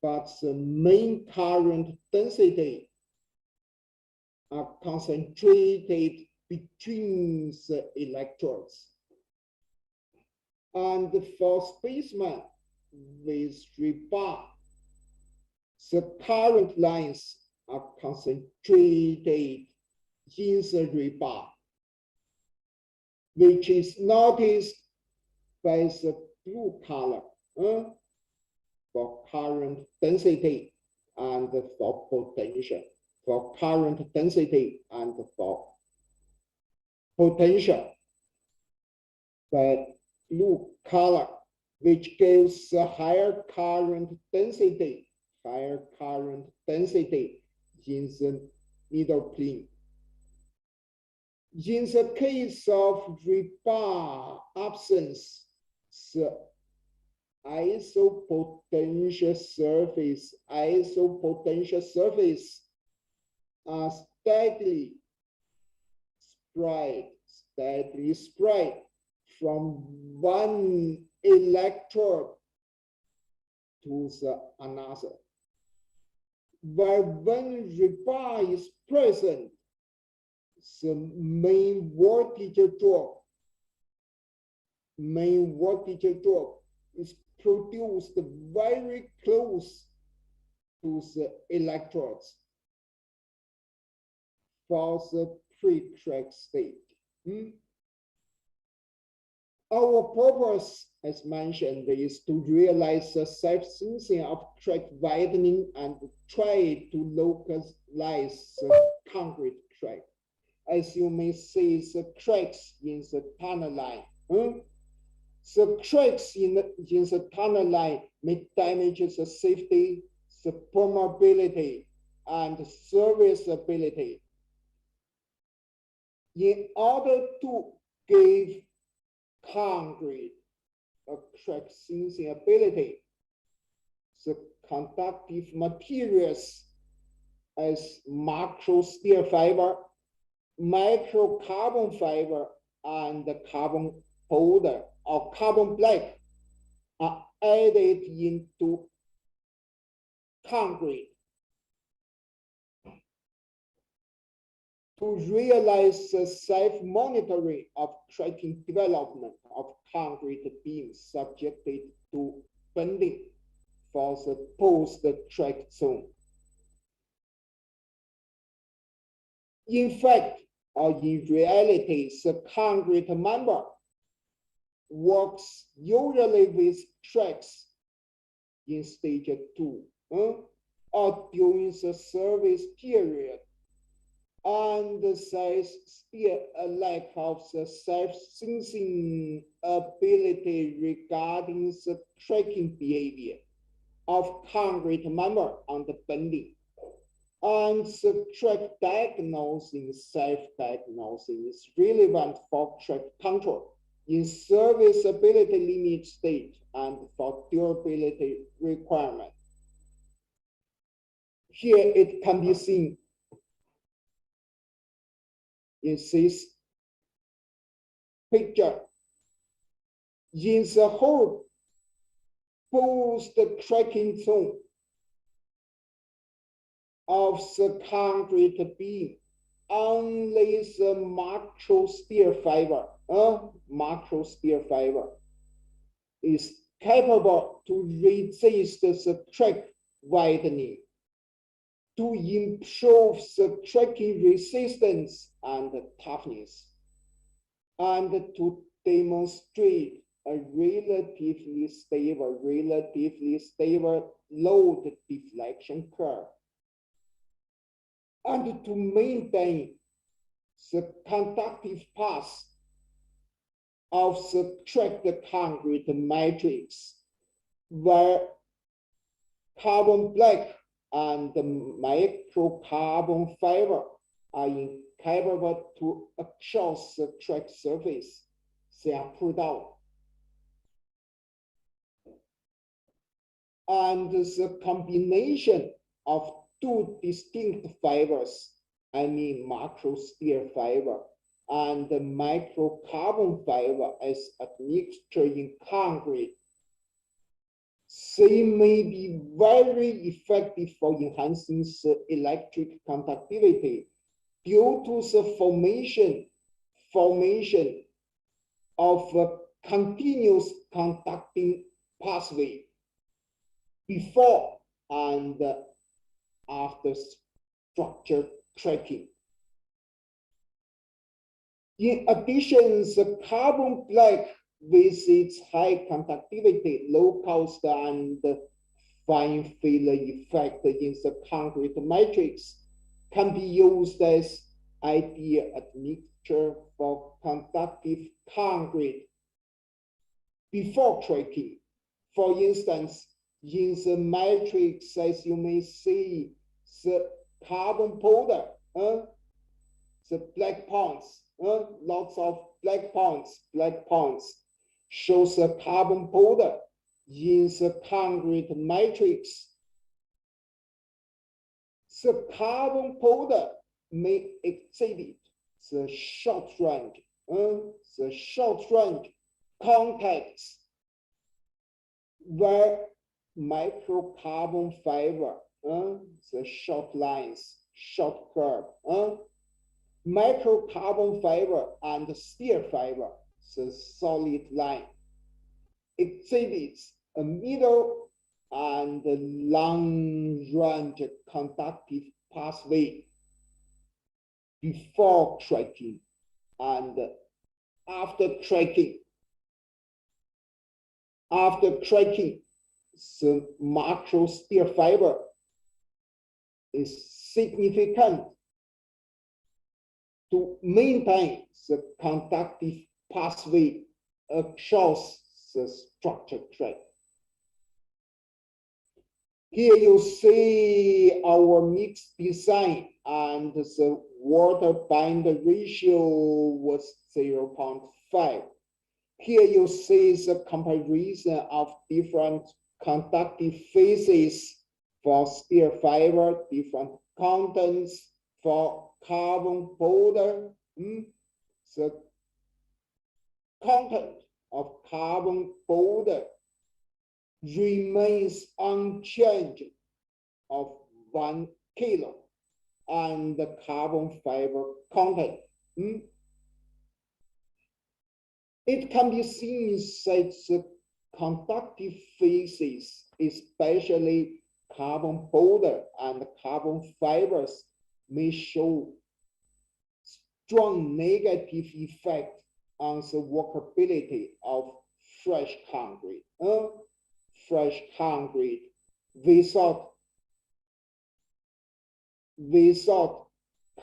but the main current density are concentrated between the electrodes. And for spacemen with rebar, the current lines are concentrated in the rebar, which is noticed by the blue color for current density and for potential. For current density and for potential. But blue color, which gives a higher current density in the middle plane. In the case of rebar absence, the isopotential surface are steadily spread from one electrode to the another. Where when rebar is present, the main voltage drop is produced very close to the electrodes for the pre-track state. Our purpose, as mentioned, is to realize the self-sensing of track widening and try to localize the concrete track. As you may see, the tracks in the tunnel line. The tracks in the tunnel line may damage the safety, the permeability, and serviceability. In order to give concrete a track sensing ability, the conductive materials as macro steel fiber, microcarbon fiber, and carbon powder or carbon black are added into concrete to realize the self-monitoring of tracking development of concrete beams subjected to bending for the post-track zone. In fact, or in reality, the concrete member works usually with tracks in stage 2 or during the service period, and there's still a lack of the self-sensing ability regarding the tracking behavior of concrete member on the bending. And the track diagnosing, self-diagnosing is relevant for track control in serviceability limit state and for durability requirement. Here it can be seen in this picture. In the whole post-tracking zone of the concrete beam, only the macro steel fiber is capable to resist the track widening, to improve the tracking resistance and toughness, and to demonstrate a relatively stable load deflection curve, and to maintain the conductive path of the tracked concrete matrix, where carbon black and microcarbon fiber are incapable to cross the track surface. They are pulled out. And the combination of two distinct fibers, I mean macro steel fiber and the microcarbon fiber as admixture in concrete, They may be very effective for enhancing the electric conductivity due to the formation of a continuous conducting pathway before and after structure tracking. In addition, the carbon black with its high conductivity, low cost, and fine field effect in the concrete matrix can be used as ideal admixture for conductive concrete before tracking. For instance, in the matrix, as you may see, the carbon powder, the black points, lots of black points shows the carbon powder in the concrete matrix. The carbon powder may exhibit the short range contacts where microcarbon fiber, the short lines, short curve, microcarbon fiber and steel fiber, the solid line, exhibits a middle and long range conductive pathway before tracking and after tracking. After tracking, the macro steel fiber is significant to maintain the conductive pathway across the structure track. Here you see our mixed design, and the water bind ratio was 0.5. Here you see the comparison of different conductive phases for steel fiber, different contents for carbon powder. The content of carbon powder remains unchanged of 1 kilo, and the carbon fiber content. It can be seen that the conductive phases, especially carbon powder and carbon fibers, may show strong negative effect on the workability of fresh concrete. Fresh concrete without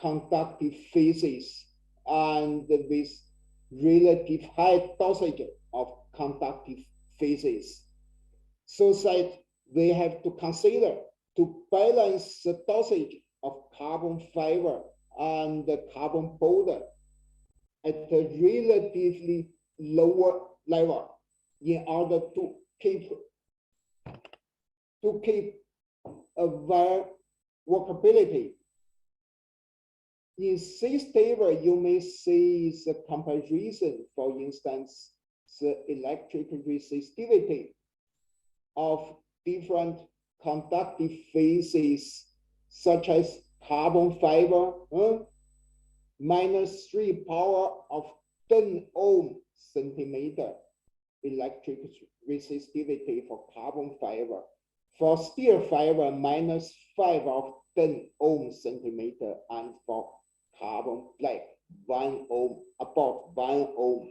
conductive phases and with relative high dosage of conductive phases, so that we have to consider to balance the dosage of carbon fiber and the carbon powder at a relatively lower level in order to keep a well workability. In this table, you may see the comparison, for instance, the electric resistivity of different conductive phases, such as carbon fiber, -3 power of 10 ohm centimeter electric resistivity for carbon fiber. For steel fiber, -5 of 10 ohm centimeter, and for carbon black, 1 ohm, about 1 ohm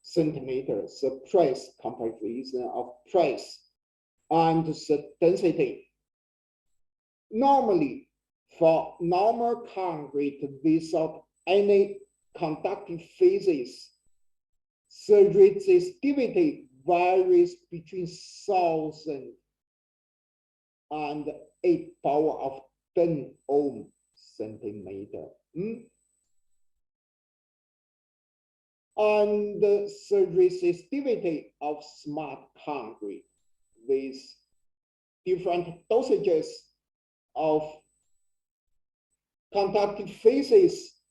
centimeter. The price comparison of price and the density. Normally, for normal concrete without any conductive phases, the resistivity varies between 1,000 and 8 power of 10 ohm centimeter. And the resistivity of smart concrete with different dosages of conductive phases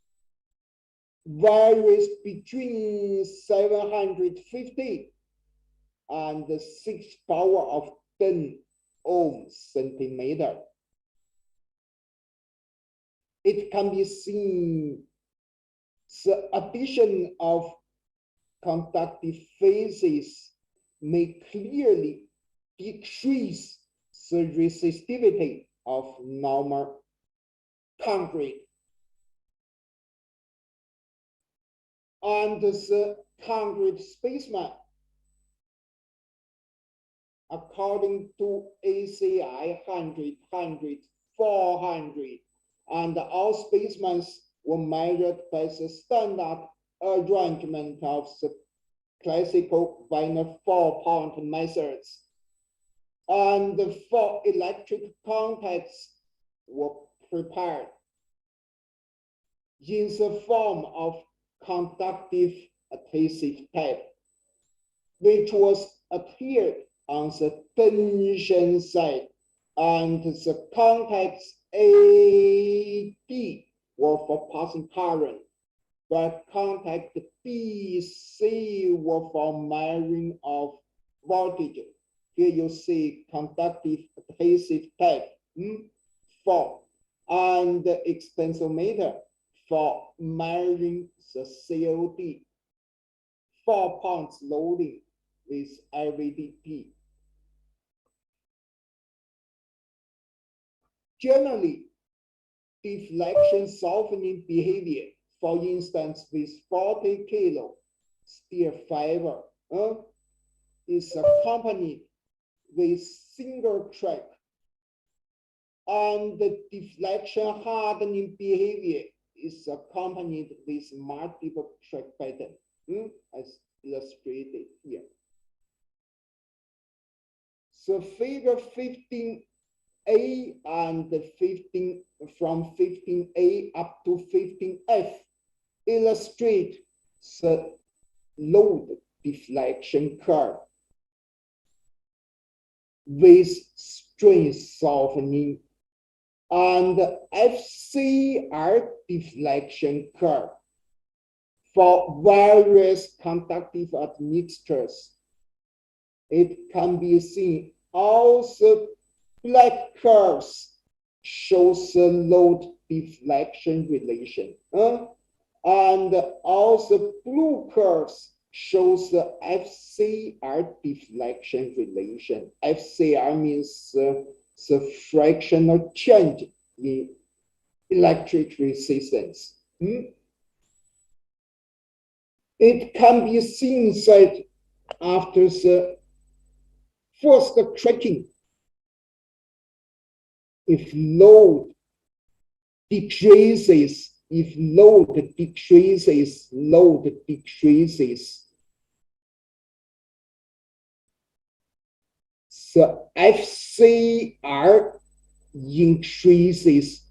varies between 750 and 6 power of 10 ohm centimeter. It can be seen the addition of conductive phases may clearly decrease the resistivity of normal concrete. And the concrete specimen, according to ACI 100, 100, 400, and all specimens were measured by the standard arrangement of the classical Wiener 4-point methods. And the 4 electric contacts were prepared in the form of conductive adhesive tape, which was adhered on the tension side, and the contacts AD were for passing current, but contact BC were for measuring of voltage. Here you see conductive adhesive tape, 4, and the extensometer for measuring the COD, 4 points loading with LVDT. Generally, deflection softening behavior, for instance, with 40 kilo steel fiber, is accompanied with single track, and the deflection hardening behavior is accompanied with multiple track pattern, as illustrated here. So figure 15A and 15 from 15A up to 15F illustrate the load deflection curve with strain softening, and FCR deflection curve for various conductive admixtures. It can be seen also black curves shows the load deflection relation, and also blue curves shows the FCR deflection relation. FCR means the fractional change in electric resistance. It can be seen that after the first tracking, if load decreases, load decreases, the FCR increases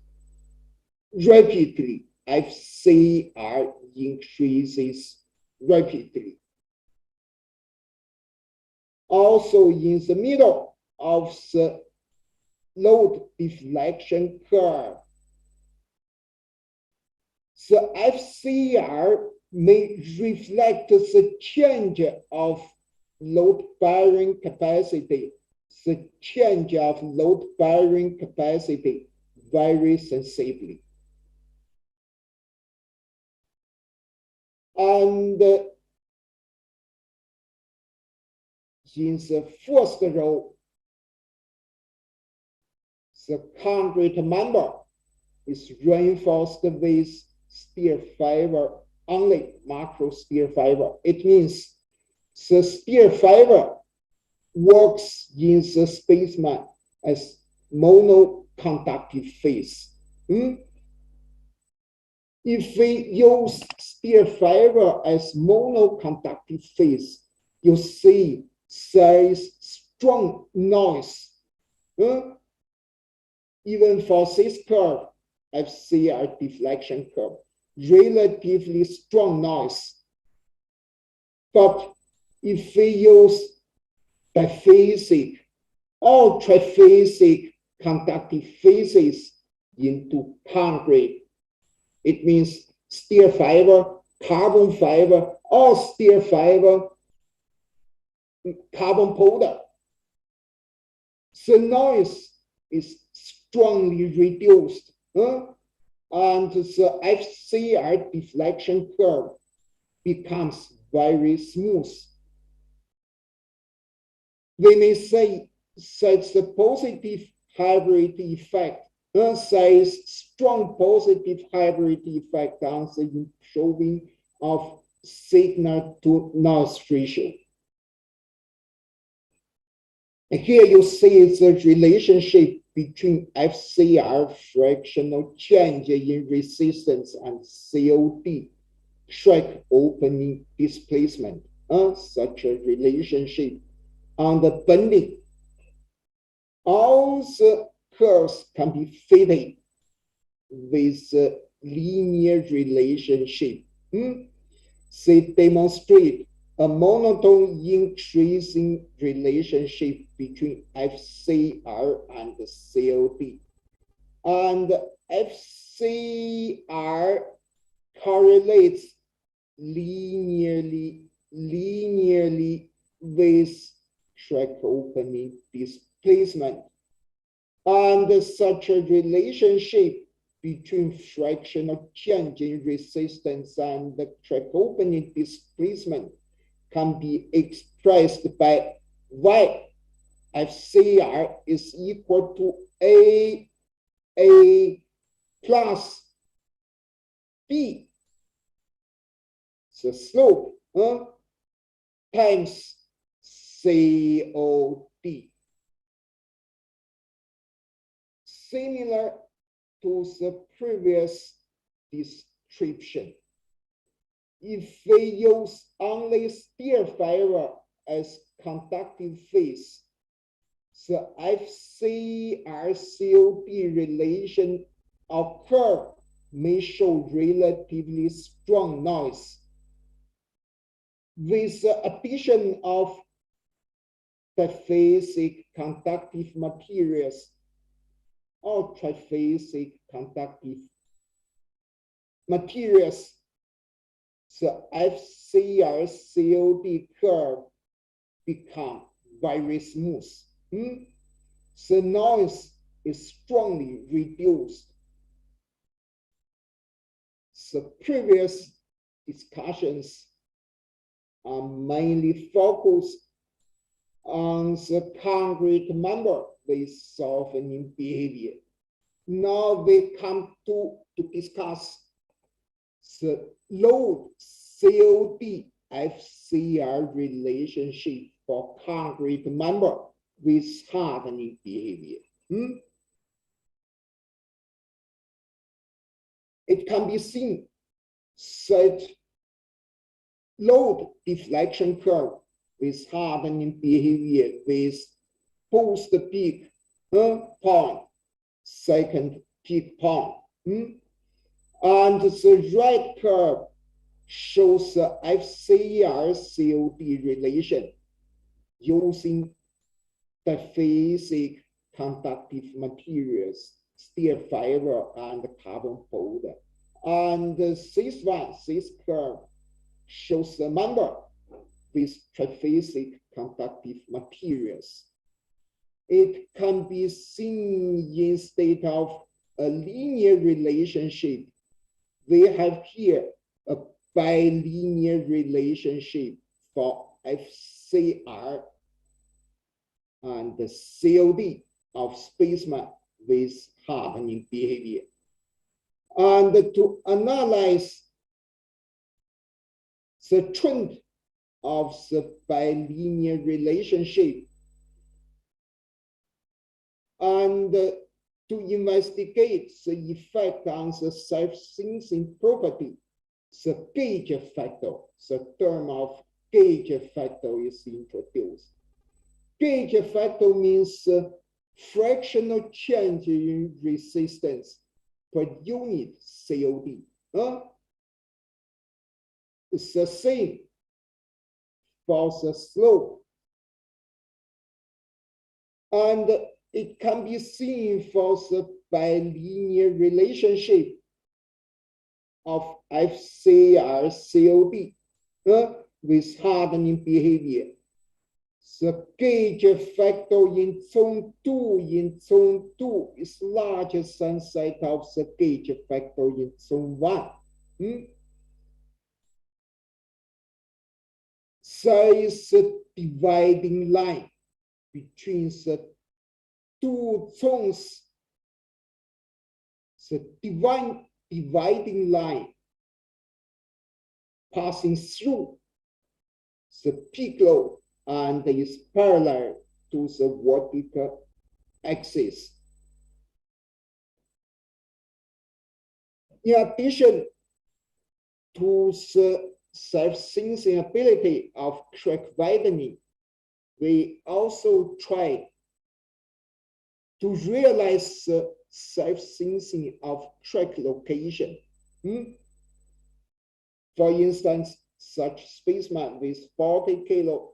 rapidly. FCR increases rapidly. Also, in the middle of the load deflection curve, the FCR may reflect the change of load bearing capacity, very sensibly. And in the first row, the concrete member is reinforced with steel fiber, only macro steel fiber. It means the steel fiber works in the specimen as monoconductive phase. If we use steel fiber as monoconductive phase, you see there is strong noise. Even for this curve, FCR deflection curve, relatively strong noise. But if we use biphasic or triphasic conductive phases into concrete, it means steel fiber, carbon fiber, or steel fiber, carbon powder, the noise is strongly reduced, and the FCR deflection curve becomes very smooth. We may say that the positive hybrid effect, says strong positive hybrid effect on the improving of signal to noise ratio. And here you see the relationship between FCR fractional change in resistance and COD track opening displacement, such a relationship on the bending. All the curves can be fitted with a linear relationship. They demonstrate a monotone increasing relationship between FCR and COD. And FCR correlates linearly with track opening displacement. And such a relationship between fractional change in resistance and the track opening displacement can be expressed by Y FCR is equal to A plus B, the slope, times COD. Similar to the previous description, if we use only steel fiber as conductive phase, the FCR-COD relation of curve may show relatively strong noise. With the addition of triphasic conductive materials or triphasic conductive materials, the FCR-COD curve become very smooth. The noise is strongly reduced. The previous discussions are mainly focused on the concrete member with softening behavior. Now we come to discuss the load COD FCR relationship for concrete member with hardening behavior. It can be seen that load deflection curve with hardening behavior with post peak point, second peak point. And the red curve shows the FCR-COD relation using triphasic conductive materials, steel fiber and carbon powder. And this curve shows the member with triphasic conductive materials. It can be seen instead of a linear relationship, we have here a bilinear relationship for FCR and the COD of spaceman with hardening behavior. And to analyze the trend of the bilinear relationship and to investigate the effect on the self-sensing property, the gauge factor, the term of gauge factor is introduced. Gauge factor means fractional change in resistance per unit COD. It's the same for the slope. And it can be seen for the bilinear relationship of FCR-COD with hardening behavior. The gauge factor in zone 2 is larger than that of the gauge factor in zone 1. There is a dividing line between the two zones. The dividing line passing through the peak lobe and is parallel to the vertical axis. In addition to the self-sensing ability of track widening, we also try to realize the self-sensing of track location. For instance, such spaceman with 40 kilo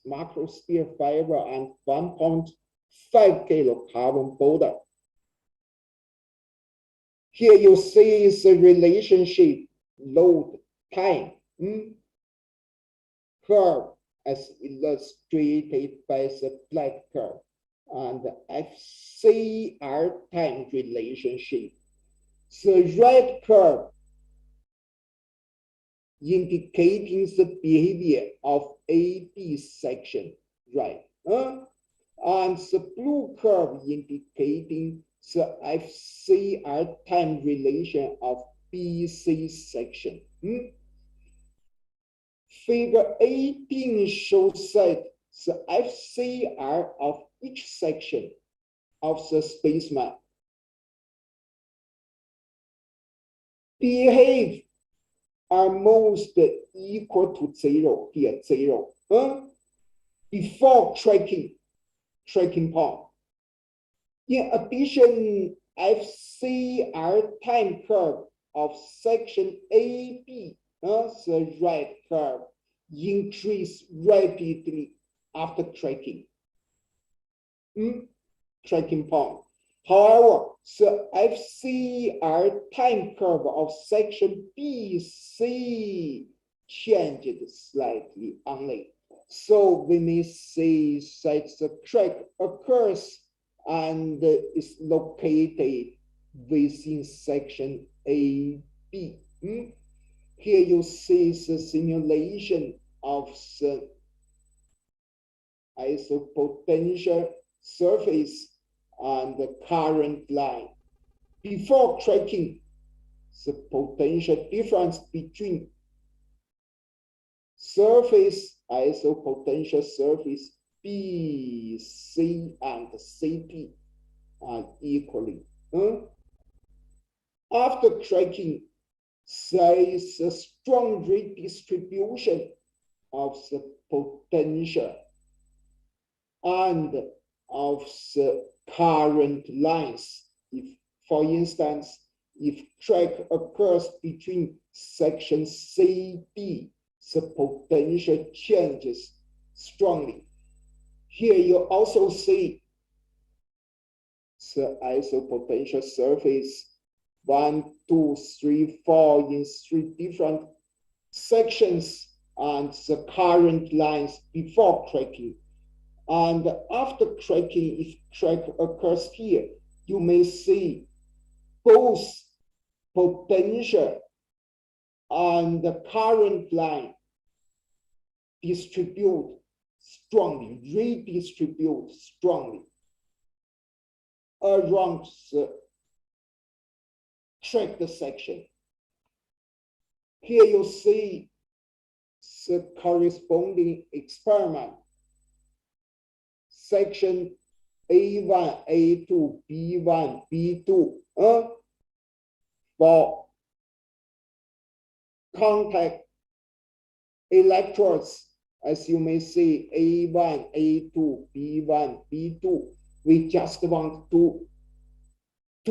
macro steel fiber and 1.5 kilo carbon border. Here you see the relationship load time curve as illustrated by the black curve and the FCR time relationship. The red curve indicating the behavior of AB section, right? And the blue curve indicating the FCR time relation of BC section. Figure 18 shows that the FCR of each section of the spaceman behave almost equal to 0, here 0, before tracking point. In addition, FCR time curve of section AB, the red curve, increase rapidly after tracking point. However, the FCR time curve of section BC changed slightly only. So we may say that the track occurs and is located within section AB. Here you see the simulation of the isopotential surface and the current line. Before tracking, the potential difference between surface, isopotential surface BC and CP are equally. After tracking, there is a strong redistribution of the potential and of the current lines. If, for instance, if track occurs between section CD, the potential changes strongly. Here you also see the isopotential surface 1, 2, 3, 4 in 3 different sections and the current lines before tracking. And after tracking, if track occurs here, you may see both potential and the current line redistribute strongly around the tracked section. Here you see the corresponding experiment. Section A1, A2, B1, B2 for contact electrodes, as you may see, A1, A2, B1, B2. We just want to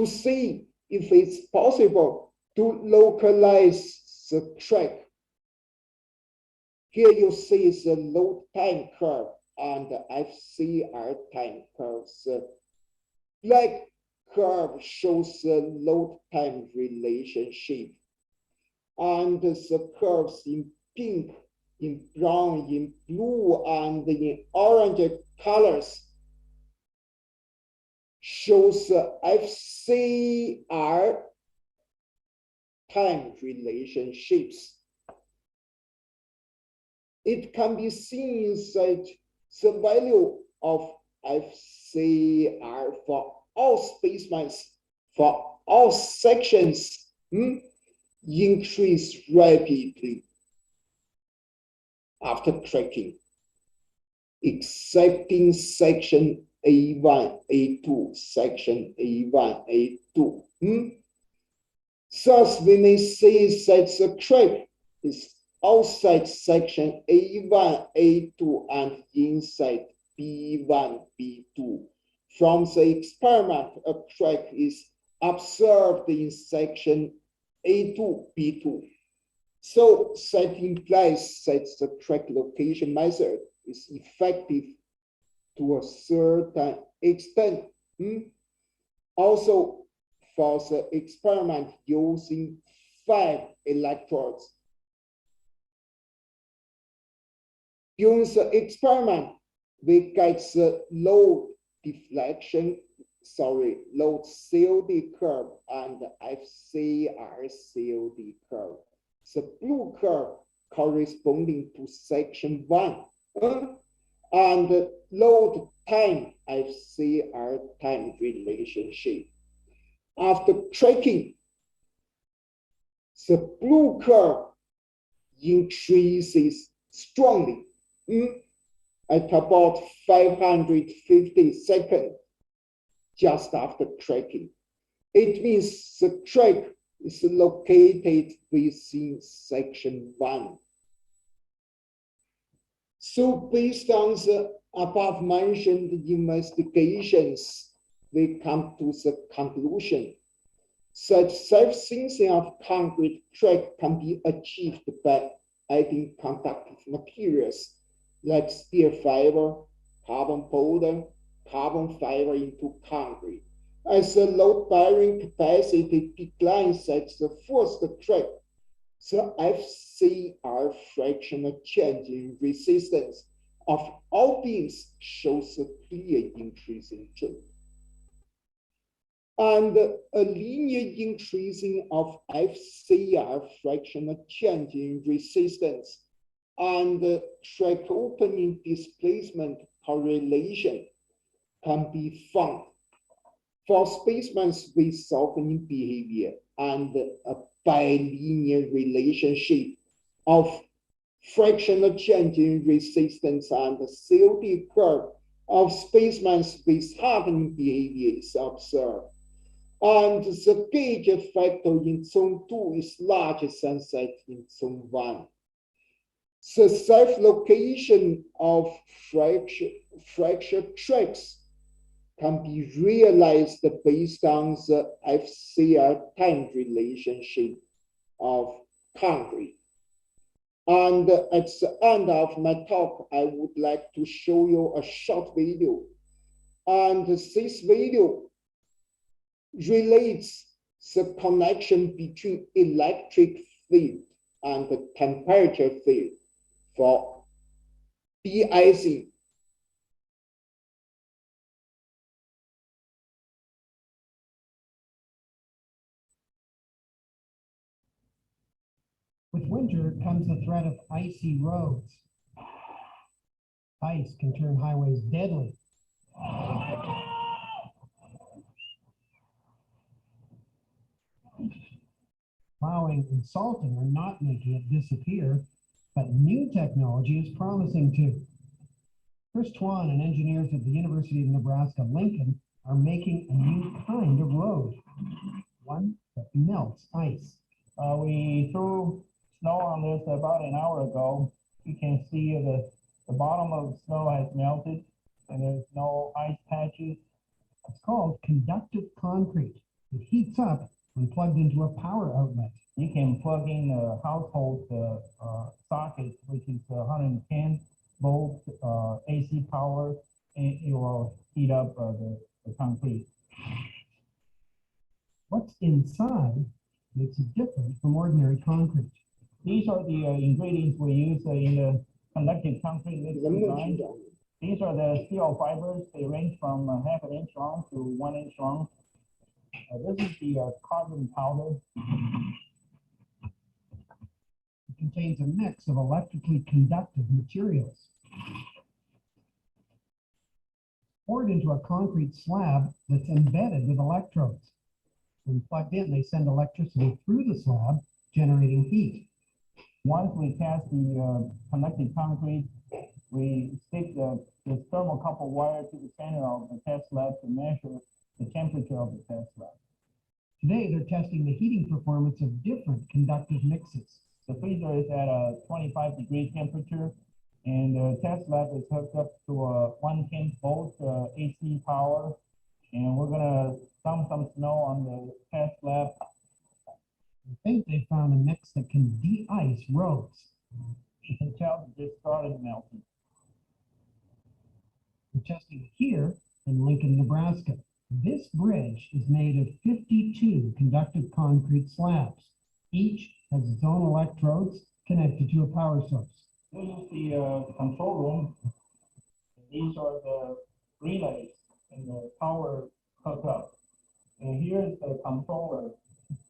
see if it's possible to localize the track. Here you see the load time curve and the FCR time curve. The black curve shows the load time relationship, and the curves in pink in brown, in blue, and in orange colors shows FCR time relationships. It can be seen that the value of FCR for all spacemans, for all sections, increase rapidly after tracking, excepting section A1, A2, section A1, A2. Thus, we may say that the track is outside section A1, A2, and inside B1, B2. From the experiment, a track is observed in section A2, B2. So that implies that the track location method is effective to a certain extent. Also, for the experiment using 5 electrodes. During the experiment, we get the load COD curve and FCR COD curve. The blue curve corresponding to section 1 and the load time FCR time relationship. After tracking, the blue curve increases strongly at about 550 seconds just after tracking. It means the track is located within section 1. So based on the above mentioned investigations, we come to the conclusion that self-sensing of concrete track can be achieved by adding conductive materials like steel fiber, carbon powder, carbon fiber into concrete. As the load-bearing capacity declines at the first track, the FCR fractional change in resistance of all beams shows a clear increase in trend. And a linear increasing of FCR fractional change in resistance and track opening displacement correlation can be found for spacemans with softening behavior and a bilinear relationship of fractional change in resistance and the COD curve of spacemans with hardening behavior is observed. And the gauge factor in zone 2 is larger than that in zone 1. The self-location of fracture tracks can be realized based on the FCR time relationship of concrete. And at the end of my talk, I would like to show you a short video. And this video relates the connection between electric field and the temperature field for de-icing. With winter comes the threat of icy roads. Ice can turn highways deadly. Plowing and salting are not making it disappear, but new technology is promising to. Chris Twan and engineers at the University of Nebraska-Lincoln are making a new kind of road, one that melts ice. We threw snow on this about an hour ago. You can see the bottom of the snow has melted and there's no ice patches. It's called conductive concrete. It heats up when plugged into a power outlet. You can plug in a household socket, which is 110 volt AC power, and it will heat up the concrete. What's inside makes it different from ordinary concrete. These are the ingredients we use in the conductive concrete mix 能不能听 design. 懂？ These are the steel fibers. They range from half an inch long to 1 inch long. This is the carbon powder. It contains a mix of electrically conductive materials. Poured into a concrete slab that's embedded with electrodes. When plugged in, they send electricity through the slab, generating heat. Once we cast the conductive concrete, we stick the thermocouple wire to the center of the test lab to measure the temperature of the test lab. Today, they're testing the heating performance of different conductive mixes. The freezer is at a 25-degree temperature, and the test lab is hooked up to a 110-volt AC power, and we're gonna dump some snow on the test lab. I think they found a mix that can de-ice roads. You can tell it just started melting. We're testing it here in Lincoln, Nebraska. This bridge is made of 52 conductive concrete slabs. Each has its own electrodes connected to a power source. This is the control room. These are the relays and the power hookup. And here's the controller.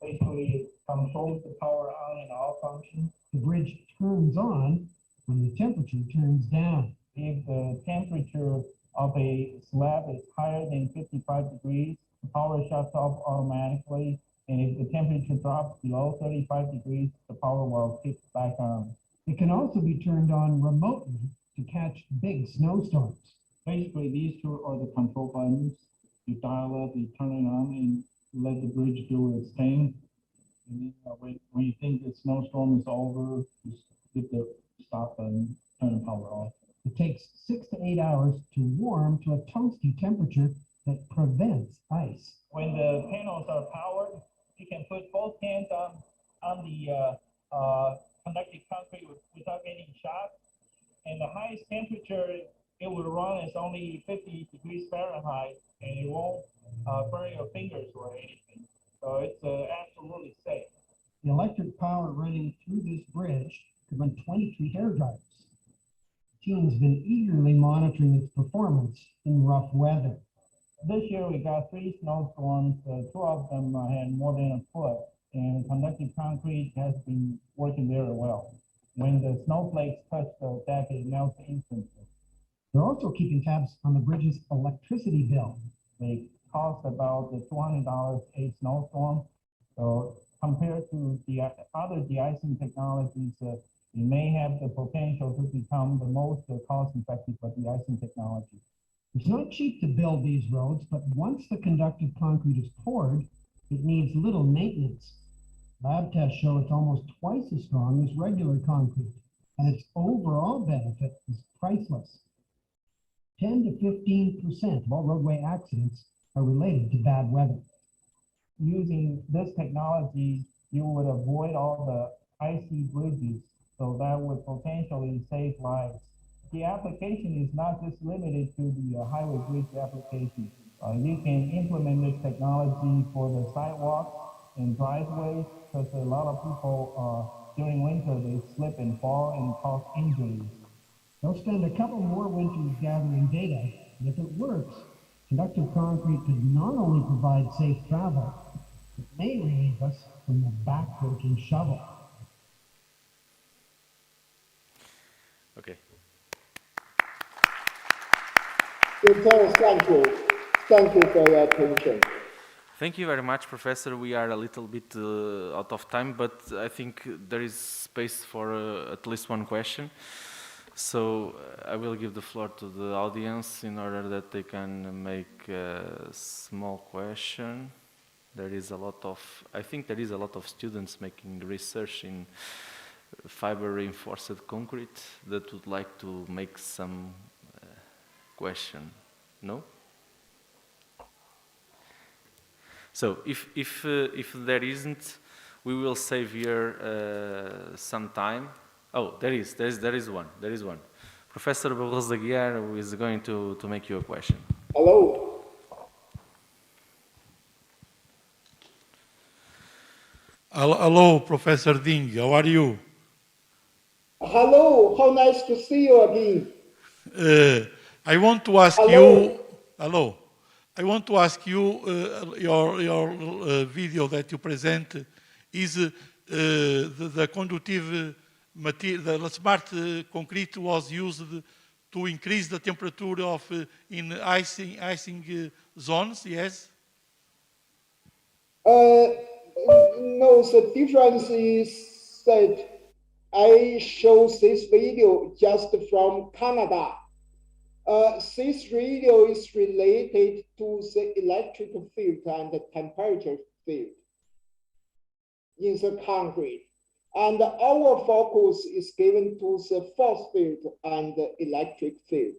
Basically, it controls the power on and off function. The bridge turns on when the temperature turns down. If the temperature of a slab is higher than 55 degrees, the power shuts off automatically. And if the temperature drops below 35 degrees, the power will kick back on. It can also be turned on remotely to catch big snowstorms. Basically, these two are the control buttons. You dial up, you turn it on, and let the bridge do its thing. And then when you think the snowstorm is over, just hit the stop button, turn the power off. It takes 6 to 8 hours to warm to a toasty temperature that prevents ice. When the panels are powered, you can put both hands on the conductive concrete without getting shocked. And the highest temperature it would run is only 50 degrees Fahrenheit, and it won't burn your fingers or anything. So it's absolutely safe. The electric power running through this bridge could run 23 hair dryers. The team's been eagerly monitoring its performance in rough weather. This year we got 3 snowstorms. 2 of them had more than a foot, and conductive concrete has been working very well. When the snowflakes touch the deck, it melts instantly. They're also keeping tabs on the bridge's electricity bill. They cost about $200 a snowstorm. So compared to the other de-icing technologies, it may have the potential to become the most cost-effective de-icing technology. It's not cheap to build these roads, but once the conductive concrete is poured, it needs little maintenance. Lab tests show it's almost twice as strong as regular concrete, and its overall benefit is priceless. 10 to 15% of all roadway accidents are related to bad weather. Using this technology, you would avoid all the icy bridges, so that would potentially save lives. The application is not just limited to the highway bridge application. You can implement this technology for the sidewalks and driveways, because a lot of people during winter, they slip and fall and cause injuries. They'll spend a couple more winters gathering data, and if it works, conductive concrete could not only provide safe travel, it may relieve us from the backbreaking shovel. Okay. So thank you. Thank you for your attention. Thank you very much, Professor. We are a little bit out of time, but I think there is space for at least one question. So I will give the floor to the audience in order that they can make a small question. There is a lot of, I think there is a lot of students making research in fiber reinforced concrete that would like to make some question. No? So if there isn't, we will save here some time. Oh, there is one. Professor Barroso Aguiar is going to make you a question. Hello. Hello, Professor Ding. How are you? Hello, how nice to see you again. I want to ask you, hello. I want to ask you, your video that you present is the conductive material, the smart concrete was used to increase the temperature of in icing zones, yes? No, the difference is that I show this video just from Canada. This video is related to the electric field and the temperature field in the concrete. And our focus is given to the force field and the electric field.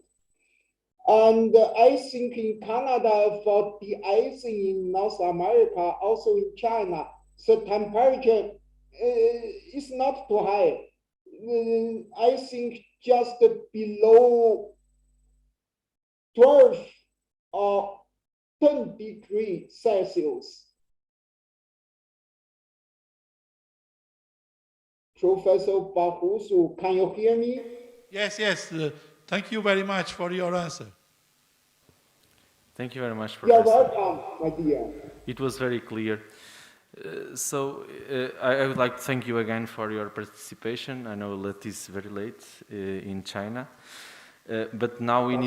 And I think in Canada, for de-icing in North America, also in China, the temperature is not too high. I think just below 12 or 10 degrees Celsius. Professor Bahusu, can you hear me? Yes, yes. Thank you very much for your answer. Thank you very much, Professor. You're welcome, my dear. It was very clear. I would like to thank you again for your participation. I know that it's very late in China, but now we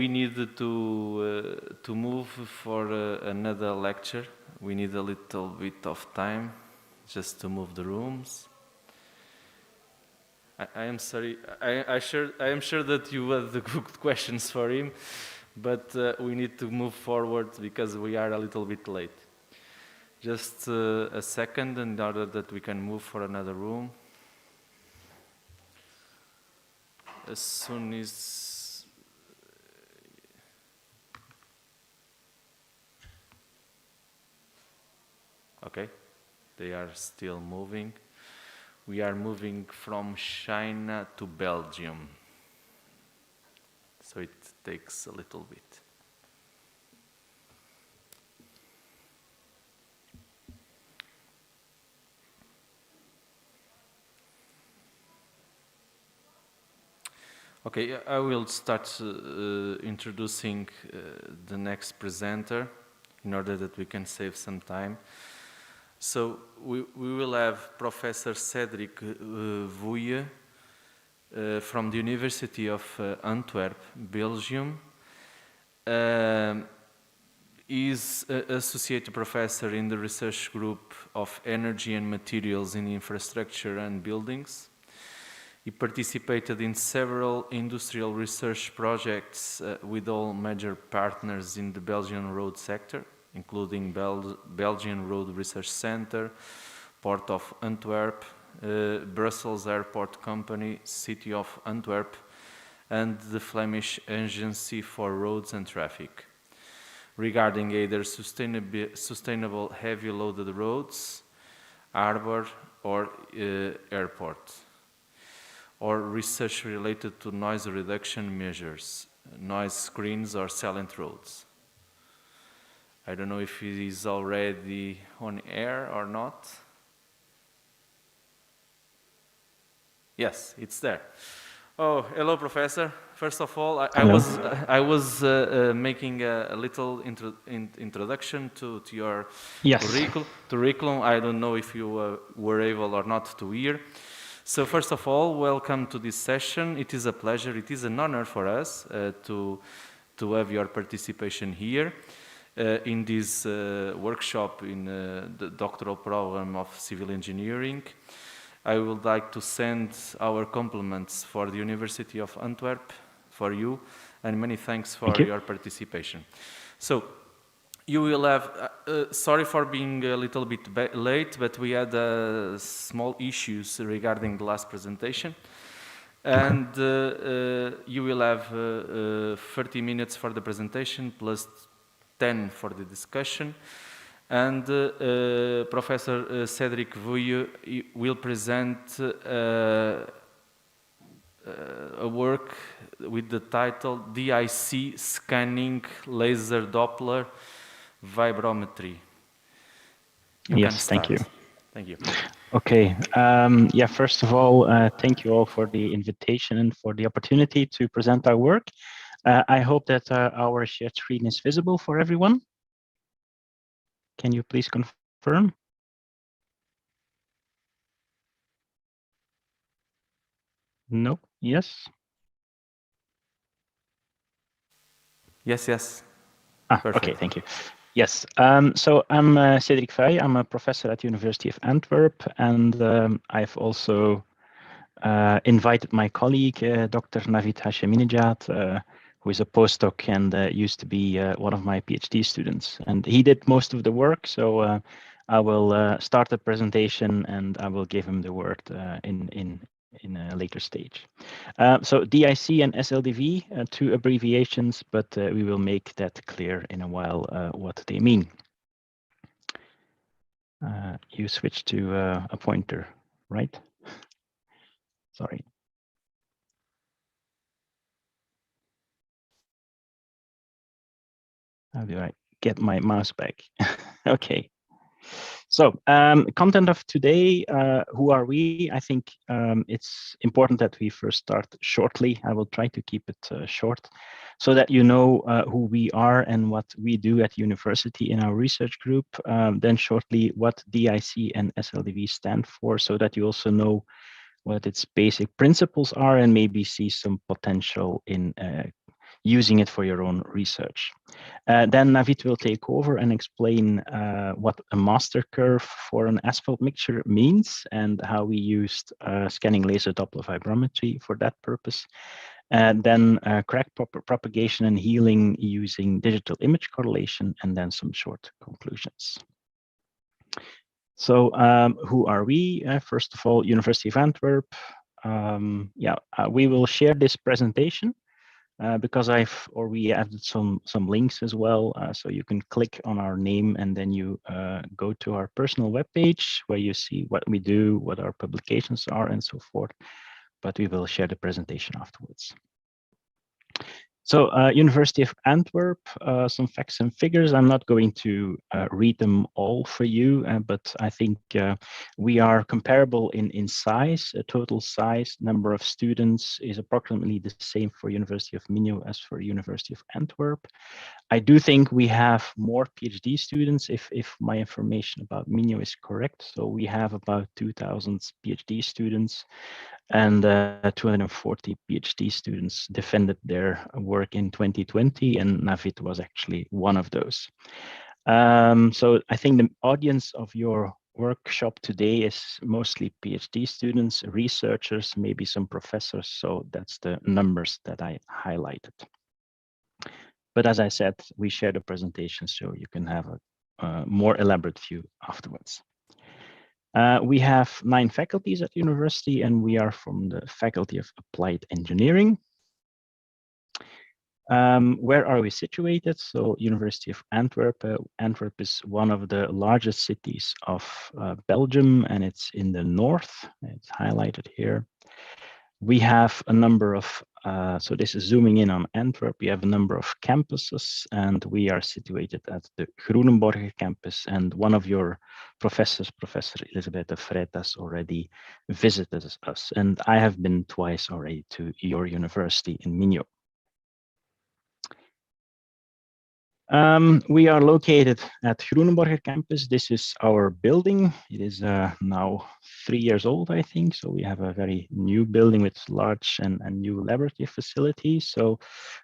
need to move for another lecture. We need a little bit of time just to move the rooms. I am sorry. I am sure that you had the good questions for him, but we need to move forward because we are a little bit late. Just a second in order that we can move for another room. As soon as... Okay, they are still moving. We are moving from China to Belgium. So it takes a little bit. Okay, I will start introducing the next presenter in order that we can save some time. So we will have Professor Cedric Vouille from the University of Antwerp, Belgium. Is Associate Professor in the Research Group of Energy and Materials in Infrastructure and Buildings. He participated in several industrial research projects with all major partners in the Belgian road sector, including Belgian Road Research Center, Port of Antwerp, Brussels Airport Company, City of Antwerp, and the Flemish Agency for Roads and Traffic, regarding either sustainable heavy loaded roads, harbor, or airport, or research related to noise reduction measures, noise screens, or silent roads. I don't know if it is already on air or not. Yes, it's there. Oh, hello, Professor. First of all, I was making a little introduction to your curriculum. I don't know if you were able or not to hear. So first of all, welcome to this session. It is a pleasure, it is an honor for us to have your participation here in this workshop in the Doctoral Programme of Civil Engineering. I would like to send our compliments for the University of Antwerp, for you, and many thanks for your participation. So, you will have, sorry for being a little bit late, but we had small issues regarding the last presentation. And you will have 30 minutes for the presentation, plus 10 for the discussion. And Professor Cedric Vouille will present a work with the title DIC Scanning Laser Doppler Vibrometry. Yes, thank you. Thank you. Okay. Yeah, first of all, thank you all for the invitation and for the opportunity to present our work. I hope that our shared screen is visible for everyone. Can you please confirm? No? Yes? Yes, yes. Okay, thank you. Yes, so I'm Cédric Fay. I'm a professor at the University of Antwerp, and I've also invited my colleague, Dr. Navid Hasheminejad, who is a postdoc and used to be one of my PhD students. And he did most of the work, so I will start the presentation and I will give him the word in a later stage. So DIC and SLDV, two abbreviations, but we will make that clear in a while what they mean. You switch to a pointer, right? Sorry. How do I get my mouse back? Okay. So content of today, who are we? I think it's important that we first start shortly. I will try to keep it short so that you know who we are and what we do at university in our research group. Then shortly what DIC and SLDV stand for so that you also know what its basic principles are and maybe see some potential in using it for your own research. Then Navid will take over and explain what a master curve for an asphalt mixture means and how we used scanning laser Doppler vibrometry for that purpose. And then crack propagation and healing using digital image correlation, and then some short conclusions. So who are we? First of all, University of Antwerp. We will share this presentation because we added some links as well. So you can click on our name and then you go to our personal webpage where you see what we do, what our publications are, and so forth. But we will share the presentation afterwards. So University of Antwerp, some facts and figures. I'm not going to read them all for you, but I think we are comparable in size. Total size, number of students is approximately the same for University of Minho as for University of Antwerp. I do think we have more PhD students if my information about Minho is correct. So we have about 2,000 PhD students and 240 PhD students defended their work in 2020, and Navid was actually one of those. So I think the audience of your workshop today is mostly PhD students, researchers, maybe some professors. So that's the numbers that I highlighted. But as I said, we share the presentation so you can have a more elaborate view afterwards. We have 9 faculties at university, and we are from the Faculty of Applied Engineering. Where are we situated? So University of Antwerp. Antwerp is one of the largest cities of Belgium, and it's in the north. It's highlighted here. We have a number of, so this is zooming in on Antwerp. We have a number of campuses, and we are situated at the Groenenborger campus. And one of your professors, Professor Elisabeth Freitas, already visited us. And I have been twice already to your university in Minho. We are located at Groenenborger campus. This is our building. It is now 3 years old, I think. So we have a very new building with large and new laboratory facilities. So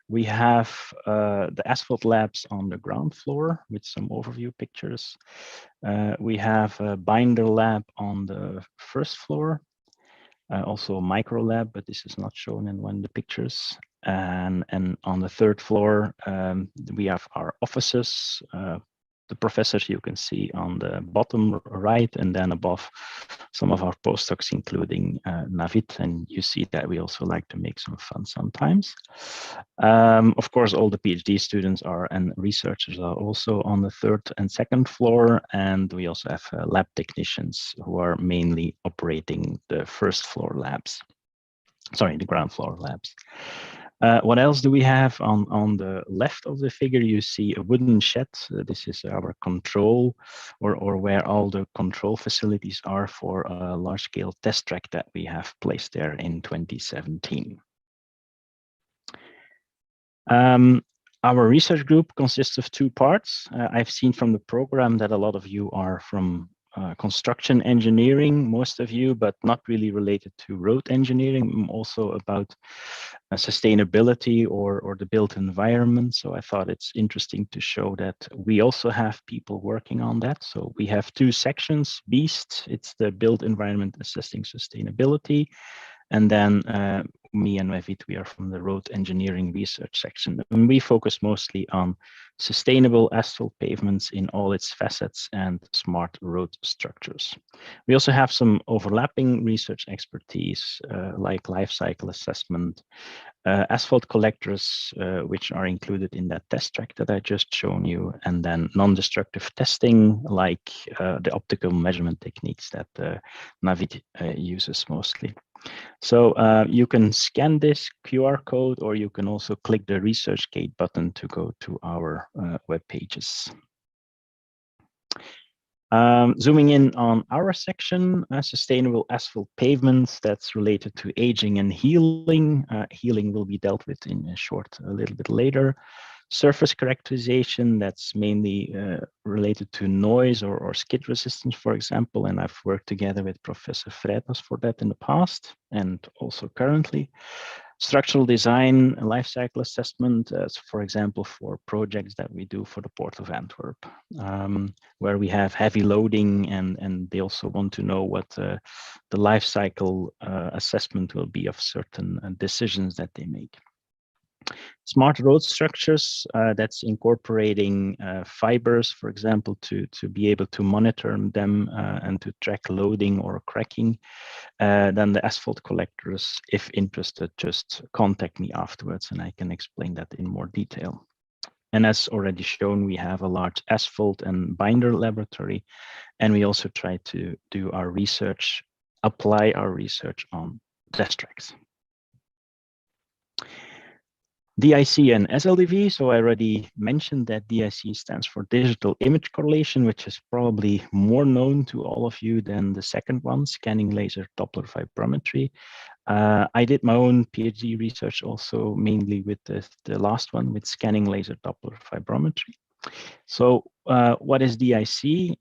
we have the asphalt labs on the ground floor with some overview pictures. We have a binder lab on the first floor. Also a micro lab, but this is not shown in one of the pictures. And on the 3rd floor, we have our offices, the professors you can see on the bottom right, and then above some of our postdocs, including Navid. And you see that we also like to make some fun sometimes. Of course, all the PhD students and researchers are also on the 3rd and 2nd floor. And we also have lab technicians who are mainly operating the 1st floor labs. Sorry, the ground floor labs. What else do we have on the left of the figure? You see a wooden shed. This is our control, or where all the control facilities are for a large-scale test track that we have placed there in 2017. Our research group consists of two parts. I've seen from the program that a lot of you are from construction engineering, most of you, but not really related to road engineering, also about sustainability or the built environment. So I thought it's interesting to show that we also have people working on that. So we have two sections, BEAST, it's the built environment assessing sustainability. And then me and Mevit, we are from the road engineering research section. And we focus mostly on sustainable asphalt pavements in all its facets and smart road structures. We also have some overlapping research expertise like life cycle assessment, asphalt collectors, which are included in that test track that I just shown you, and then non-destructive testing like the optical measurement techniques that Mevit uses mostly. So you can scan this QR code, or you can also click the ResearchGate button to go to our web pages. Zooming in on our section, sustainable asphalt pavements, that's related to aging and healing. Healing will be dealt with in a little bit later. Surface characterization, that's mainly related to noise or skid resistance, for example, and I've worked together with Professor Freitas for that in the past and also currently. Structural design, life cycle assessment, for example, for projects that we do for the Port of Antwerp, where we have heavy loading, and they also want to know what the life cycle assessment will be of certain decisions that they make. Smart road structures, that's incorporating fibers, for example, to be able to monitor them and to track loading or cracking. Then the asphalt collectors, if interested, just contact me afterwards and I can explain that in more detail. And as already shown, we have a large asphalt and binder laboratory, and we also try to do our research, apply our research on test tracks. DIC and SLDV, so I already mentioned that DIC stands for Digital Image Correlation, which is probably more known to all of you than the second one, Scanning Laser Doppler Vibrometry. I did my own PhD research also mainly with the last one, with Scanning Laser Doppler Vibrometry. So what is DIC?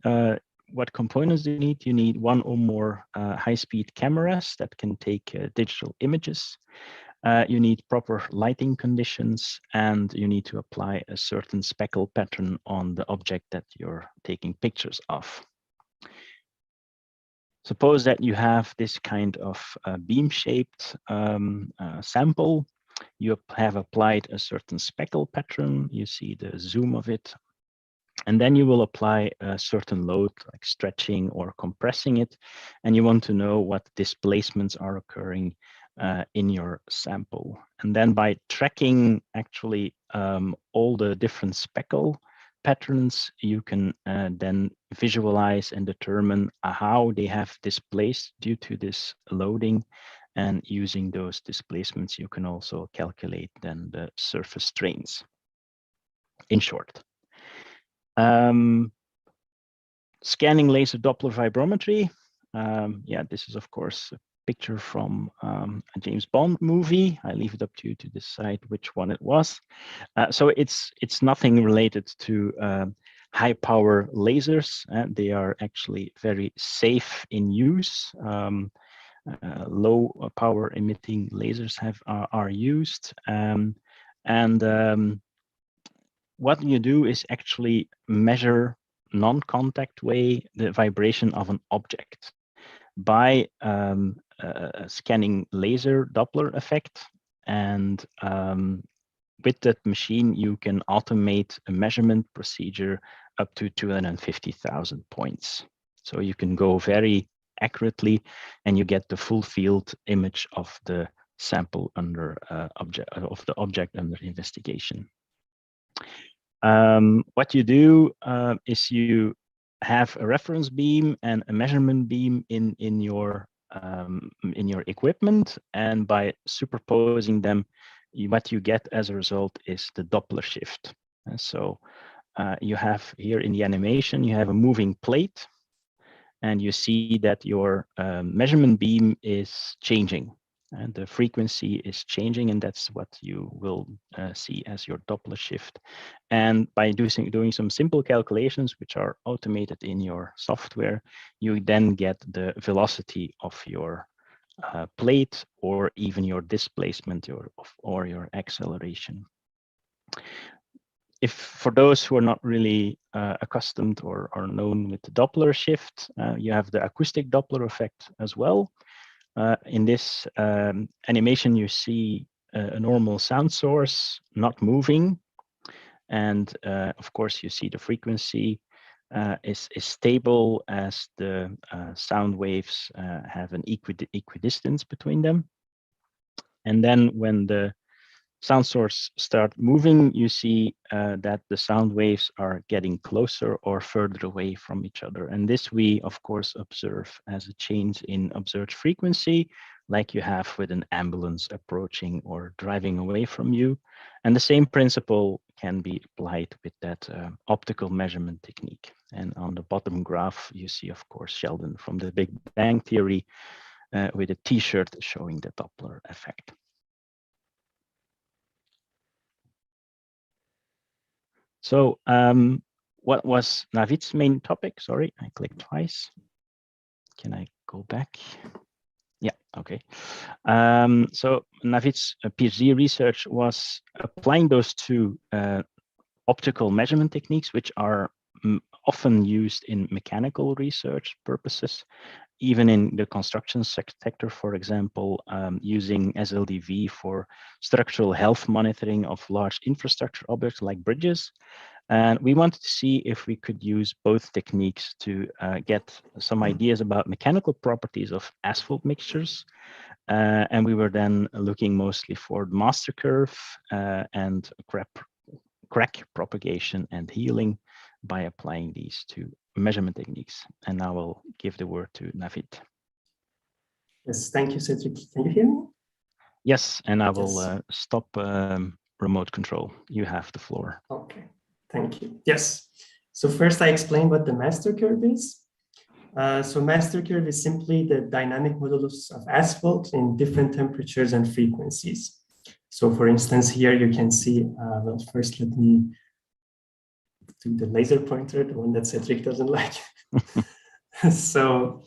What components do you need? You need one or more high-speed cameras that can take digital images. You need proper lighting conditions, and you need to apply a certain speckle pattern on the object that you're taking pictures of. Suppose that you have this kind of beam-shaped sample. You have applied a certain speckle pattern. You see the zoom of it. And then you will apply a certain load, like stretching or compressing it. And you want to know what displacements are occurring in your sample. And then by tracking actually all the different speckle patterns, you can then visualize and determine how they have displaced due to this loading. And using those displacements, you can also calculate then the surface strains. In short, scanning laser Doppler vibrometry. Yeah, this is of course a picture from a James Bond movie. I leave it up to you to decide which one it was. So it's nothing related to high power lasers. They are actually very safe in use. Low power emitting lasers are used, what you do is actually measure non-contact way the vibration of an object by scanning laser Doppler effect. And with that machine, you can automate a measurement procedure up to 250,000 points. So you can go very accurately and you get the full field image of the sample under the object under investigation. What you do is you have a reference beam and a measurement beam in your equipment, and by superposing them, what you get as a result is the Doppler shift. And so you have here in the animation, you have a moving plate, and you see that your measurement beam is changing, and the frequency is changing, and that's what you will see as your Doppler shift. And by doing some simple calculations, which are automated in your software, you then get the velocity of your plate, or even your displacement or your acceleration. If for those who are not really accustomed or are known with the Doppler shift, you have the acoustic Doppler effect as well. In this animation, you see a normal sound source not moving. And of course, you see the frequency is stable as the sound waves have an equidistance between them. And then when the sound source start moving, you see that the sound waves are getting closer or further away from each other. And this we, of course, observe as a change in observed frequency, like you have with an ambulance approaching or driving away from you. And the same principle can be applied with that optical measurement technique. And on the bottom graph, you see, of course, Sheldon from the Big Bang Theory with a t-shirt showing the Doppler effect. So what was Navid's main topic? Sorry, I clicked twice. Can I go back? Yeah, okay. So Navid's PhD research was applying those two optical measurement techniques, which are often used in mechanical research purposes, even in the construction sector, for example, using SLDV for structural health monitoring of large infrastructure objects like bridges. And we wanted to see if we could use both techniques to get some ideas about mechanical properties of asphalt mixtures. And we were then looking mostly for the master curve and crack propagation and healing by applying these two measurement techniques. And now I'll give the word to Navid. Yes, thank you, Cedric. Can you hear me? Yes, and I will stop remote control. You have the floor. Okay, thank you. Yes, so first I explain what the master curve is. So master curve is simply the dynamic modulus of asphalt in different temperatures and frequencies. So for instance, here you can see, well, first let me do the laser pointer, the one that Cedric doesn't like. So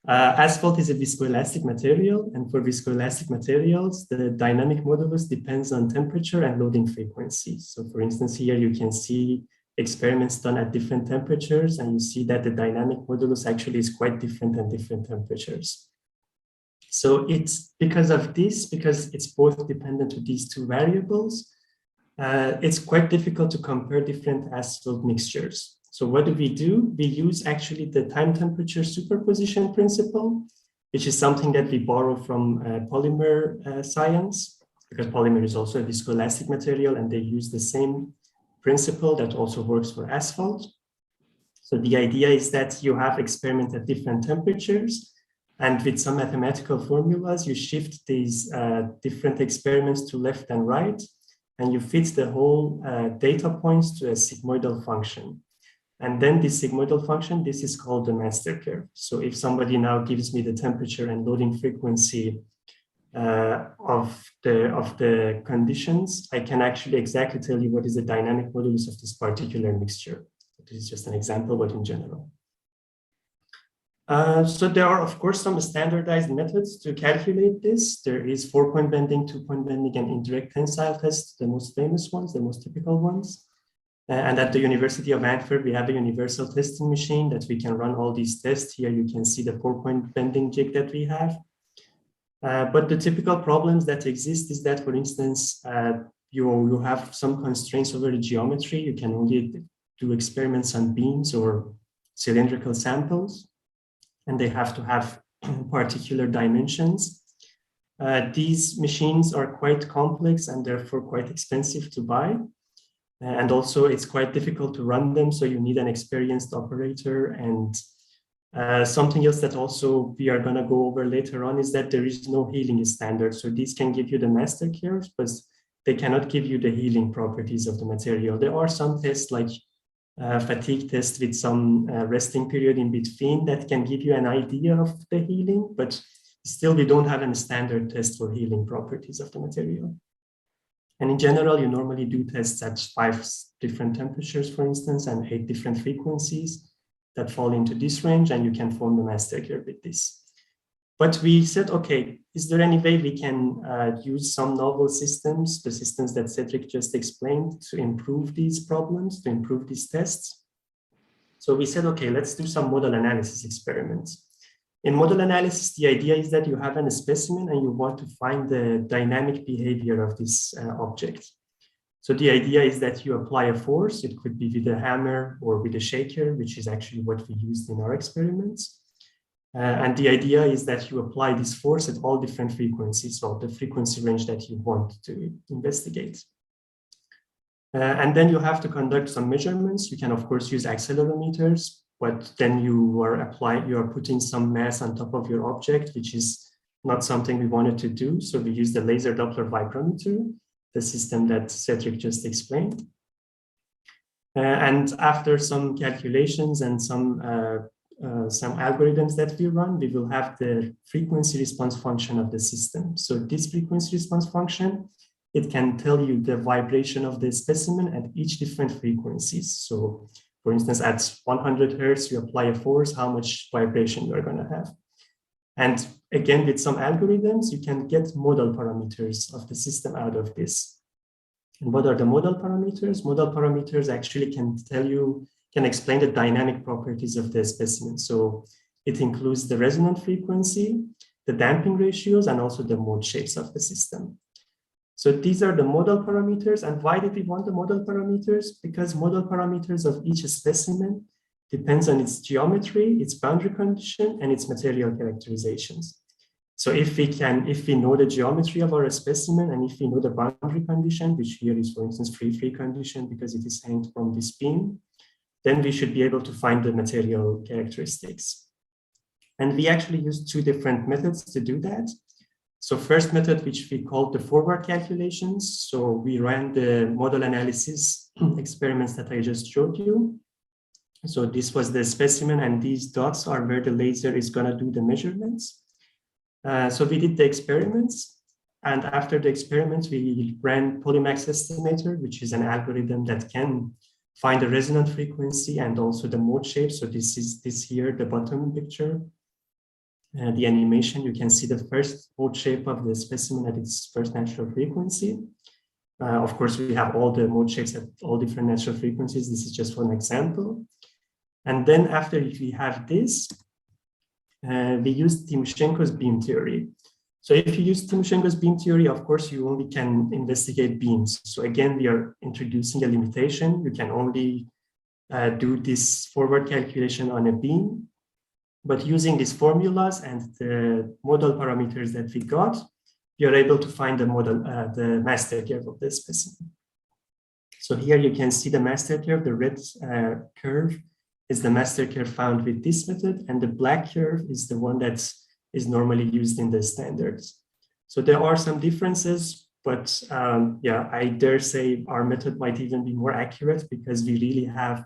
asphalt is a viscoelastic material, and for viscoelastic materials, the dynamic modulus depends on temperature and loading frequency. So for instance, here you can see experiments done at different temperatures, and you see that the dynamic modulus actually is quite different at different temperatures. So it's because of this, because it's both dependent to these two variables, it's quite difficult to compare different asphalt mixtures. So what do? We use actually the time temperature superposition principle, which is something that we borrow from polymer science, because polymer is also a viscoelastic material, and they use the same principle that also works for asphalt. So the idea is that you have experiments at different temperatures, and with some mathematical formulas, you shift these different experiments to left and right, and you fit the whole data points to a sigmoidal function. And then this sigmoidal function, this is called the master curve. So if somebody now gives me the temperature and loading frequency of the conditions, I can actually exactly tell you what is the dynamic modulus of this particular mixture. This is just an example, but in general. So there are, of course, some standardized methods to calculate this. There is 4-point bending, 2-point bending, and indirect tensile tests, the most famous ones, the most typical ones. And at the University of Antwerp, we have a universal testing machine that we can run all these tests. Here you can see the 4-point bending jig that we have. But the typical problems that exist is that, for instance, you have some constraints over the geometry. You can only do experiments on beams or cylindrical samples, and they have to have particular dimensions. These machines are quite complex and therefore quite expensive to buy. And also it's quite difficult to run them, so you need an experienced operator. And something else that also we are going to go over later on is that there is no healing standard. So these can give you the master curves, but they cannot give you the healing properties of the material. There are some tests like fatigue test with some resting period in between that can give you an idea of the healing, but still we don't have a standard test for healing properties of the material. And in general, you normally do tests at 5 different temperatures, for instance, and 8 different frequencies that fall into this range, and you can form the master curve with this. But we said, okay, is there any way we can use some novel systems, the systems that Cedric just explained, to improve these problems, to improve these tests? So we said, okay, let's do some model analysis experiments. In model analysis, the idea is that you have a specimen and you want to find the dynamic behavior of this object. So the idea is that you apply a force. It could be with a hammer or with a shaker, which is actually what we used in our experiments. And the idea is that you apply this force at all different frequencies, so the frequency range that you want to investigate. And then you have to conduct some measurements. You can, of course, use accelerometers, but then you are putting some mass on top of your object, which is not something we wanted to do. So we use the laser Doppler vibrometer, the system that Cedric just explained. And after some calculations and some algorithms that we run, we will have the frequency response function of the system. So this frequency response function, it can tell you the vibration of the specimen at each different frequencies. So for instance, at 100 Hertz, you apply a force, how much vibration you're going to have. And again, with some algorithms, you can get modal parameters of the system out of this. And what are the modal parameters? Modal parameters actually can explain the dynamic properties of the specimen. So it includes the resonant frequency, the damping ratios, and also the mode shapes of the system. So these are the modal parameters. And why did we want the modal parameters? Because modal parameters of each specimen depends on its geometry, its boundary condition, and its material characterizations. So if we know the geometry of our specimen, and if we know the boundary condition, which here is, for instance, free condition because it is hanged from this beam, then we should be able to find the material characteristics. And we actually used 2 different methods to do that. So first method, which we called the forward calculations. So we ran the model analysis experiments that I just showed you. So this was the specimen, and these dots are where the laser is going to do the measurements. So we did the experiments, and after the experiments, we ran Polymax Estimator, which is an algorithm that can find the resonant frequency and also the mode shape. So this is this here, the bottom picture. The animation, you can see the first mode shape of the specimen at its first natural frequency. Of course, we have all the mode shapes at all different natural frequencies. This is just one example. And then after we have this, we use Timoshenko's beam theory. So if you use Timoshenko's beam theory, of course, you only can investigate beams. So again, we are introducing a limitation. You can only do this forward calculation on a beam. But using these formulas and the modal parameters that we got, you're able to find the master curve of the specimen. So here you can see the master curve. The red curve is the master curve found with this method, and the black curve is the one that is normally used in the standards. So there are some differences, but yeah, I dare say our method might even be more accurate because we really have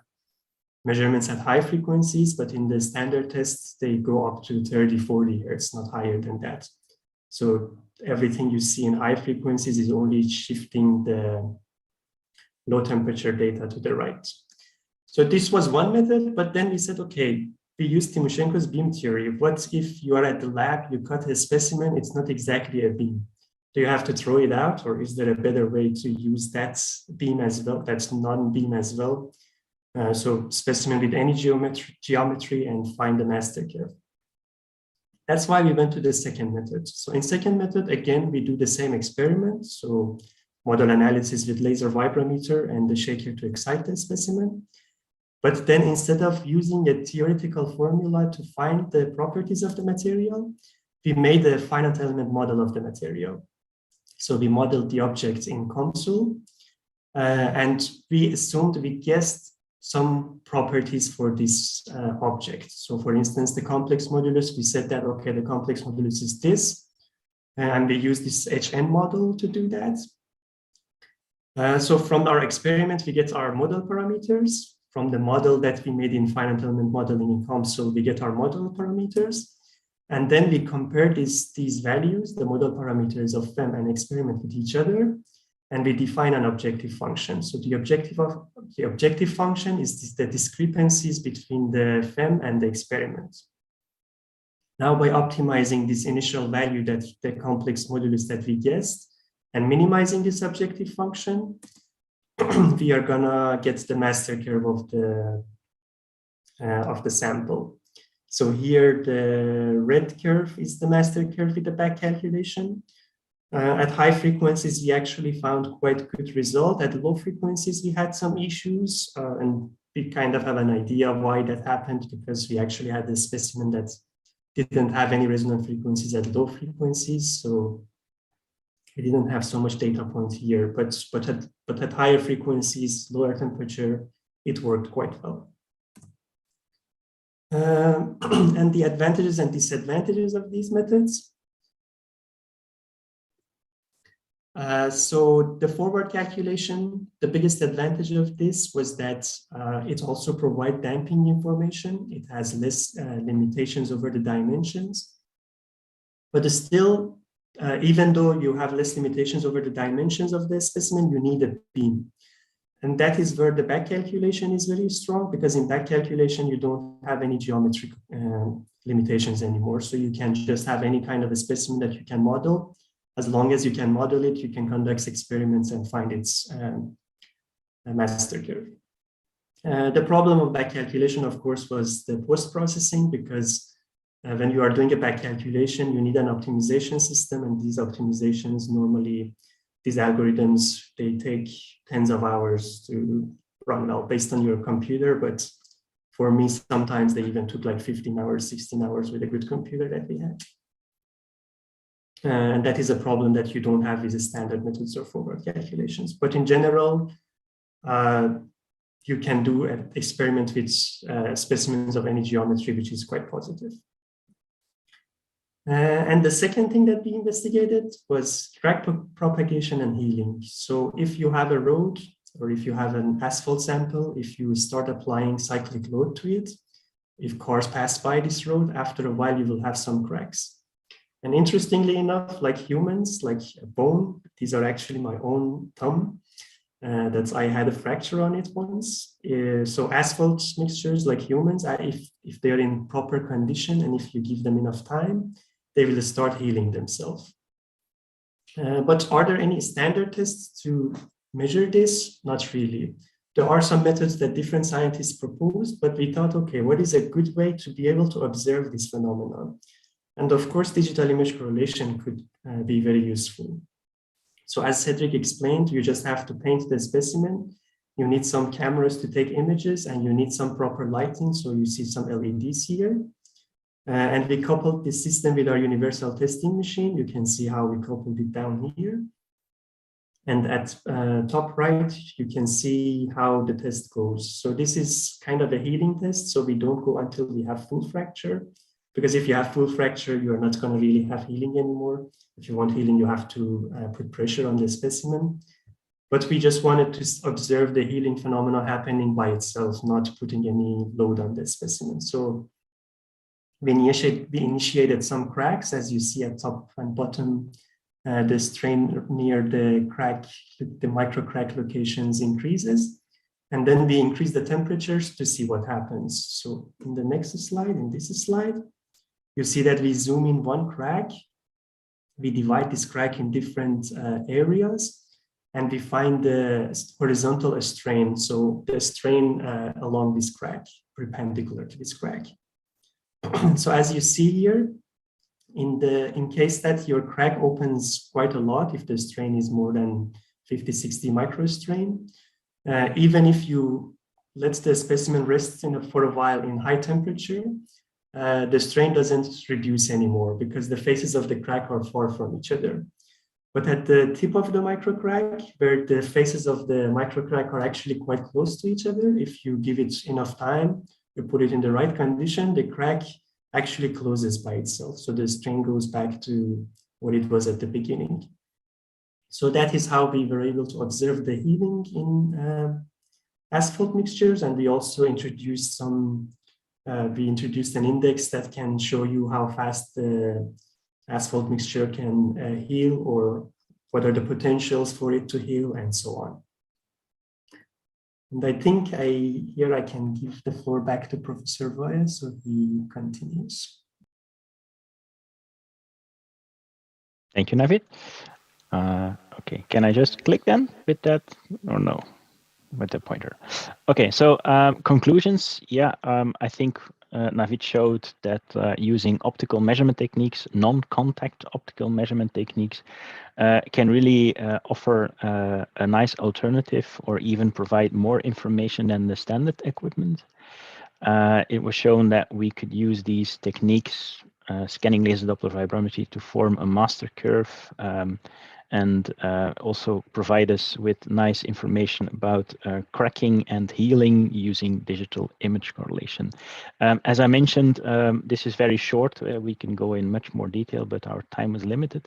measurements at high frequencies, but in the standard tests, they go up to 30, 40 Hertz, not higher than that. So everything you see in high frequencies is only shifting the low temperature data to the right. So this was one method, but then we said, okay, we use Timoshenko's beam theory. What if you are at the lab, you cut a specimen, it's not exactly a beam. Do you have to throw it out, or is there a better way to use that beam as well, that's non-beam as well? So specimen with any geometry and find the master curve. That's why we went to the second method. So in second method, again, we do the same experiment. So model analysis with laser vibrometer and the shaker to excite the specimen. But then instead of using a theoretical formula to find the properties of the material, we made a finite element model of the material. So we modeled the object in console, and we guessed some properties for this object. So for instance, the complex modulus, we said that, okay, the complex modulus is this, and we use this HN model to do that. So from our experiment, we get our model parameters. From the model that we made in finite element modeling in COMSOL, we get our model parameters. And then we compare these values, the model parameters of FEM and experiment with each other, and we define an objective function. So the objective function is the discrepancies between the FEM and the experiment. Now, by optimizing this initial value, that the complex modulus that we guessed, and minimizing this objective function, we are gonna get the master curve of the sample. So here, the red curve is the master curve with the back calculation. At high frequencies, we actually found quite good result. At low frequencies, we had some issues, and we kind of have an idea why that happened, because we actually had a specimen that didn't have any resonant frequencies at low frequencies. So we didn't have so much data point here, but at higher frequencies, lower temperature, it worked quite well. And the advantages and disadvantages of these methods. So the forward calculation, the biggest advantage of this was that it also provides damping information. It has less limitations over the dimensions, but still, even though you have less limitations over the dimensions of the specimen, you need a beam. And that is where the back calculation is very strong, because in back calculation, you don't have any geometric limitations anymore. So you can just have any kind of a specimen that you can model. As long as you can model it, you can conduct experiments and find its master curve. The problem of back calculation, of course, was the post-processing, because when you are doing a back calculation, you need an optimization system, and these optimizations normally, these algorithms, they take tens of hours to run well based on your computer. But for me, sometimes they even took like 15 hours, 16 hours with a good computer that we had. And that is a problem that you don't have with the standard methods of forward calculations. But in general, you can do an experiment with specimens of any geometry, which is quite positive. And the second thing that we investigated was crack propagation and healing. So if you have a road, or if you have an asphalt sample, if you start applying cyclic load to it, if cars pass by this road, after a while, you will have some cracks. And interestingly enough, like humans, like a bone, these are actually my own thumb. I had a fracture on it once. So asphalt mixtures, like humans, if they're in proper condition and if you give them enough time, they will start healing themselves. But are there any standard tests to measure this? Not really. There are some methods that different scientists proposed, but we thought, okay, what is a good way to be able to observe this phenomenon? And of course, digital image correlation could be very useful. So as Cedric explained, you just have to paint the specimen. You need some cameras to take images, and you need some proper lighting. So you see some LEDs here. And we coupled this system with our universal testing machine. You can see how we coupled it down here. And at top right, you can see how the test goes. So this is kind of a healing test. So we don't go until we have full fracture. Because if you have full fracture, you're not going to really have healing anymore. If you want healing, you have to put pressure on the specimen. But we just wanted to observe the healing phenomena happening by itself, not putting any load on the specimen. So we initiated some cracks, as you see at top and bottom. The strain near the crack, the micro crack locations increases. And then we increase the temperatures to see what happens. So in the next slide, in this slide, you see that we zoom in one crack. We divide this crack in different areas, and we find the horizontal strain. So the strain along this crack, perpendicular to this crack. So as you see here, in case that your crack opens quite a lot, if the strain is more than 50, 60 microstrain, even if you let the specimen rest for a while in high temperature, the strain doesn't reduce anymore because the faces of the crack are far from each other. But at the tip of the microcrack, where the faces of the microcrack are actually quite close to each other, if you give it enough time, you put it in the right condition, the crack actually closes by itself. So the strain goes back to what it was at the beginning. So that is how we were able to observe the healing in asphalt mixtures. And we also introduced we introduced an index that can show you how fast the asphalt mixture can heal, or what are the potentials for it to heal, and so on. And I think here I can give the floor back to Professor Voya, so he continues. Thank you, Navid. Okay, can I just click then with that, or no, with the pointer? Okay, so conclusions. Yeah, I think Navid showed that using optical measurement techniques, non-contact optical measurement techniques, can really offer a nice alternative, or even provide more information than the standard equipment. It was shown that we could use these techniques, scanning laser Doppler vibrometry, to form a master curve, and also provide us with nice information about cracking and healing using digital image correlation. As I mentioned, this is very short. We can go in much more detail, but our time is limited.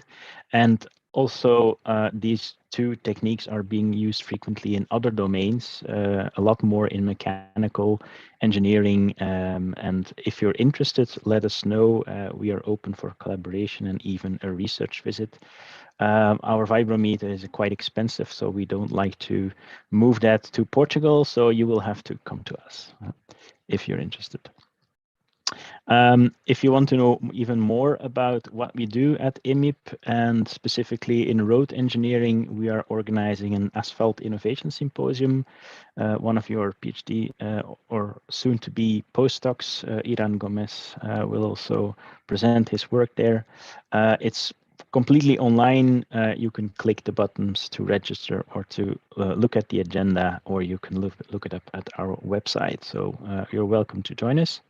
And also, these two techniques are being used frequently in other domains, a lot more in mechanical engineering. And if you're interested, let us know. We are open for collaboration and even a research visit. Our vibrometer is quite expensive, so we don't like to move that to Portugal. So you will have to come to us if you're interested. If you want to know even more about what we do at IMIP, and specifically in road engineering, we are organizing an Asphalt Innovation Symposium. One of your PhD or soon to be postdocs, Iran Gomez, will also present his work there. It's completely online. You can click the buttons to register, or to look at the agenda, or you can look it up at our website. So you're welcome to join us.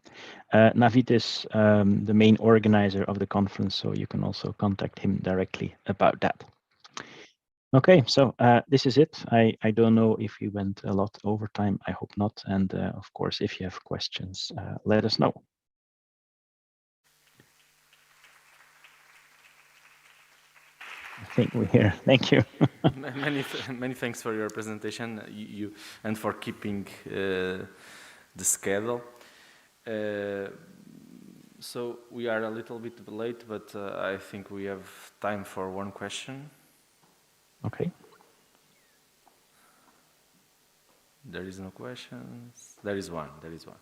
Navid is the main organizer of the conference, so you can also contact him directly about that. Okay, so this is it. I don't know if we went a lot over time. I hope not. And of course, if you have questions, let us know. I think we're here. Thank you. Many thanks for your presentation, and for keeping the schedule. So we are a little bit late, but I think we have time for one question. Okay. There is no questions. There is one. There is one.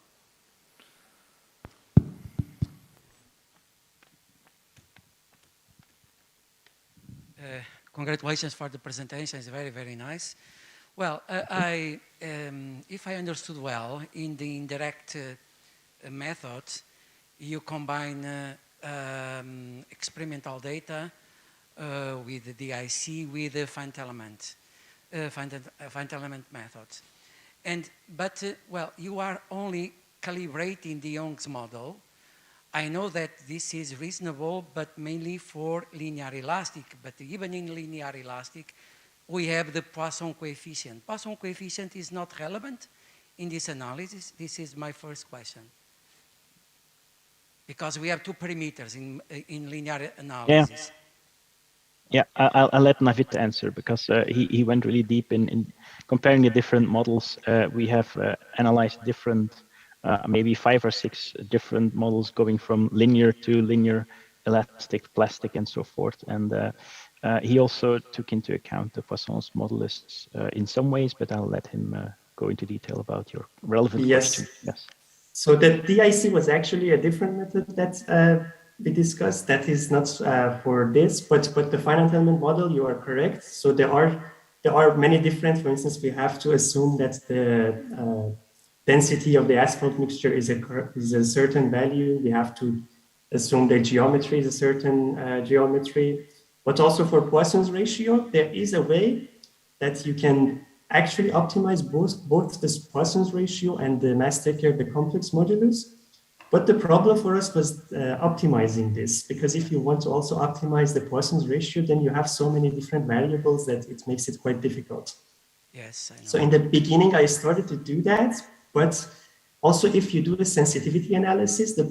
Congratulations for the presentation. It's very, very nice. Well, if I understood well, in the indirect method, you combine experimental data with the DIC with the finite element methods. But you are only calibrating the Young's model. I know that this is reasonable, but mainly for linear elastic. But even in linear elastic, we have the Poisson coefficient. Poisson coefficient is not relevant in this analysis. This is my first question. Because we have two parameters in linear analysis. Yeah, I'll let Navid answer, because he went really deep in comparing the different models. We have analyzed different, maybe 5 or 6 different models, going from linear to linear, elastic, plastic, and so forth. And he also took into account the Poisson's modulus in some ways, but I'll let him go into detail about your relevant question. Yes. So the DIC was actually a different method that we discussed. That is not for this, but the finite element model, you are correct. So there are many different. For instance, we have to assume that the density of the asphalt mixture is a certain value. We have to assume the geometry is a certain geometry. But also for Poisson's ratio, there is a way that you can actually optimize both this Poisson's ratio and the mass taker, the complex modulus. But the problem for us was optimizing this, because if you want to also optimize the Poisson's ratio, then you have so many different variables that it makes it quite difficult. Yes, I know. So in the beginning, I started to do that, but also if you do the sensitivity analysis, the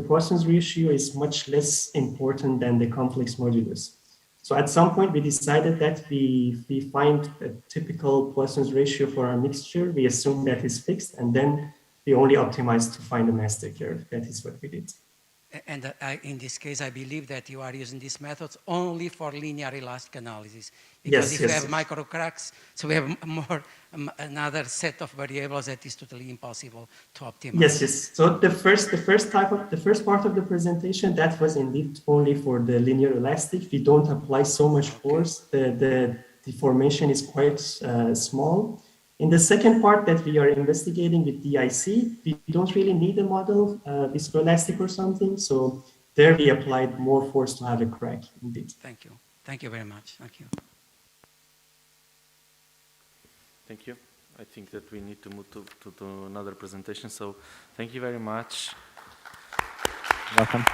Poisson's ratio is much less important than the complex modulus. So at some point, we decided that we find a typical Poisson's ratio for our mixture. We assume that is fixed, and then we only optimize to find the master curve. That is what we did. And in this case, I believe that you are using these methods only for linear elastic analysis. Because if you have micro cracks, so we have more another set of variables that is totally impossible to optimize. Yes. So the first part of the presentation, that was indeed only for the linear elastic. We don't apply so much force. The deformation is quite small. In the second part that we are investigating with DIC, we don't really need a model, viscoelastic or something. So there we applied more force to have a crack indeed. Thank you. Thank you very much. Thank you. Thank you. I think that we need to move to another presentation. So thank you very much. Welcome.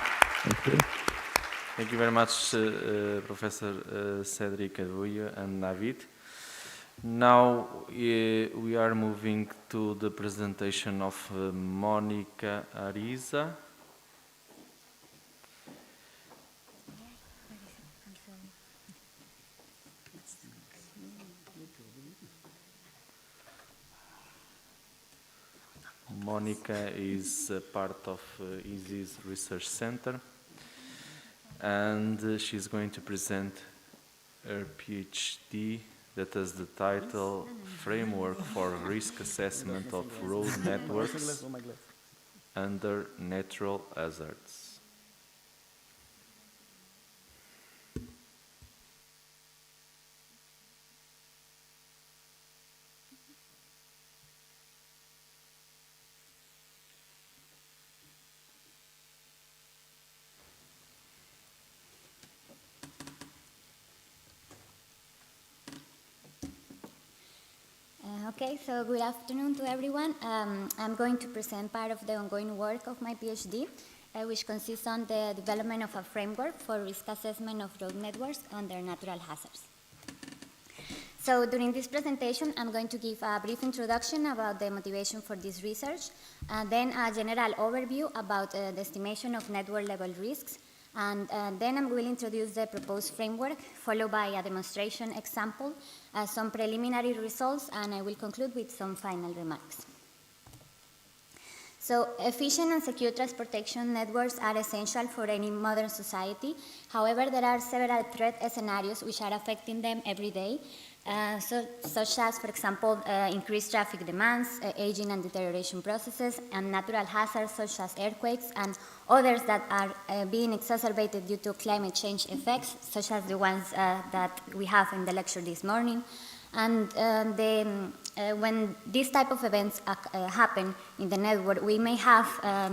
Thank you. Thank you very much, Professor Cedric Aruyo and Navid. Now we are moving to the presentation of Monica Ariza. Monica is part of Is Dic Research Center, and she's going to present her PhD that has the title Framework for Risk Assessment of Road Networks under Natural Hazards. Okay, so good afternoon to everyone. I'm going to present part of the ongoing work of my PhD, which consists on the development of a framework for risk assessment of road networks under natural hazards. So during this presentation, I'm going to give a brief introduction about the motivation for this research, and then a general overview about the estimation of network level risks, and then I will introduce the proposed framework, followed by a demonstration example, some preliminary results, and I will conclude with some final remarks. So efficient and secure transportation networks are essential for any modern society. However, there are several threat scenarios which are affecting them every day, such as, for example, increased traffic demands, aging and deterioration processes, and natural hazards such as earthquakes, and others that are being exacerbated due to climate change effects, such as the ones that we have in the lecture this morning. And when these type of events happen in the network, we may have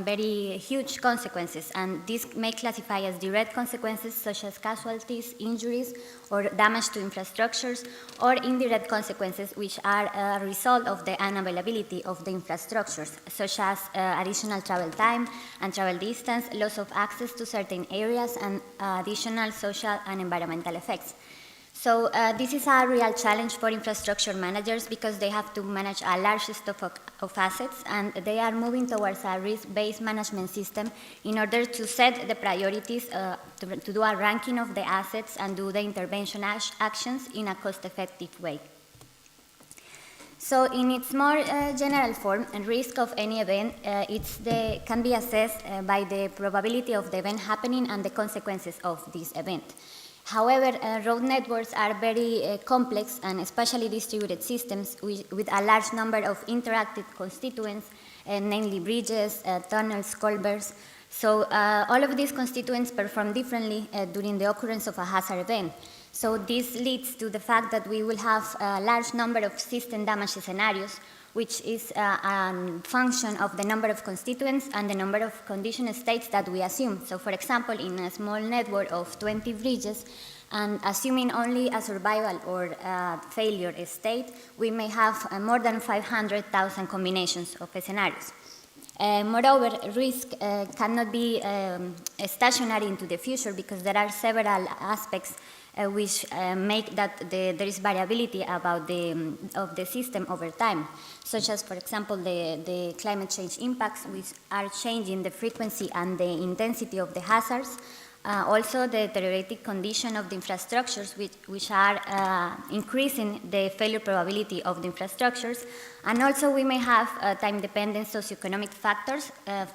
very huge consequences, and this may classify as direct consequences such as casualties, injuries, or damage to infrastructures, or indirect consequences which are a result of the unavailability of the infrastructures, such as additional travel time and travel distance, loss of access to certain areas, and additional social and environmental effects. So this is a real challenge for infrastructure managers because they have to manage a large stock of assets, and they are moving towards a risk-based management system in order to set the priorities, to do a ranking of the assets and do the intervention actions in a cost-effective way. So in its more general form, and risk of any event can be assessed by the probability of the event happening and the consequences of this event. However, road networks are very complex and especially distributed systems with a large number of interactive constituents, namely bridges, tunnels, culverts. So all of these constituents perform differently during the occurrence of a hazard event. So this leads to the fact that we will have a large number of system damage scenarios, which is a function of the number of constituents and the number of condition states that we assume. So for example, in a small network of 20 bridges, and assuming only a survival or failure state, we may have more than 500,000 combinations of scenarios. Moreover, risk cannot be stationary into the future because there are several aspects which make that there is variability about of the system over time, such as, for example, the climate change impacts, which are changing the frequency and the intensity of the hazards, Also the deteriorating condition of the infrastructures, which are increasing the failure probability of the infrastructures. And also we may have time-dependent socioeconomic factors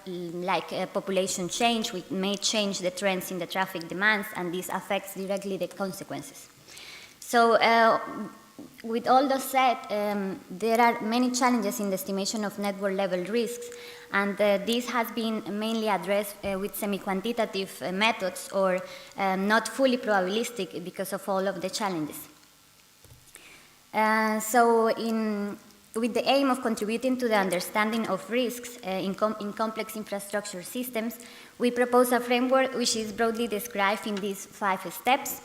like population change, which may change the trends in the traffic demands, and this affects directly the consequences. So with all those said, there are many challenges in the estimation of network level risks, and this has been mainly addressed with semi-quantitative methods or not fully probabilistic because of all of the challenges. With the aim of contributing to the understanding of risks in complex infrastructure systems, we propose a framework which is broadly described in these 5 steps.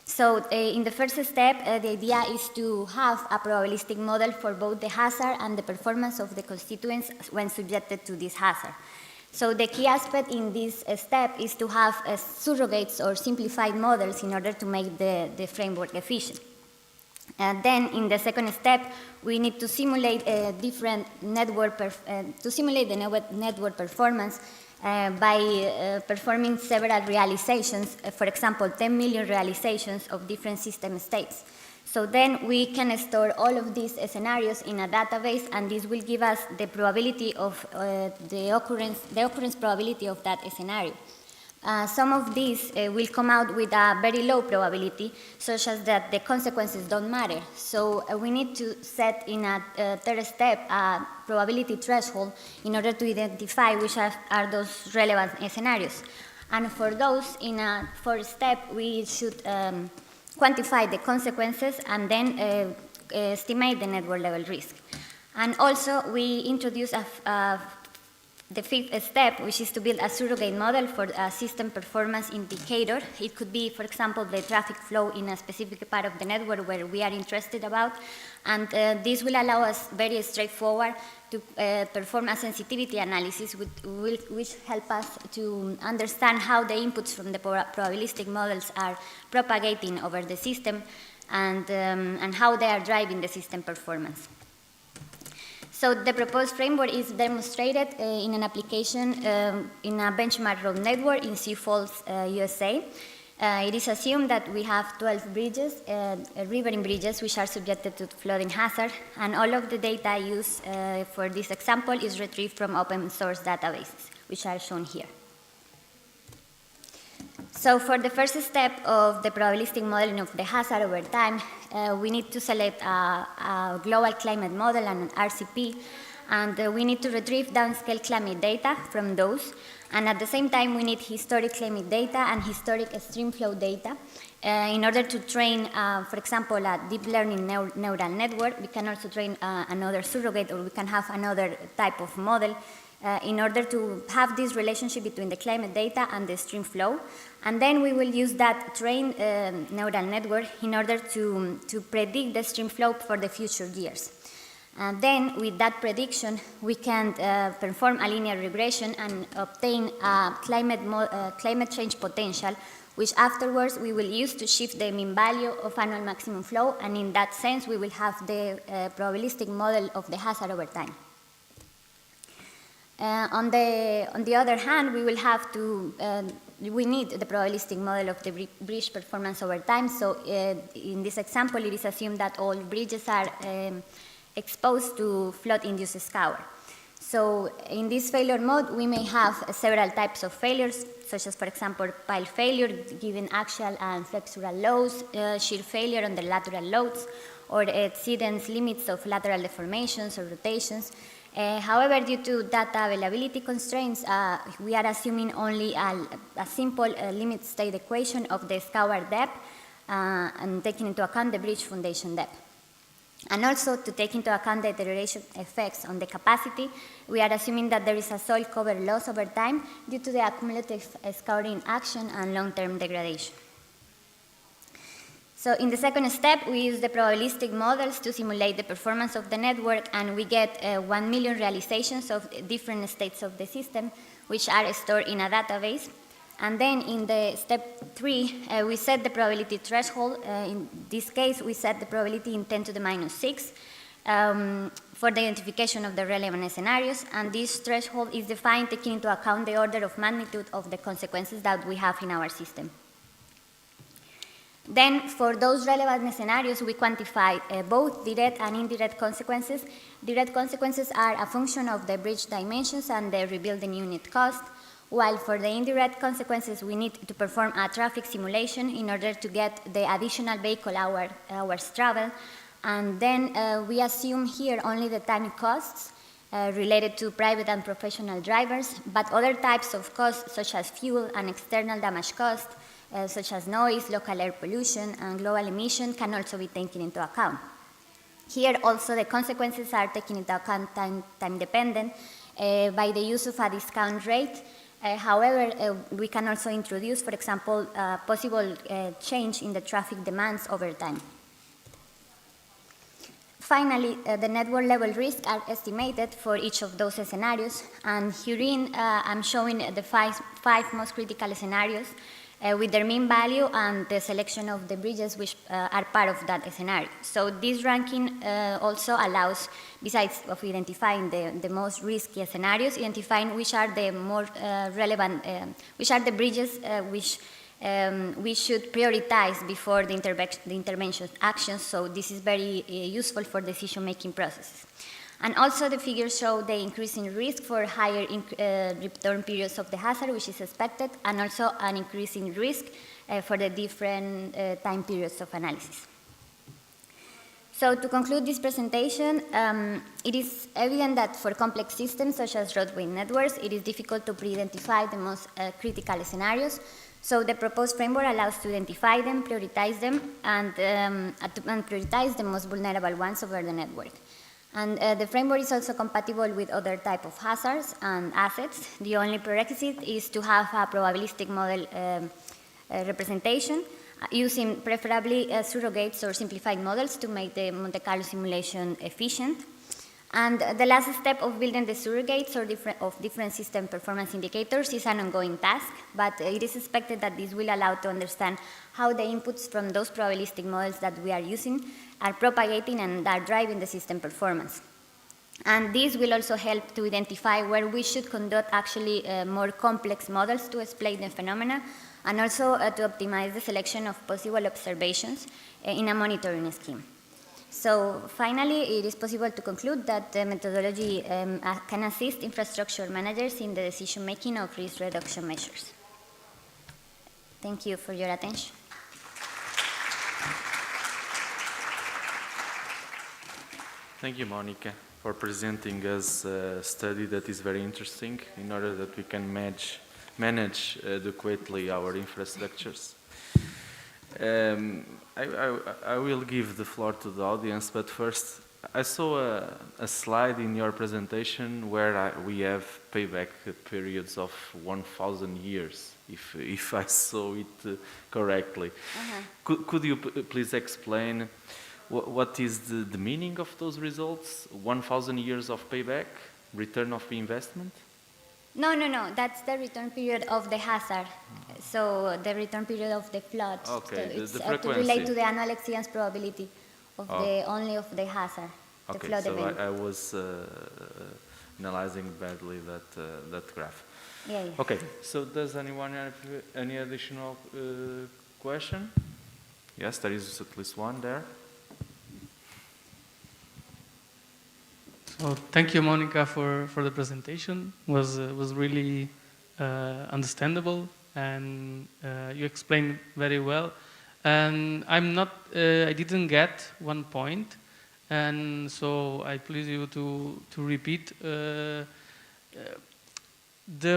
So in the first step, the idea is to have a probabilistic model for both the hazard and the performance of the constituents when subjected to this hazard. So the key aspect in this step is to have surrogates or simplified models in order to make the framework efficient. And then in the second step, we need to simulate different network network performance by performing several realizations, for example, 10 million realizations of different system states. So then we can store all of these scenarios in a database, and this will give us the probability of the occurrence probability of that scenario. Some of these will come out with a very low probability, such as that the consequences don't matter. So we need to set in a third step a probability threshold in order to identify which are those relevant scenarios. And for those, in a fourth step, we should quantify the consequences and then estimate the network level risk. And also, we introduce the fifth step, which is to build a surrogate model for a system performance indicator. It could be, for example, the traffic flow in a specific part of the network where we are interested about. And this will allow us very straightforward to perform a sensitivity analysis, which help us to understand how the inputs from the probabilistic models are propagating over the system and how they are driving the system performance. So the proposed framework is demonstrated in an application in a benchmark road network in Sioux Falls, USA. It is assumed that we have 12 bridges, riverine bridges, which are subjected to flooding hazard, and all of the data used for this example is retrieved from open source databases, which are shown here. So for the first step of the probabilistic modeling of the hazard over time, we need to select a global climate model and an RCP, and we need to retrieve downscale climate data from those. And at the same time, we need historic climate data and historic stream flow data in order to train, for example, a deep learning neural network. We can also train another surrogate, or we can have another type of model in order to have this relationship between the climate data and the stream flow. And then we will use that trained neural network in order to predict the stream flow for the future years. And then with that prediction, we can perform a linear regression and obtain a climate change potential, which afterwards we will use to shift the mean value of annual maximum flow. And in that sense, we will have the probabilistic model of the hazard over time. On the other hand, we will have to, we need the probabilistic model of the bridge performance over time. So in this example, it is assumed that all bridges are exposed to flood-induced scour. So in this failure mode, we may have several types of failures, such as, for example, pile failure given axial and flexural loads, shear failure under lateral loads, or exceedance limits of lateral deformations or rotations. However, due to data availability constraints, we are assuming only a simple limit state equation of the scour depth and taking into account the bridge foundation depth. And also to take into account the deterioration effects on the capacity, we are assuming that there is a soil cover loss over time due to the accumulative scouring action and long-term degradation. So in the second step, we use the probabilistic models to simulate the performance of the network, and we get 1 million realizations of different states of the system, which are stored in a database. And then in the step 3, we set the probability threshold. In this case, we set the probability in 10⁻⁶. for the identification of the relevant scenarios, and this threshold is defined taking into account the order of magnitude of the consequences that we have in our system. Then, for those relevant scenarios, we quantify both direct and indirect consequences. Direct consequences are a function of the bridge dimensions and the rebuilding unit cost, while for the indirect consequences, we need to perform a traffic simulation in order to get the additional vehicle hours travel. And then we assume here only the time costs related to private and professional drivers, but other types of costs, such as fuel and external damage costs, such as noise, local air pollution, and global emission, can also be taken into account. Here also the consequences are taken into account time dependent by the use of a discount rate. However, we can also introduce, for example, possible change in the traffic demands over time. Finally, the network level risks are estimated for each of those scenarios, and herein I'm showing the five most critical scenarios with their mean value and the selection of the bridges which are part of that scenario. So this ranking also allows, besides of identifying the most risky scenarios, identifying which are the more relevant, which are the bridges which we should prioritize before the intervention actions, so this is very useful for decision-making processes. And also the figures show the increasing risk for higher return periods of the hazard, which is expected, and also an increasing risk for the different time periods of analysis. So to conclude this presentation, it is evident that for complex systems such as roadway networks, it is difficult to pre-identify the most critical scenarios. So the proposed framework allows to identify them, prioritize them, and prioritize the most vulnerable ones over the network. And the framework is also compatible with other types of hazards and assets. The only prerequisite is to have a probabilistic model representation, using preferably surrogates or simplified models to make the Monte Carlo simulation efficient. And the last step of building the surrogates or different system performance indicators is an ongoing task, but it is expected that this will allow to understand how the inputs from those probabilistic models that we are using are propagating and are driving the system performance. And this will also help to identify where we should conduct actually more complex models to explain the phenomena, and also to optimize the selection of possible observations in a monitoring scheme. So finally, it is possible to conclude that the methodology can assist infrastructure managers in the decision-making of risk reduction measures. Thank you for your attention. Thank you, Monica, for presenting us a study that is very interesting in order that we can manage adequately our infrastructures. I will give the floor to the audience, but first, I saw a slide in your presentation where we have payback periods of 1,000 years, if I saw it correctly. Could you please explain what is the meaning of those results? 1,000 years of payback, return of investment? No, that's the return period of the hazard. So the return period of the flood. Okay, so it's the frequency. to relate to the annual exceedance probability of only of the hazard, the flood so event. I was analyzing badly that graph. Yeah. Okay, so does anyone have any additional question? Yes, there is at least one there. So thank you, Monica, for the presentation. Was really understandable, and you explained very well. And I didn't get one point, and so I please you to repeat. The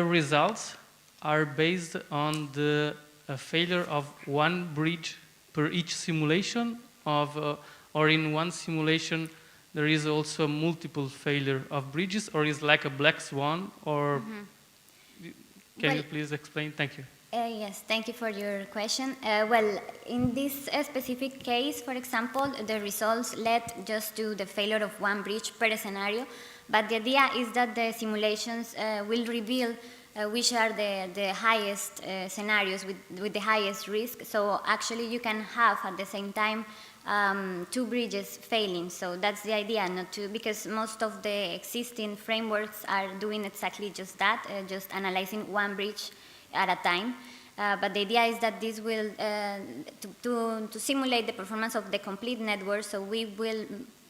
results are based on the failure of one bridge per each simulation or in one simulation there is also multiple failure of bridges, or is like a black swan, or can you please explain? Thank you. Yes, thank you for your question. Well, in this specific case, for example, the results led just to the failure of one bridge per scenario, but the idea is that the simulations will reveal which are the highest scenarios with the highest risk. So actually you can have at the same time two bridges failing. So that's the idea, not to, because most of the existing frameworks are doing exactly just that, just analyzing one bridge at a time. But the idea is that this will, to simulate the performance of the complete network, so we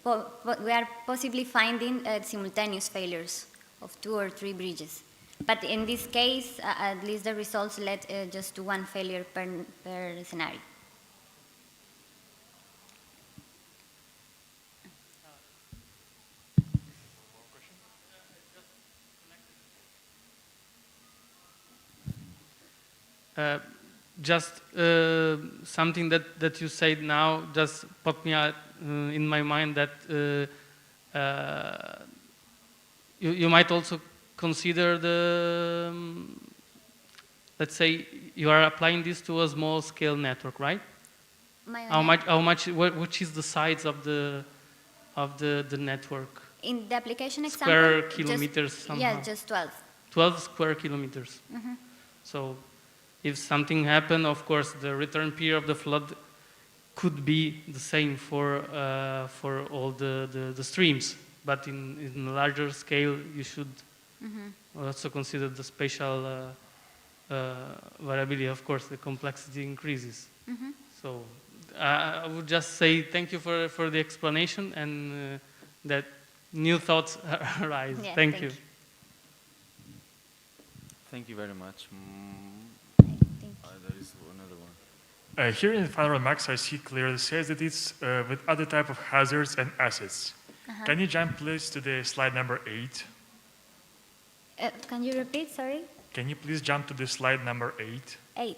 are possibly finding simultaneous failures of 2 or 3 bridges. But in this case, at least the results led just to one failure per scenario. Just something that you said now just popped me out in my mind that you might also consider the, let's say you are applying this to a small scale network, right? Which is the size of the network? In the application example? Square kilometers somehow. Yeah, just 12. 12 square kilometers. Mm-hmm. So if something happened, of course, the return period of the flood could be the same for all the streams. But in a larger scale, you should also consider the spatial variability. Of course, the complexity increases. So I would just say thank you for the explanation and that new thoughts arise. Yeah, thank you. Thank you very much. There is another one. Here in the final remarks, I see clearly says that it's with other type of hazards and assets. Can you jump please to the slide number 8? Can you repeat, sorry? Can you please jump to the slide number 8? 8.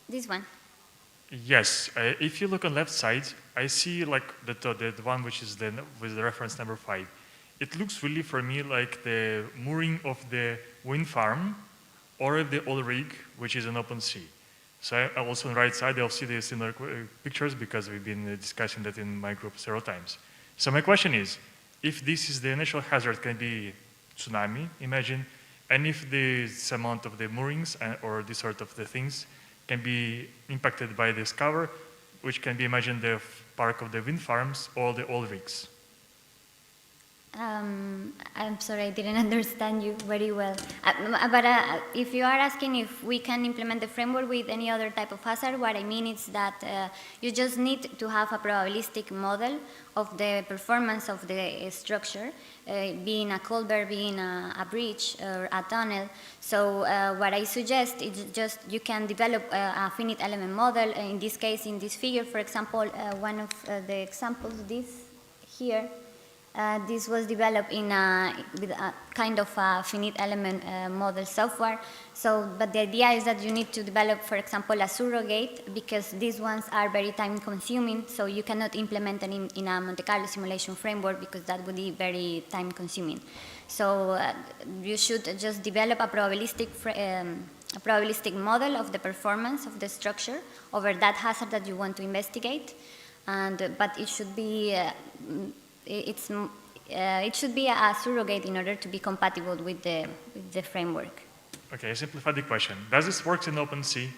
This one. Yes. If you look on left side, I see like the one which is with the reference number 5. It looks really for me like the mooring of the wind farm or the oil rig, which is an open sea. So I also on the right side, I'll see the similar pictures because we've been discussing that in my group several times. So my question is, if this is the initial hazard can be tsunami, imagine, and if this amount of the moorings or this sort of the things can be impacted by this cover, which can be imagined the park of the wind farms or the oil rigs. I'm sorry, I didn't understand you very well. But if you are asking if we can implement the framework with any other type of hazard, what I mean is that you just need to have a probabilistic model of the performance of the structure, being a culvert, being a bridge or a tunnel. So what I suggest is just you can develop a finite element model. In this case, in this figure, for example, one of the examples, this here, this was developed with a kind of a finite element model software. So, but the idea is that you need to develop, for example, a surrogate, because these ones are very time consuming, so you cannot implement them in a Monte Carlo simulation framework because that would be very time consuming. So you should just develop a probabilistic model of the performance of the structure over that hazard that you want to investigate, but it should be it should be a surrogate in order to be compatible with the framework. Okay, I simplified the question. Does this work in open sea?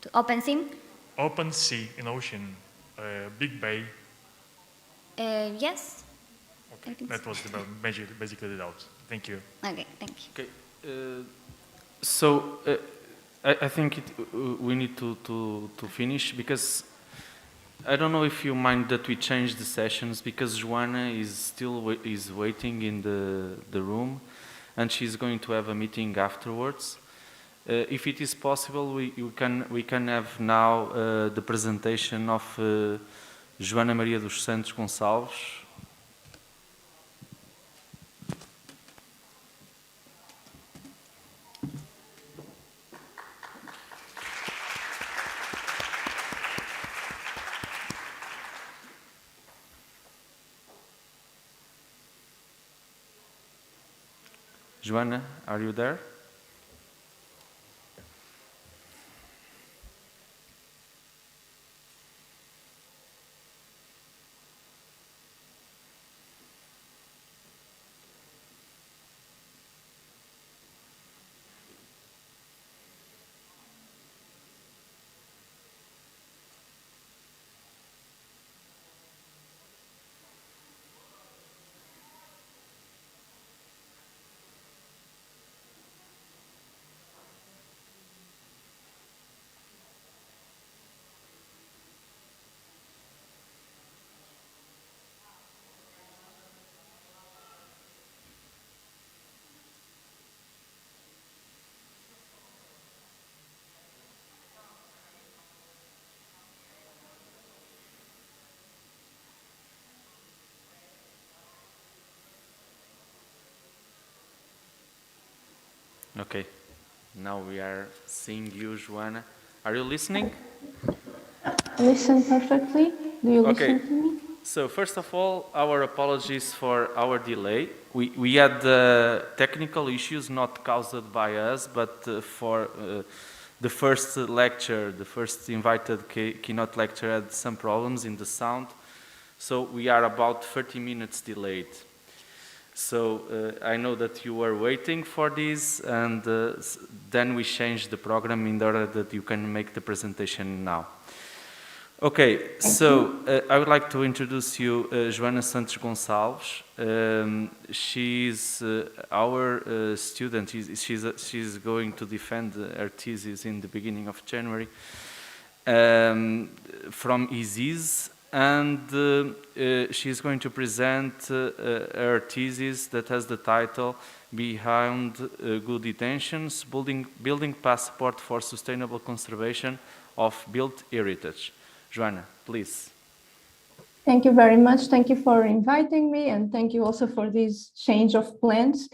To open sim? Open sea, in ocean, big bay. Yes. Okay, that was basically the doubt. Thank you. Okay, thank you. Okay, so I think we need to finish, because I don't know if you mind that we change the sessions, because Joanna is still waiting in the room, and she's going to have a meeting afterwards. If it is possible, we can have now the presentation of Joana Maria dos Santos Gonçalves. Joanna, are you there? Okay. Now we are seeing you, Joanna. Are you listening? Listen perfectly. Do you Okay. listen to me? So first of all, our apologies for our delay. We had technical issues not caused by us, but for the first lecture, the first invited keynote lecture had some problems in the sound. So we are about 30 minutes delayed. So I know that you were waiting for this, and then we changed the program in order that you can make the presentation now. Okay, so I would like to introduce you Joanna Santos Gonçalves. She's our student. She's going to defend her thesis in the beginning of January from Is Dic, and she's going to present her thesis that has the title Behind Good Intentions, Building Passport for Sustainable Conservation of Built Heritage. Joanna, please. Thank you very much. Thank you for inviting me, and thank you also for this change of plans.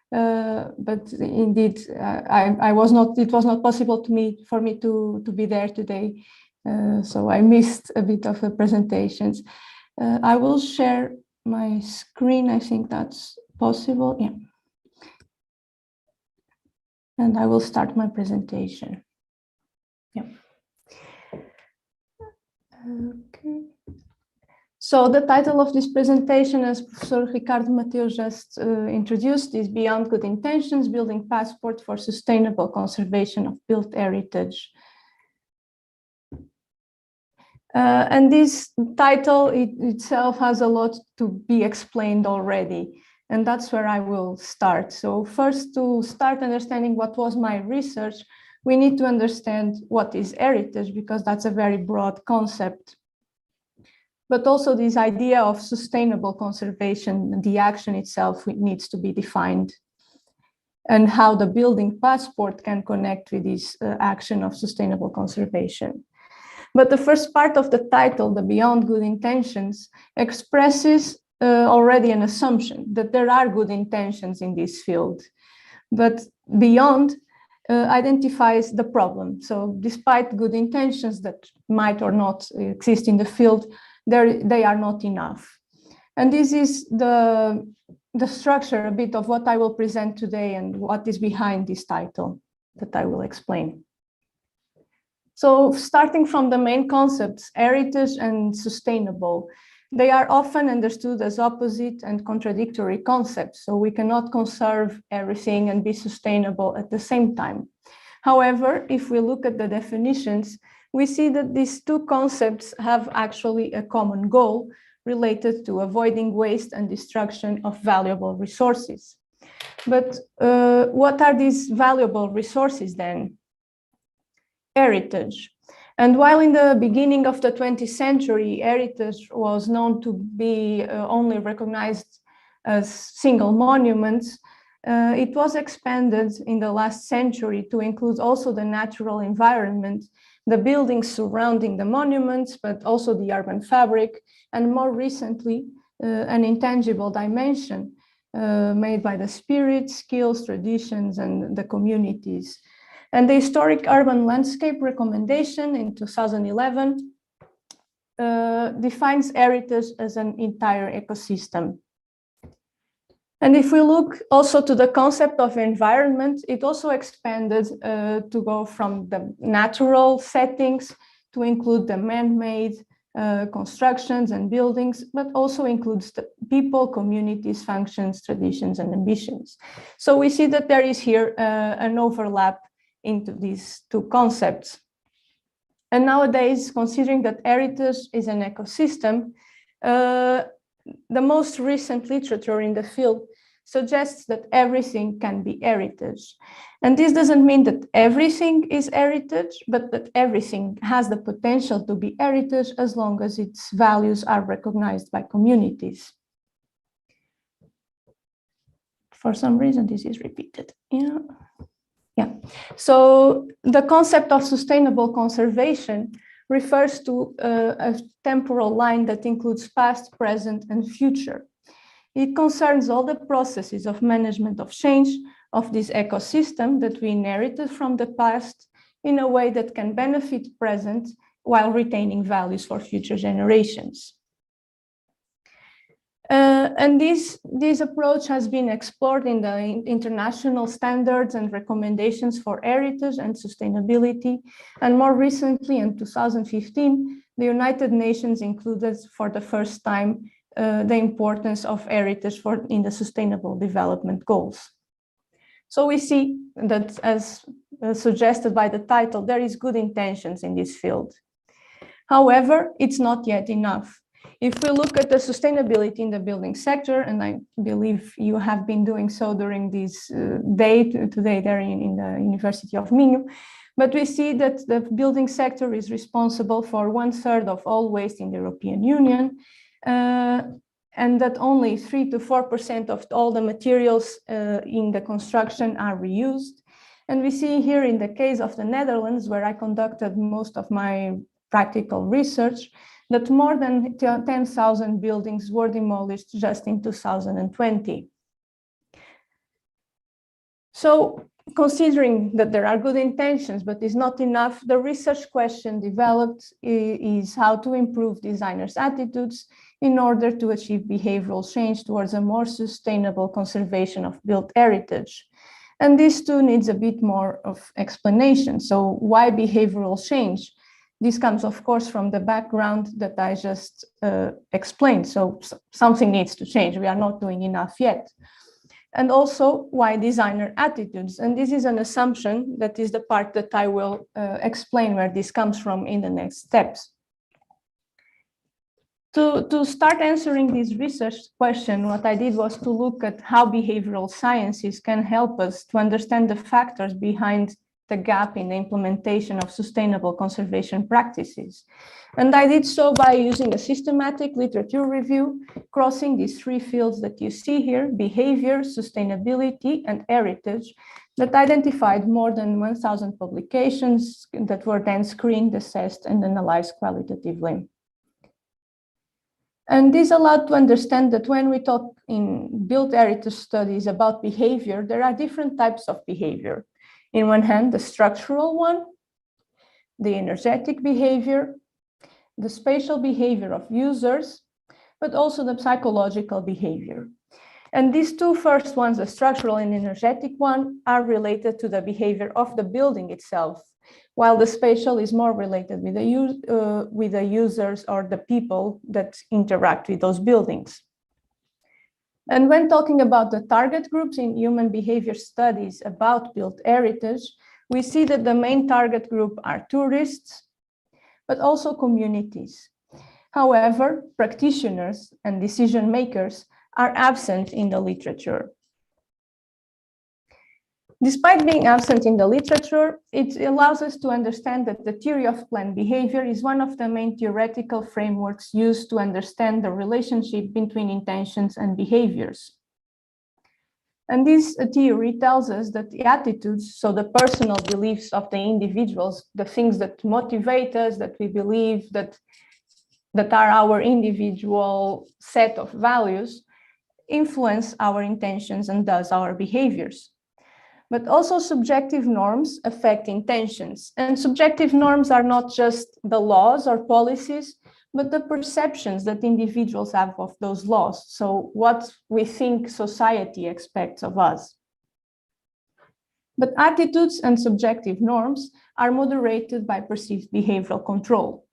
But indeed, it was not possible for me to be there today. So I missed a bit of the presentations. I will share my screen. I think that's possible. Yeah. And I will start my presentation. Yeah. Okay. So the title of this presentation, as Professor Ricardo Mateus just introduced, is Beyond Good Intentions, Building Passport for Sustainable Conservation of Built Heritage. And this title itself has a lot to be explained already, and that's where I will start. So first, to start understanding what was my research, we need to understand what is heritage, because that's a very broad concept. But also this idea of sustainable conservation, the action itself needs to be defined, and how the building passport can connect with this action of sustainable conservation. But the first part of the title, the Beyond Good Intentions, expresses already an assumption that there are good intentions in this field. But beyond identifies the problem. So despite good intentions that might or not exist in the field, they are not enough. And this is the structure a bit of what I will present today and what is behind this title that I will explain. So starting from the main concepts, heritage and sustainable, they are often understood as opposite and contradictory concepts. So we cannot conserve everything and be sustainable at the same time. However, if we look at the definitions, we see that these two concepts have actually a common goal related to avoiding waste and destruction of valuable resources. But what are these valuable resources then? Heritage. And while in the beginning of the 20th century, heritage was known to be only recognized as single monuments, it was expanded in the last century to include also the natural environment, the buildings surrounding the monuments, but also the urban fabric, and more recently, an intangible dimension made by the spirit, skills, traditions, and the communities. And the Historic Urban Landscape Recommendation in 2011 defines heritage as an entire ecosystem. And if we look also to the concept of environment, it also expanded to go from the natural settings to include the man-made constructions and buildings, but also includes the people, communities, functions, traditions, and ambitions. So we see that there is here an overlap into these two concepts. And nowadays, considering that heritage is an ecosystem, the most recent literature in the field suggests that everything can be heritage. And this doesn't mean that everything is heritage, but that everything has the potential to be heritage as long as its values are recognized by communities. For some reason, this is repeated. Yeah. So the concept of sustainable conservation refers to a temporal line that includes past, present, and future. It concerns all the processes of management of change of this ecosystem that we inherited from the past in a way that can benefit present while retaining values for future generations. And this approach has been explored in the international standards and recommendations for heritage and sustainability. And more recently, in 2015, the United Nations included for the first time the importance of heritage in the Sustainable Development Goals. So we see that, as suggested by the title, there is good intentions in this field. However, it's not yet enough. If we look at the sustainability in the building sector, and I believe you have been doing so during this day today there in the University of Minho, but we see that the building sector is responsible for 1/3 of all waste in the European Union, and that only 3 to 4% of all the materials in the construction are reused. And we see here in the case of the Netherlands, where I conducted most of my practical research, that more than 10,000 buildings were demolished just in 2020. So considering that there are good intentions, but it's not enough, the research question developed is how to improve designers' attitudes in order to achieve behavioral change towards a more sustainable conservation of built heritage. And this too needs a bit more of explanation. So why behavioral change? This comes, of course, from the background that I just explained. So something needs to change. We are not doing enough yet. And also, why designer attitudes? And this is an assumption that is the part that I will explain where this comes from in the next steps. To start answering this research question, what I did was to look at how behavioral sciences can help us to understand the factors behind the gap in the implementation of sustainable conservation practices. And I did so by using a systematic literature review, crossing these 3 fields that you see here, behavior, sustainability, and heritage, that identified more than 1,000 publications that were then screened, assessed, and analyzed qualitatively. And this allowed to understand that when we talk in built heritage studies about behavior, there are different types of behavior. In one hand, the structural one, the energetic behavior, the spatial behavior of users, but also the psychological behavior. And these 2 first ones, the structural and energetic one, are related to the behavior of the building itself, while the spatial is more related with the users or the people that interact with those buildings. And when talking about the target groups in human behavior studies about built heritage, we see that the main target group are tourists, but also communities. However, practitioners and decision makers are absent in the literature. Despite being absent in the literature, it allows us to understand that the theory of planned behavior is one of the main theoretical frameworks used to understand the relationship between intentions and behaviors. And this theory tells us that the attitudes, so the personal beliefs of the individuals, the things that motivate us, that we believe, that are our individual set of values, influence our intentions and thus our behaviors. But also subjective norms affect intentions. And subjective norms are not just the laws or policies, but the perceptions that individuals have of those laws. So what we think society expects of us. But attitudes and subjective norms are moderated by perceived behavioral control.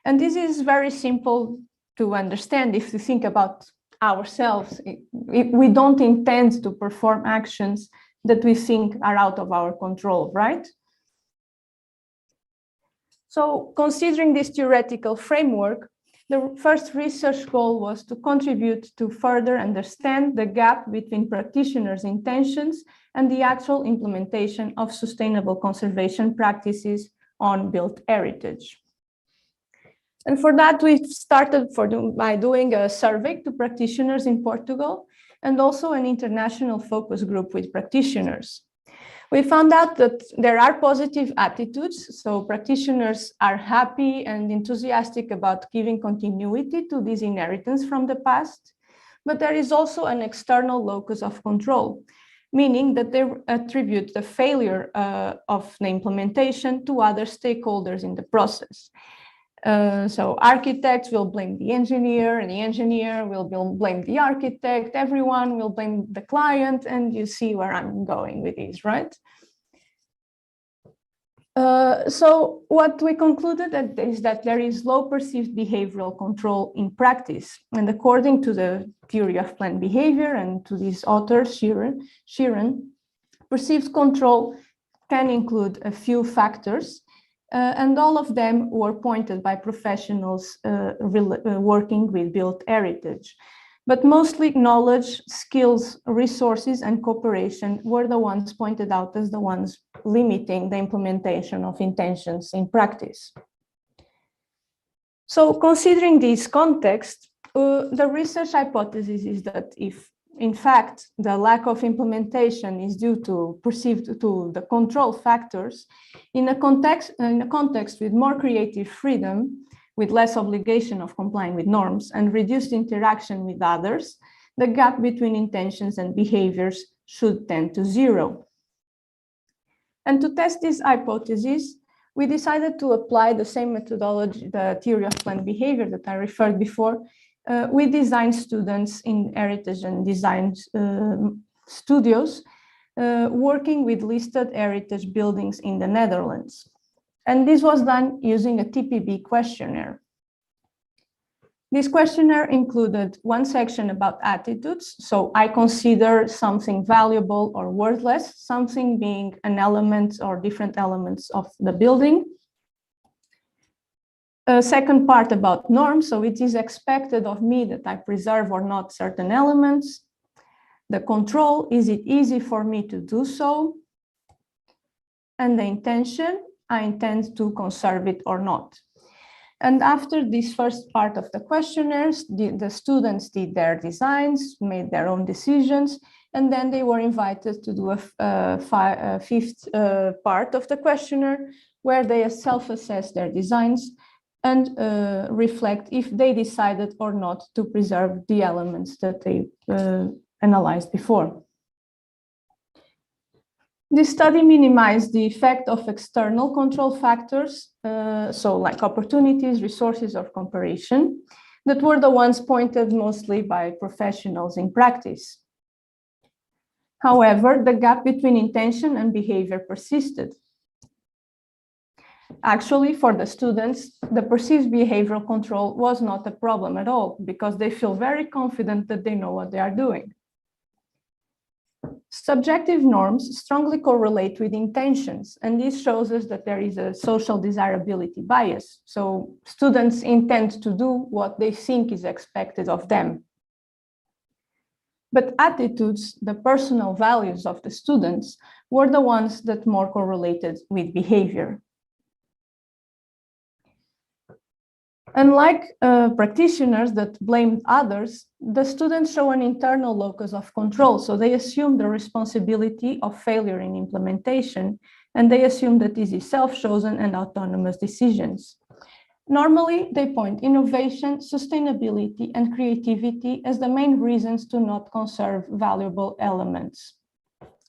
And this is very simple to understand if you think about ourselves. We don't intend to perform actions that we think are out of our control, right? So considering this theoretical framework, the first research goal was to contribute to further understand the gap between practitioners' intentions and the actual implementation of sustainable conservation practices on built heritage. And for that, we started by doing a survey to practitioners in Portugal, and also an international focus group with practitioners. We found out that there are positive attitudes, so practitioners are happy and enthusiastic about giving continuity to this inheritance from the past, but there is also an external locus of control, meaning that they attribute the failure of the implementation to other stakeholders in the process. So architects will blame the engineer, and the engineer will blame the architect, everyone will blame the client, and you see where I'm going with this, right? So what we concluded is that there is low perceived behavioral control in practice. And according to the theory of planned behavior and to this author, Sheeran, perceived control can include a few factors, and all of them were pointed by professionals working with built heritage. But mostly knowledge, skills, resources, and cooperation were the ones pointed out as the ones limiting the implementation of intentions in practice. So considering this context, the research hypothesis is that if, in fact, the lack of implementation is due to the control factors, in a context with more creative freedom, with less obligation of complying with norms and reduced interaction with others, the gap between intentions and behaviors should tend to zero. And to test this hypothesis, we decided to apply the same methodology, the theory of planned behavior that I referred before, with design students in heritage and design studios, working with listed heritage buildings in the Netherlands. And this was done using a TPB questionnaire. This questionnaire included one section about attitudes. So I consider something valuable or worthless, something being an element or different elements of the building. A second part about norms. So it is expected of me that I preserve or not certain elements. The control, is it easy for me to do so? And the intention, I intend to conserve it or not. And after this first part of the questionnaires, the students did their designs, made their own decisions, and then they were invited to do a fifth part of the questionnaire where they self-assess their designs and reflect if they decided or not to preserve the elements that they analyzed before. This study minimized the effect of external control factors, so like opportunities, resources, or comparison, that were the ones pointed mostly by professionals in practice. However, the gap between intention and behavior persisted. Actually, for the students, the perceived behavioral control was not a problem at all because they feel very confident that they know what they are doing. Subjective norms strongly correlate with intentions, and this shows us that there is a social desirability bias. So students intend to do what they think is expected of them. But attitudes, the personal values of the students, were the ones that more correlated with behavior. Unlike practitioners that blamed others, the students show an internal locus of control. So they assume the responsibility of failure in implementation, and they assume that this is self-chosen and autonomous decisions. Normally, they point innovation, sustainability, and creativity as the main reasons to not conserve valuable elements.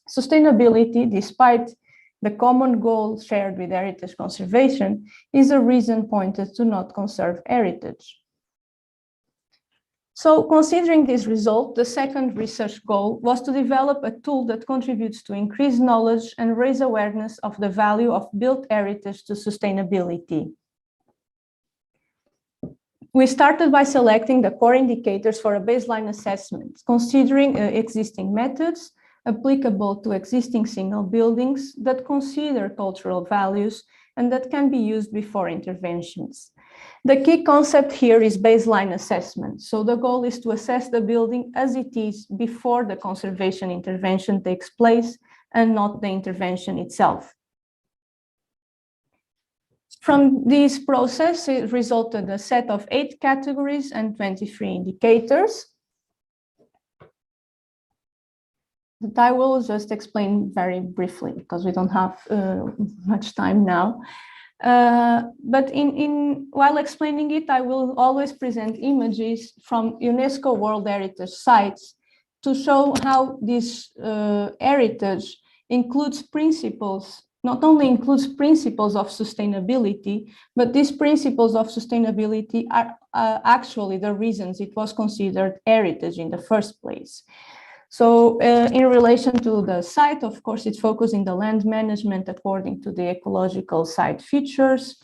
Sustainability, despite the common goal shared with heritage conservation, is a reason pointed to not conserve heritage. So considering this result, the second research goal was to develop a tool that contributes to increase knowledge and raise awareness of the value of built heritage to sustainability. We started by selecting the core indicators for a baseline assessment, considering existing methods applicable to existing single buildings that consider cultural values and that can be used before interventions. The key concept here is baseline assessment. So the goal is to assess the building as it is before the conservation intervention takes place and not the intervention itself. From this process, it resulted a set of 8 categories and 23 indicators that I will just explain very briefly because we don't have much time now. But while explaining it, I will always present images from UNESCO World Heritage sites to show how this heritage includes principles, not only includes principles of sustainability, but these principles of sustainability are actually the reasons it was considered heritage in the first place. So in relation to the site, of course, it's focusing the land management according to the ecological site features,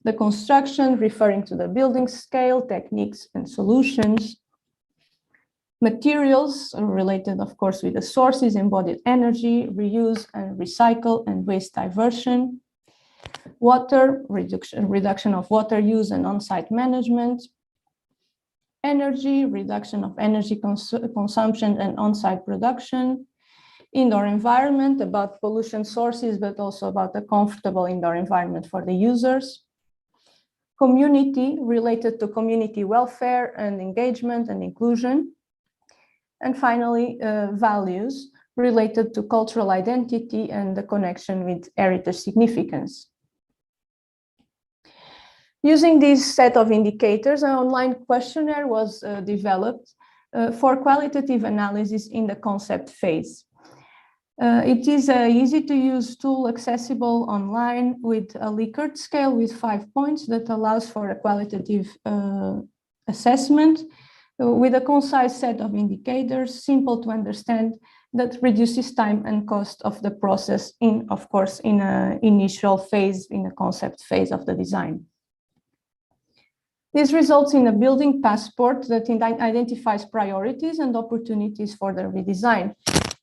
the construction referring to the building scale, techniques and solutions, materials related, of course, with the sources, embodied energy, reuse and recycle and waste diversion, water, reduction of water use and on-site management, energy, reduction of energy consumption and on-site production, indoor environment, about pollution sources, but also about a comfortable indoor environment for the users, community, related to community welfare and engagement and inclusion, and finally, values, related to cultural identity and the connection with heritage significance. Using this set of indicators, an online questionnaire was developed for qualitative analysis in the concept phase. It is an easy-to-use tool accessible online with a Likert scale with 5 points that allows for a qualitative assessment with a concise set of indicators, simple to understand, that reduces time and cost of the process in, of course, in an initial phase, in a concept phase of the design. This results in a building passport that identifies priorities and opportunities for the redesign,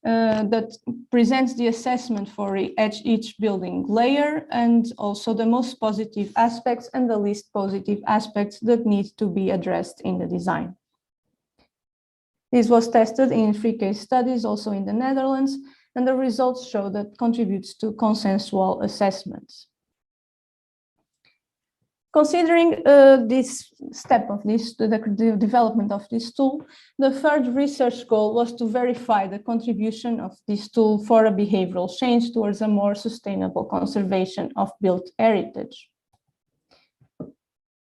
that presents the assessment for each building layer and also the most positive aspects and the least positive aspects that need to be addressed in the design. This was tested in 3 case studies also in the Netherlands, and the results show that contributes to consensual assessments. Considering this step of the development of this tool, the third research goal was to verify the contribution of this tool for a behavioral change towards a more sustainable conservation of built heritage.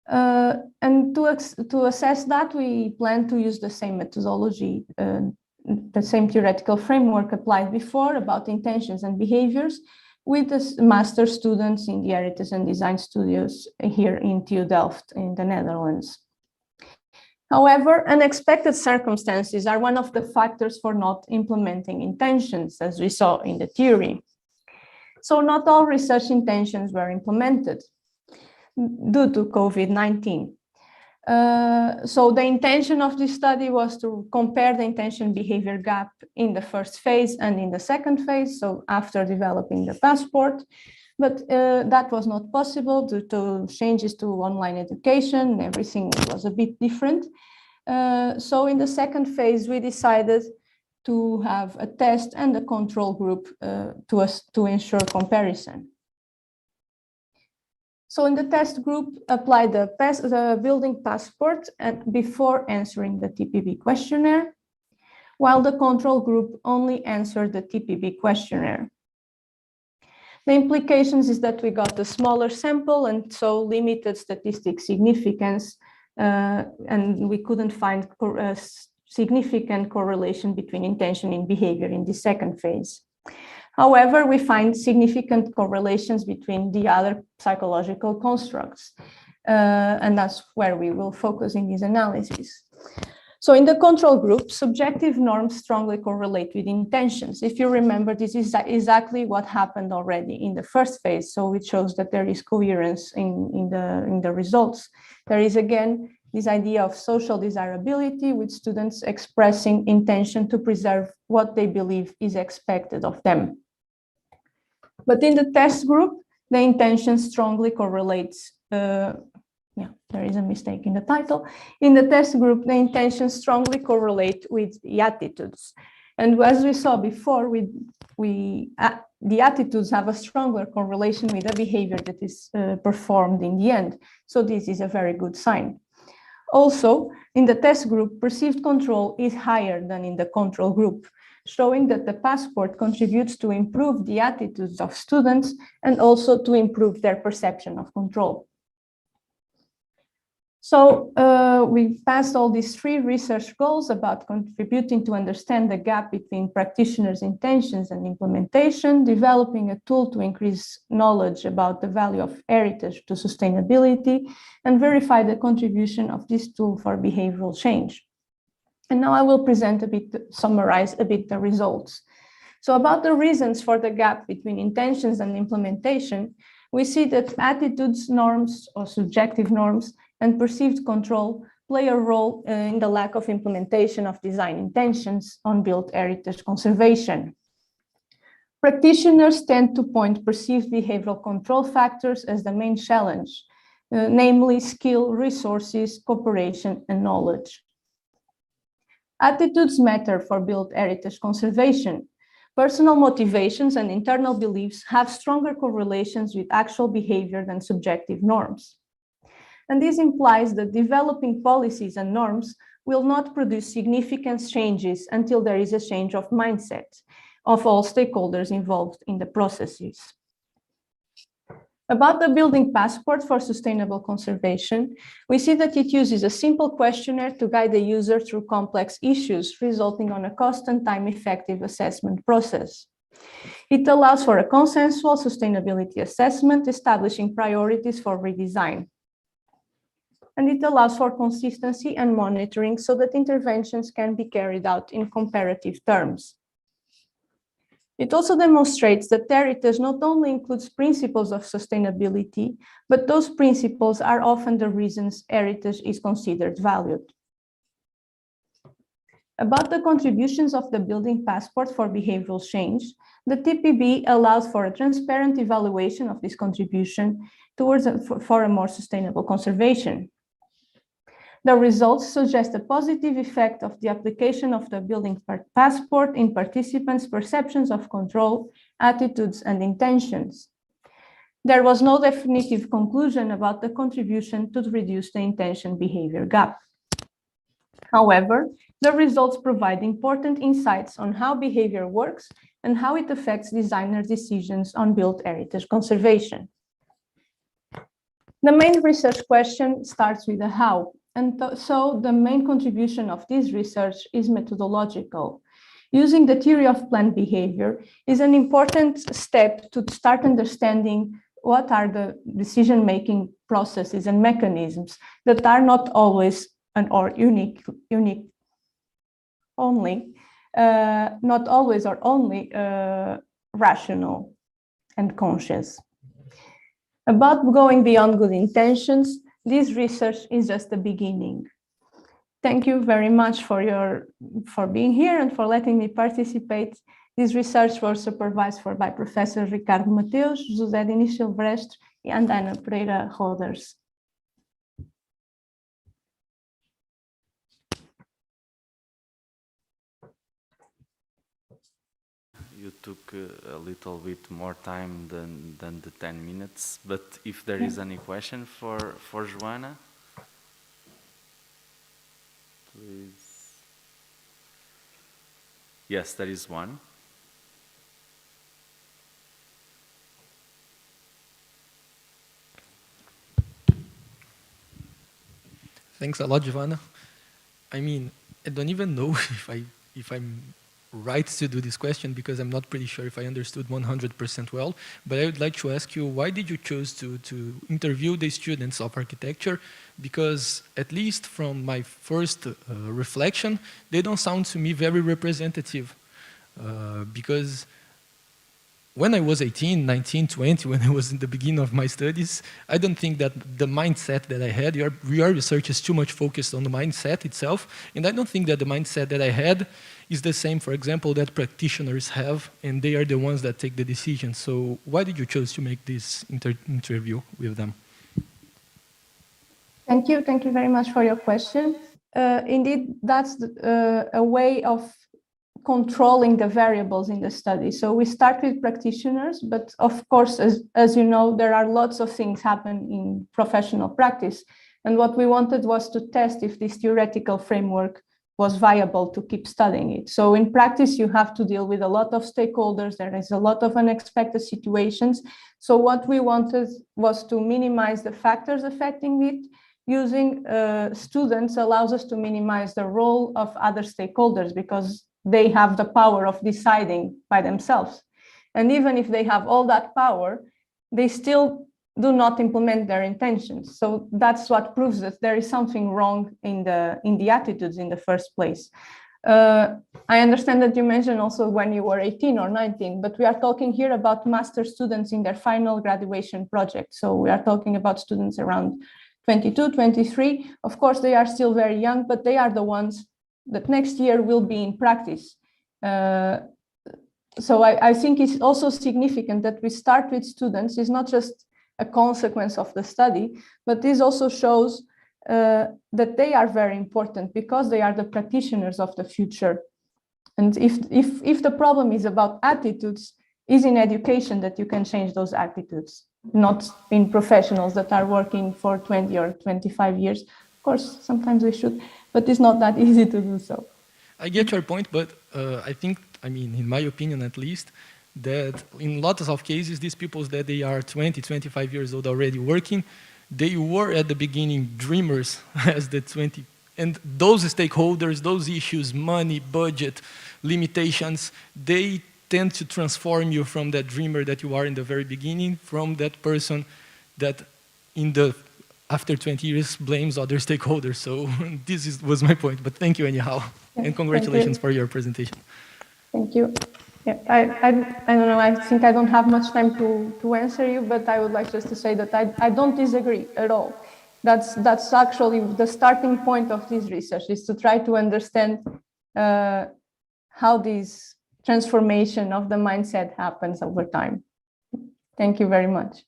And to assess that, we plan to use the same methodology, the same theoretical framework applied before about intentions and behaviors, with the master students in the Heritage and Design Studios here in TU Delft in the Netherlands. However, unexpected circumstances are one of the factors for not implementing intentions, as we saw in the theory. So not all research intentions were implemented due to COVID-19. So the intention of this study was to compare the intention behavior gap in the first phase and in the second phase, so after developing the passport, but that was not possible due to changes to online education. Everything was a bit different. So in the second phase, we decided to have a test and a control group to ensure comparison. So in the test group, apply the building passport and before answering the TPB questionnaire, while the control group only answered the TPB questionnaire. The implications is that we got a smaller sample and so limited statistic significance, and we couldn't find a significant correlation between intention and behavior in the second phase. However, we find significant correlations between the other psychological constructs, and that's where we will focus in this analysis. So in the control group, subjective norms strongly correlate with intentions. If you remember, this is exactly what happened already in the first phase, so it shows that there is coherence in the results. There is, again, this idea of social desirability, with students expressing intention to preserve what they believe is expected of them. But in the test group, the intention strongly correlates. Yeah, there is a mistake in the title. In the test group, the intentions strongly correlate with the attitudes. And as we saw before, the attitudes have a stronger correlation with the behavior that is performed in the end. So this is a very good sign. Also, in the test group, perceived control is higher than in the control group, showing that the passport contributes to improve the attitudes of students and also to improve their perception of control. So we passed all these 3 research goals about contributing to understand the gap between practitioners' intentions and implementation, developing a tool to increase knowledge about the value of heritage to sustainability, and verify the contribution of this tool for behavioral change. And now I will summarize a bit the results. So about the reasons for the gap between intentions and implementation, we see that attitudes, norms, or subjective norms, and perceived control play a role in the lack of implementation of design intentions on built heritage conservation. Practitioners tend to point perceived behavioral control factors as the main challenge, namely skill, resources, cooperation, and knowledge. Attitudes matter for built heritage conservation. Personal motivations and internal beliefs have stronger correlations with actual behavior than subjective norms. And this implies that developing policies and norms will not produce significant changes until there is a change of mindset of all stakeholders involved in the processes. About the building passport for sustainable conservation, we see that it uses a simple questionnaire to guide the user through complex issues, resulting on a cost and time-effective assessment process. It allows for a consensual sustainability assessment, establishing priorities for redesign. And it allows for consistency and monitoring so that interventions can be carried out in comparative terms. It also demonstrates that heritage not only includes principles of sustainability, but those principles are often the reasons heritage is considered valued. About the contributions of the building passport for behavioral change, the TPB allows for a transparent evaluation of this contribution towards for a more sustainable conservation. The results suggest a positive effect of the application of the building passport in participants' perceptions of control, attitudes, and intentions. There was no definitive conclusion about the contribution to reduce the intention behavior gap. However, the results provide important insights on how behavior works and how it affects designer decisions on built heritage conservation. The main research question starts with the how. And so the main contribution of this research is methodological. Using the theory of planned behavior is an important step to start understanding what are the decision-making processes and mechanisms that are not always not always or only rational and conscious. About going beyond good intentions, this research is just the beginning. Thank you very much for being here and for letting me participate. This research was supervised by Professor Ricardo Mateus, José Diniz Silvestre, and Ana Pereira Roders. You took a little bit more time than the 10 minutes, but if there is any question for Joanna, please. Yes, there is one. Thanks a lot, Joanna. I mean, I don't even know if I'm right to do this question because I'm not pretty sure if I understood 100% well, but I would like to ask you, why did you choose to interview the students of architecture? Because at least from my first reflection, they don't sound to me very representative. Because when I was 18, 19, 20, when I was in the beginning of my studies, I don't think that the mindset that I had, your research is too much focused on the mindset itself, and I don't think that the mindset that I had is the same, for example, that practitioners have, and they are the ones that take the decision. So why did you choose to make this interview with them? Thank you very much for your question. Indeed, that's a way of controlling the variables in the study. So we start with practitioners, but of course, as you know, there are lots of things happen in professional practice. And what we wanted was to test if this theoretical framework was viable to keep studying it. So in practice, you have to deal with a lot of stakeholders. There is a lot of unexpected situations. So what we wanted was to minimize the factors affecting it. Using students allows us to minimize the role of other stakeholders because they have the power of deciding by themselves. And even if they have all that power, they still do not implement their intentions. So that's what proves that there is something wrong in the attitudes in the first place. I understand that you mentioned also when you were 18 or 19, but we are talking here about master students in their final graduation project. So we are talking about students around 22, 23. Of course, they are still very young, but they are the ones that next year will be in practice. So I think it's also significant that we start with students. It's not just a consequence of the study, but this also shows that they are very important because they are the practitioners of the future. And if the problem is about attitudes, is in education that you can change those attitudes, not in professionals that are working for 20 or 25 years. Of course, sometimes we should, but it's not that easy to do so. I get your point, but I think, I mean, in my opinion at least, that in lots of cases, these people that they are 20, 25 years old already working, they were at the beginning dreamers as the 20, and those stakeholders, those issues, money, budget, limitations, they tend to transform you from that dreamer that you are in the very beginning, from that person that after 20 years blames other stakeholders. So this was my point, but thank you anyhow. Yeah, and congratulations for your presentation. Thank you. Yeah, I don't know, I think I don't have much time to answer you, but I would like just to say that I don't disagree at all. That's actually the starting point of this research, is to try to understand how this transformation of the mindset happens over time. Thank you very much.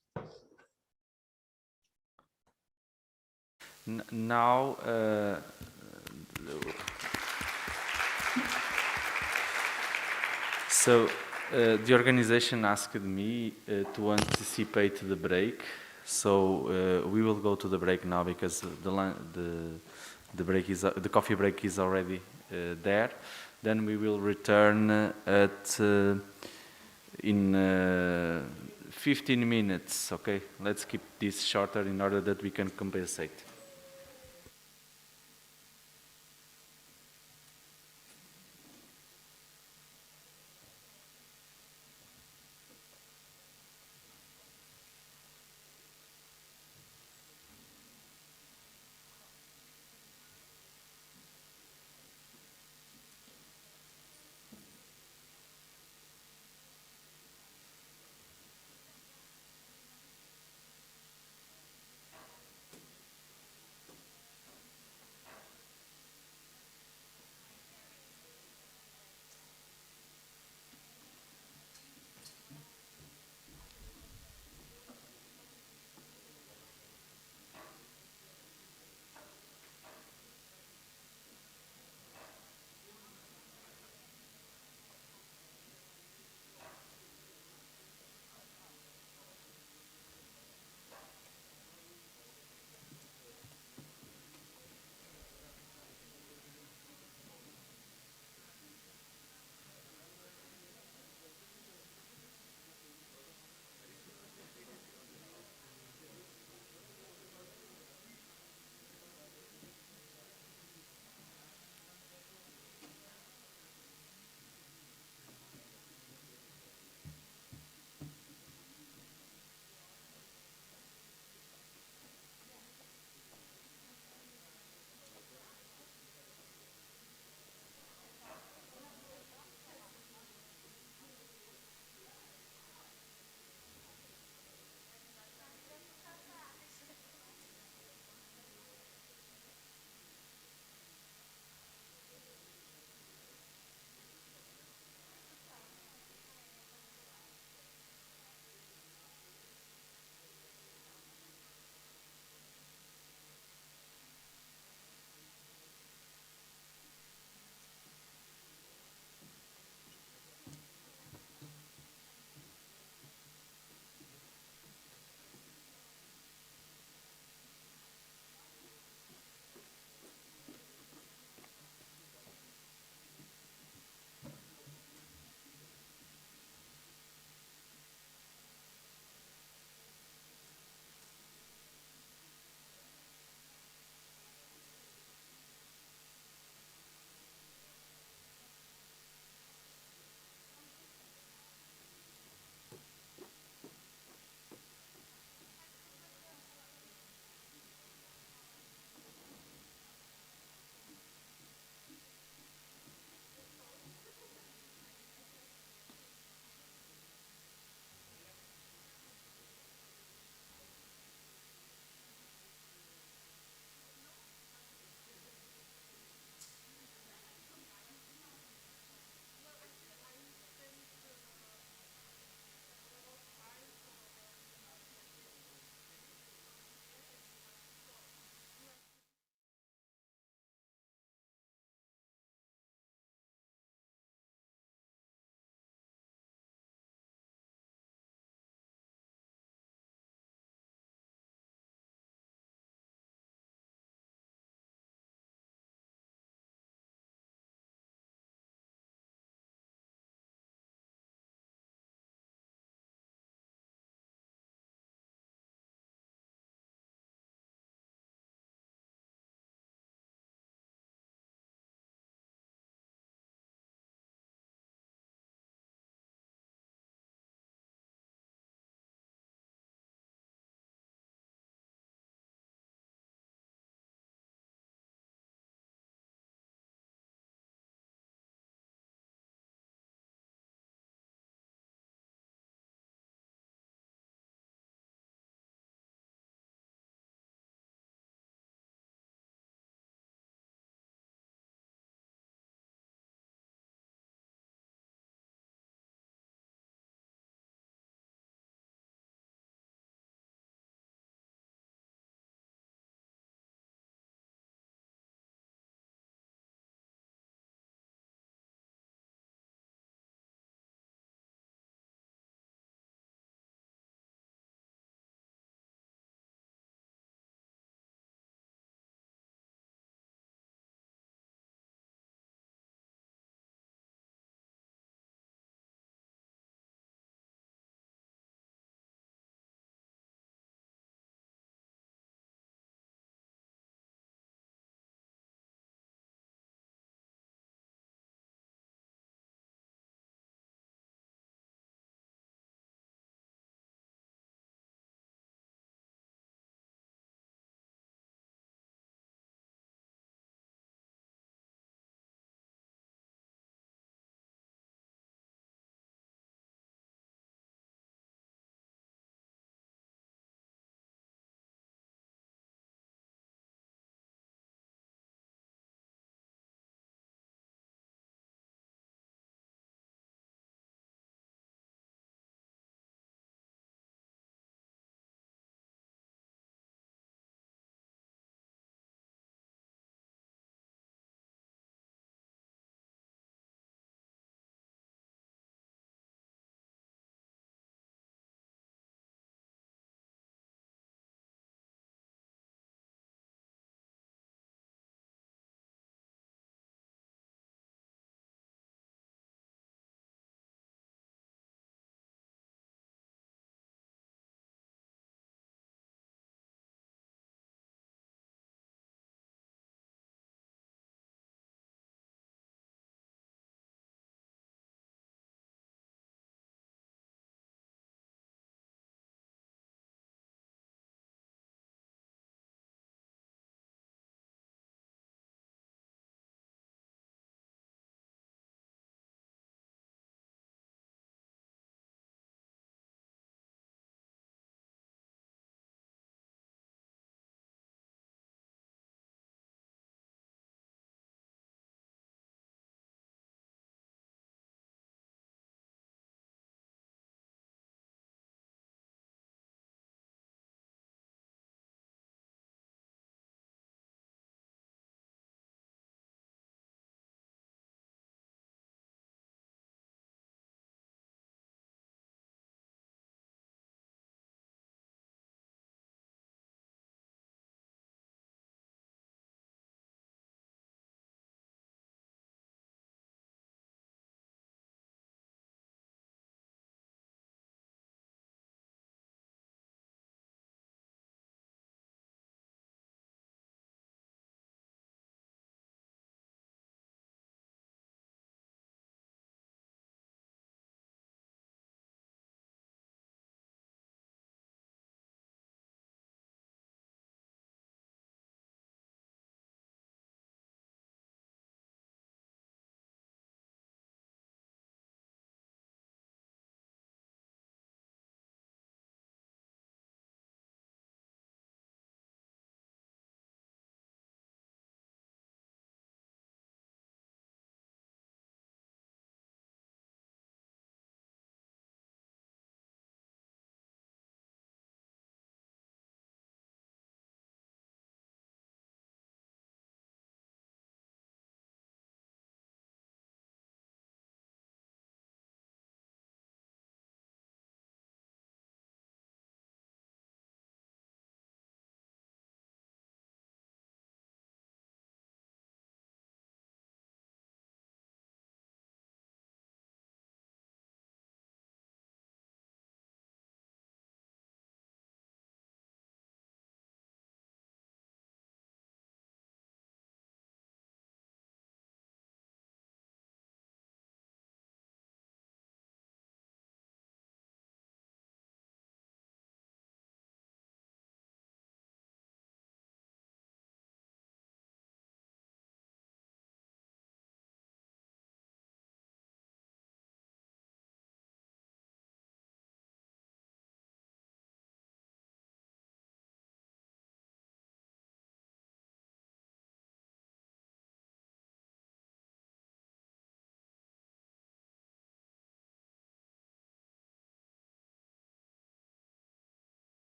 Now, so the organization asked me to anticipate the break. So we will go to the break now because the coffee break is already there. Then we will return in 15 minutes. Okay, let's keep this shorter in order that we can compensate.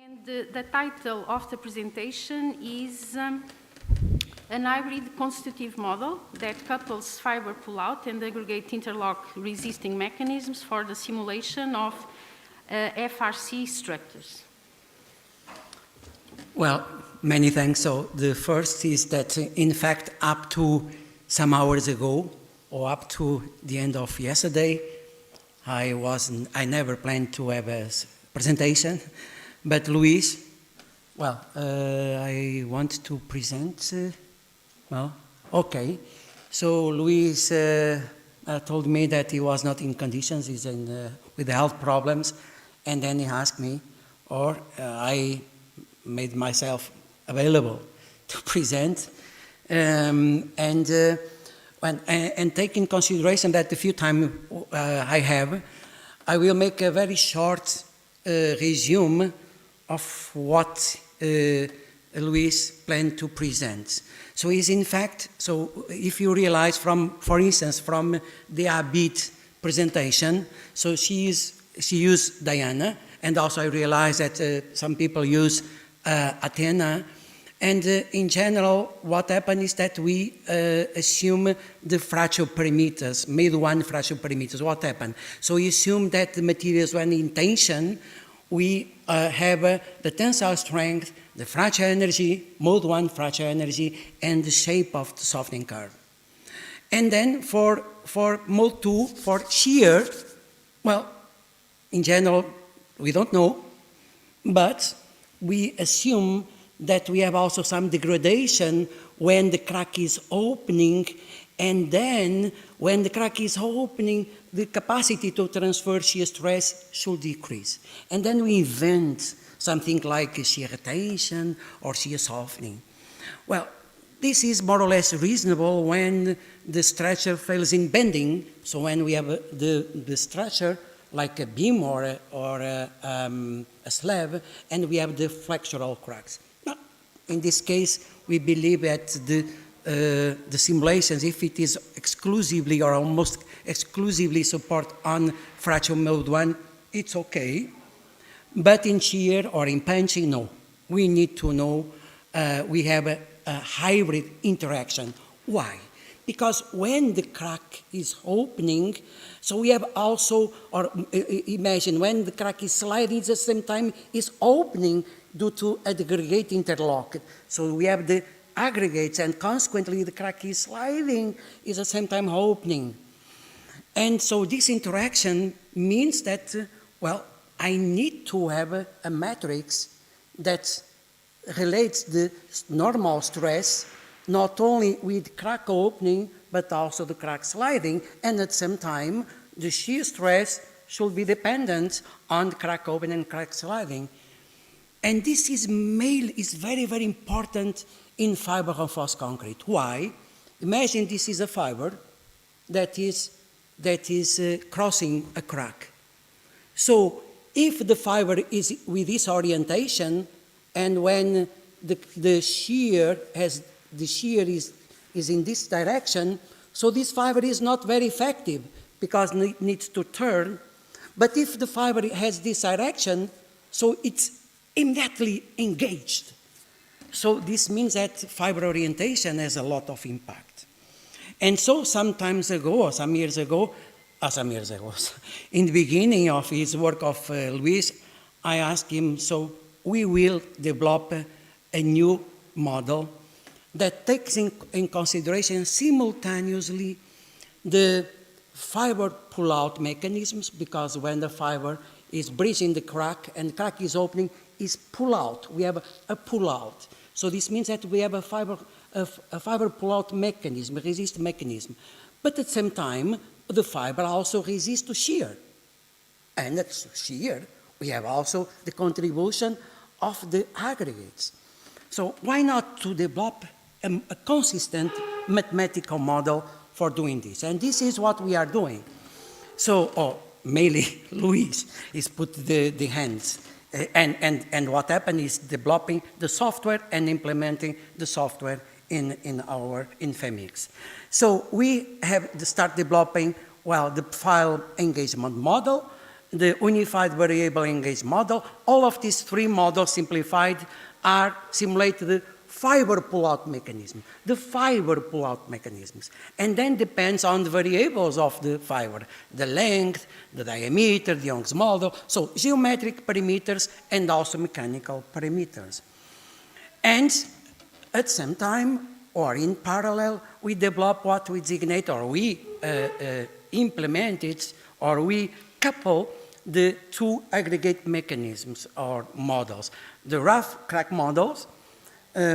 And the title of the presentation is an hybrid constitutive model that couples fiber pull-out and aggregate interlock resisting mechanisms for the simulation of FRC structures. Well, many thanks. So the first is that, in fact, up to some hours ago, or up to the end of yesterday, I never planned to have a presentation, but Luis, well, I want to present, well, okay. So Luis told me that he was not in conditions, he's with health problems, and then he asked me, or I made myself available to present, and take in consideration that the few time I have, I will make a very short resume of what Luis planned to present. So is in fact, so if you realize for instance, from the Abid presentation, so she used Diana, and also I realized that some people use Athena, and in general, what happened is that we assume the fractal parameters, made one fractal parameters. What happened? So we assume that the materials, when in tension, we have the tensile strength, the fractal energy, mode 1 fractal energy, and the shape of the softening curve. And then for mode 2, for shear, well, in general, we don't know, but we assume that we have also some degradation when the crack is opening, and then when the crack is opening, the capacity to transfer shear stress should decrease. And then we invent something like shear tension or shear softening. Well, this is more or less reasonable when the structure fails in bending. So when we have the structure like a beam or a slab, and we have the flexural cracks. Now, in this case, we believe that the simulations, if it is exclusively or almost exclusively support on fractal mode 1, it's okay. But in shear or in punching, no. We need to know we have a hybrid interaction. Why? Because when the crack is opening, so we have also, or imagine when the crack is sliding, at the same time is opening due to aggregate interlock. So we have the aggregates, and consequently the crack is sliding, is at the same time opening. And so this interaction means that, well, I need to have a matrix that relates the normal stress not only with crack opening, but also the crack sliding, and at the same time, the shear stress should be dependent on crack opening and crack sliding. And this is very, very important in fiber reinforced concrete. Why? Imagine this is a fiber that is crossing a crack. So if the fiber is with this orientation, and when the shear is in this direction, so this fiber is not very effective because it needs to turn. But if the fiber has this direction, so it's immediately engaged. So this means that fiber orientation has a lot of impact. And so some years ago, in the beginning of his work of Luis, I asked him, so we will develop a new model that takes in consideration simultaneously the fiber pull-out mechanisms, because when the fiber is breaching the crack and the crack is opening, is pull-out. We have a pull-out. So this means that we have a fiber pull-out mechanism, a resist mechanism. But at the same time, the fiber also resists to shear. And at shear, we have also the contribution of the aggregates. So why not to develop a consistent mathematical model for doing this? And this is what we are doing. So, mainly Luis is put the hands. And what happened is developing the software and implementing the software in Femix. So we have to start developing, well, the file engagement model, the unified variable engaged model. All of these three models simplified are simulated fiber pull-out mechanism, the fiber pull-out mechanisms. And then depends on the variables of the fiber, the length, the diameter, the Young's model, so geometric parameters and also mechanical parameters. And at the same time, or in parallel, we develop what we designate, or we implemented, or we couple the two aggregate mechanisms or models. The rough crack models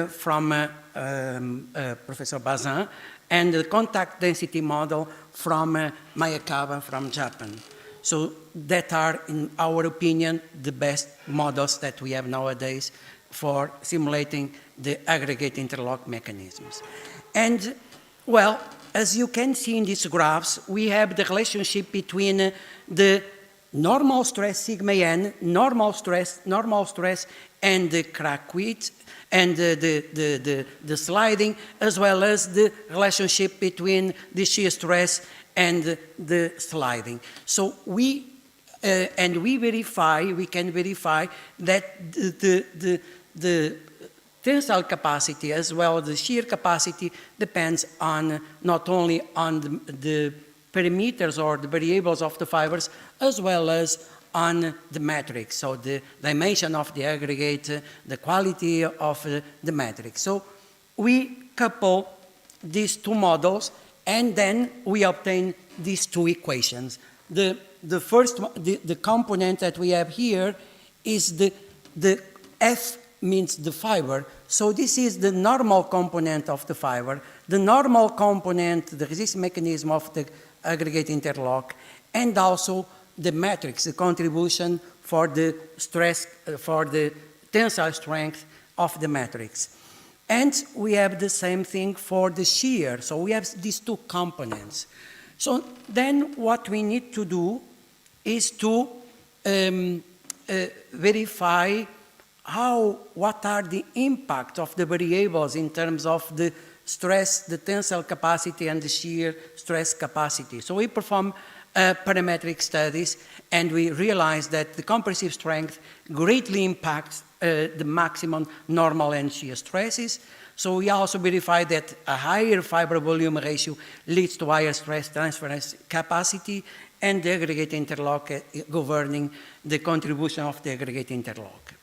from Professor Bazin, and the contact density model from Mayakawa from Japan. So that are, in our opinion, the best models that we have nowadays for simulating the aggregate interlock mechanisms. And, well, as you can see in these graphs, we have the relationship between the normal stress sigma n, normal stress, and the crack width, and the sliding, as well as the relationship between the shear stress and the sliding. So we can verify that the tensile capacity as well as the shear capacity depends on not only on the parameters or the variables of the fibers, as well as on the matrix, so the dimension of the aggregate, the quality of the matrix. So we couple these two models, and then we obtain these two equations. The first one, the component that we have here is the F means the fiber. So this is the normal component of the fiber, the normal component, the resistance mechanism of the aggregate interlock, and also the matrix, the contribution for the stress, for the tensile strength of the matrix. And we have the same thing for the shear. So we have these two components. So then what we need to do is to verify what are the impact of the variables in terms of the stress, the tensile capacity, and the shear stress capacity. So we perform parametric studies, and we realize that the compressive strength greatly impacts the maximum normal and shear stresses. So we also verify that a higher fiber volume ratio leads to higher stress transference capacity, and the aggregate interlock governing the contribution of the aggregate interlock.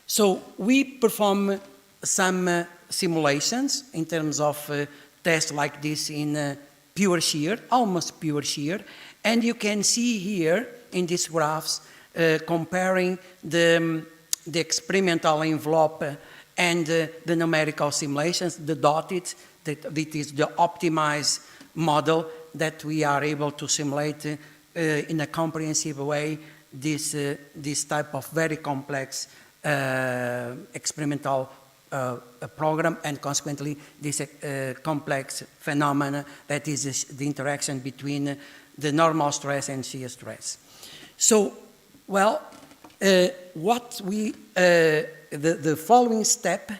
So we perform some simulations in terms of tests like this in pure shear, almost pure shear. And you can see here in these graphs comparing the experimental envelope and the numerical simulations, the dotted, that is the optimized model that we are able to simulate in a comprehensive way this type of very complex experimental program, and consequently this complex phenomena that is the interaction between the normal stress and shear stress. So, well, the following step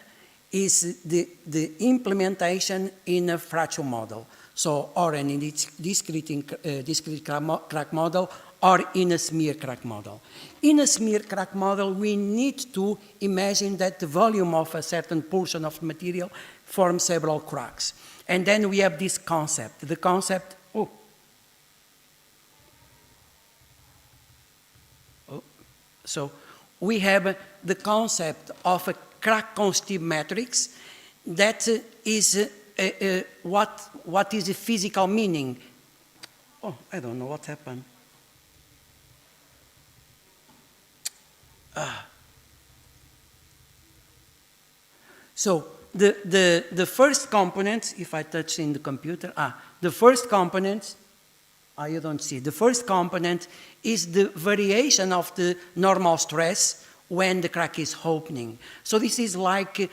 is the implementation in a fractal model. So, or in a discrete crack model, or in a smear crack model. In a smear crack model, we need to imagine that the volume of a certain portion of material forms several cracks. And then we have this concept. The concept, so we have the concept of a crack constitutive matrix that is what is the physical meaning. Oh, I don't know what happened. So the first component, if I touch in the computer, the first component, you don't see, the first component is the variation of the normal stress when the crack is opening. So this is like,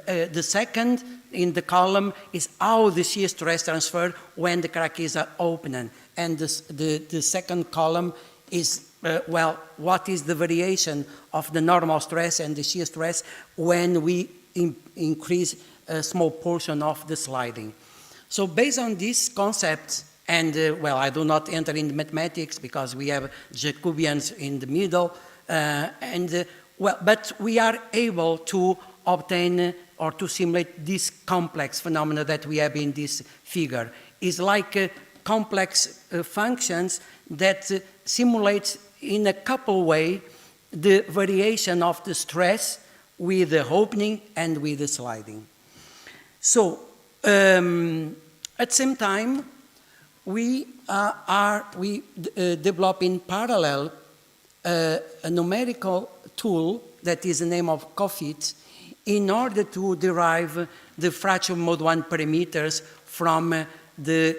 the second in the column is how the shear stress transfer when the crack is opening. And the second column is what is the variation of the normal stress and the shear stress when we increase a small portion of the sliding. So based on this concept And well, I do not enter in mathematics because we have Jacobians in the middle. Well, but we are able to obtain or to simulate this complex phenomena that we have in this figure. It's like complex functions that simulate in a couple ways the variation of the stress with the opening and with the sliding. So at the same time, we develop in parallel a numerical tool that is the name of COFIT in order to derive the fracture mode 1 parameters from the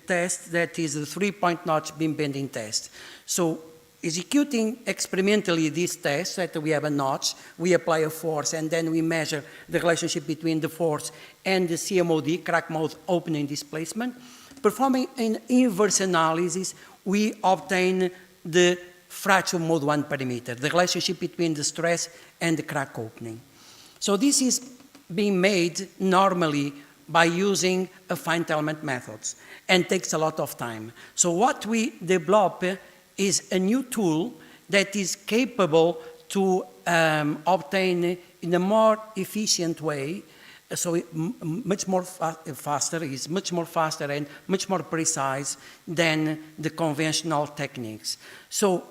test that is the 3-point notch beam bending test. So executing experimentally this test, that we have a notch, we apply a force, and then we measure the relationship between the force and the CMOD, crack mode opening displacement. Performing an inverse analysis, we obtain the fracture mode 1 parameter, the relationship between the stress and the crack opening. So this is being made normally by using a finite element methods and takes a lot of time. So what we develop is a new tool that is capable to obtain in a more efficient way, so much more faster, is much more faster and much more precise than the conventional techniques. So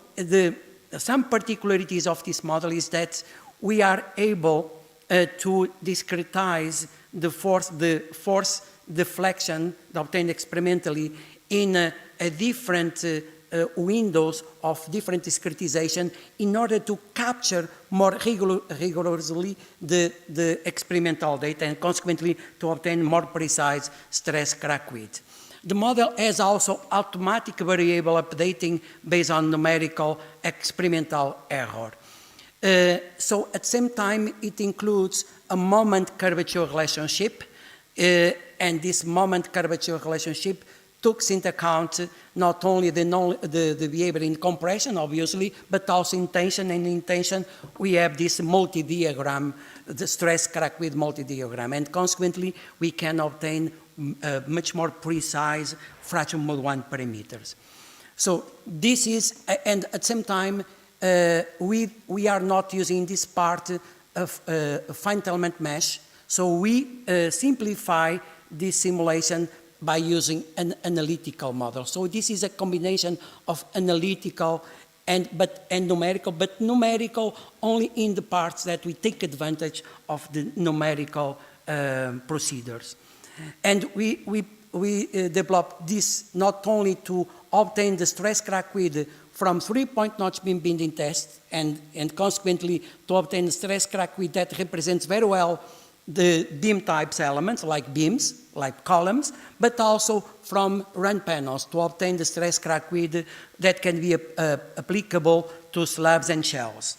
some particularities of this model is that we are able to discretize the force deflection obtained experimentally in a different windows of different discretization in order to capture more rigorously the experimental data and consequently to obtain more precise stress crack width. The model has also automatic variable updating based on numerical experimental error. So at the same time, it includes a moment curvature relationship, and this moment curvature relationship takes into account not only the behavior in compression, obviously, but also in tension. And in tension, we have this multi-diagram, the stress crack width multi-diagram, and consequently, we can obtain much more precise fracture mode 1 parameters. So this is, and at the same time, we are not using this part of finite element mesh, so we simplify this simulation by using an analytical model. So this is a combination of analytical and numerical, but numerical only in the parts that we take advantage of the numerical procedures. And we developed this not only to obtain the stress crack width from 3-point notch beam bending test and consequently to obtain the stress crack width that represents very well the beam types elements like beams, like columns, but also from run panels to obtain the stress crack width that can be applicable to slabs and shells.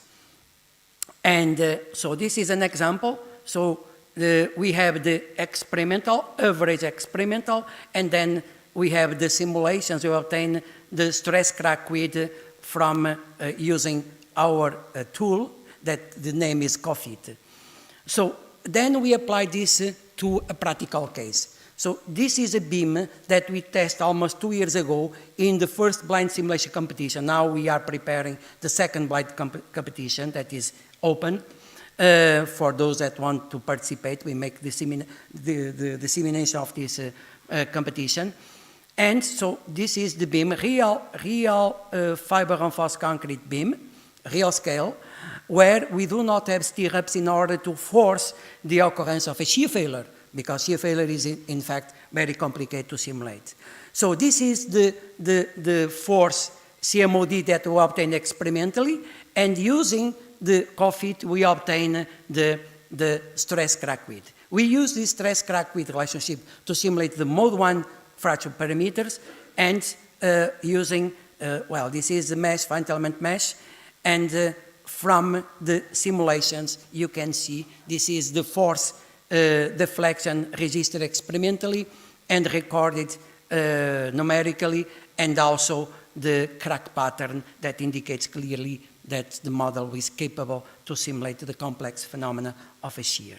And so this is an example. So we have the experimental, average experimental, and then we have the simulations. We obtain the stress crack width from using our tool that the name is COFIT. So then we apply this to a practical case. So this is a beam that we tested almost 2 years ago in the first blind simulation competition. Now we are preparing the second blind competition that is open for those that want to participate. We make the dissemination of this competition. And so this is the beam, real fiber reinforced concrete beam, real scale, where we do not have stirrups in order to force the occurrence of a shear failure, because shear failure is in fact very complicated to simulate. So this is the force CMOD that we obtain experimentally, and using the COFIT we obtain the stress crack width. We use this stress crack width relationship to simulate the mode 1 fracture parameters, and using, well, this is the mesh, finite element mesh, and from the simulations you can see this is the force deflection registered experimentally and recorded numerically, and also the crack pattern that indicates clearly that the model is capable to simulate the complex phenomena of a shear.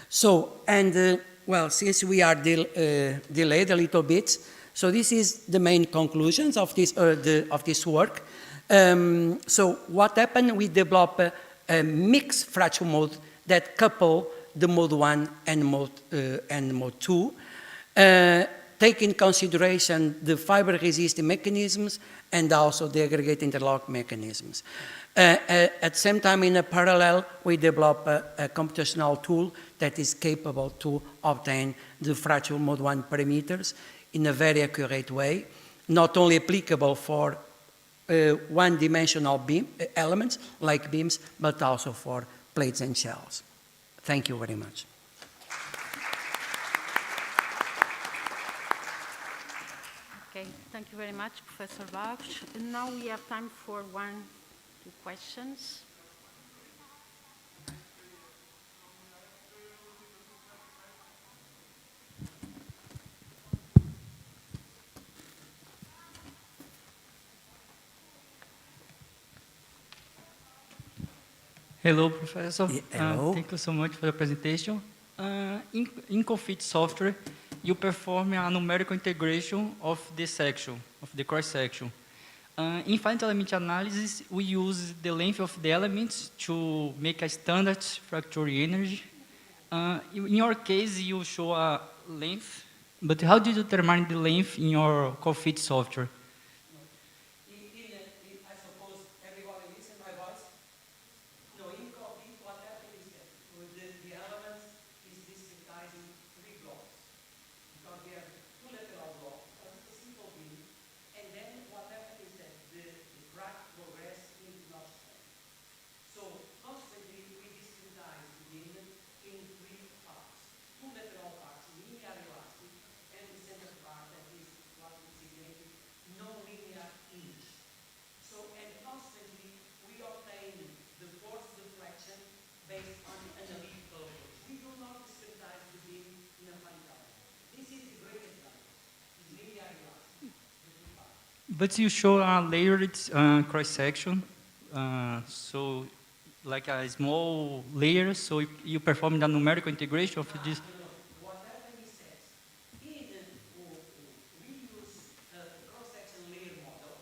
So, and well, since we are delayed a little bit, So this is the main conclusions of this, of this work. So what happened, we develop a mixed fractal mode that couple the mode 1 and mode 2, take in consideration the fiber resisting mechanisms and also the aggregate interlock mechanisms. At the same time, in a parallel, we develop a computational tool that is capable to obtain the fractal mode 1 parameters in a very accurate way, not only applicable for one-dimensional beam elements like beams, but also for plates and shells. Thank you very much. Okay, thank you very much, Professor Bach. And now we have time for 1-2 questions. Hello, Professor. Hello. Thank you so much for the presentation. In Confit software, you perform a numerical integration of the section, of the cross-section. In finite element analysis, we use the length of the elements to make a standard fracture energy. In your case, you show a length, but how do you determine the length in your Confit software? I suppose everybody listen my voice? No, in Confit, what happens is that the element is discretized in 3 blocks. Because we have 2 lateral blocks, a simple beam, and then what happens is that the crack progresses into notch span. So constantly we discretize the beam in 3 parts. 2 lateral parts, linear elastic, and the center part that is what we designated non-linear hinge. So, and constantly we obtain the force deflection based on analytical approach. We do not discretize the beam in a finite element. This is the greatest value. It's linear elastic. But you show a layered cross-section, so like a small layer, so you perform the numerical integration of this. What happens is that we use a cross-section layer model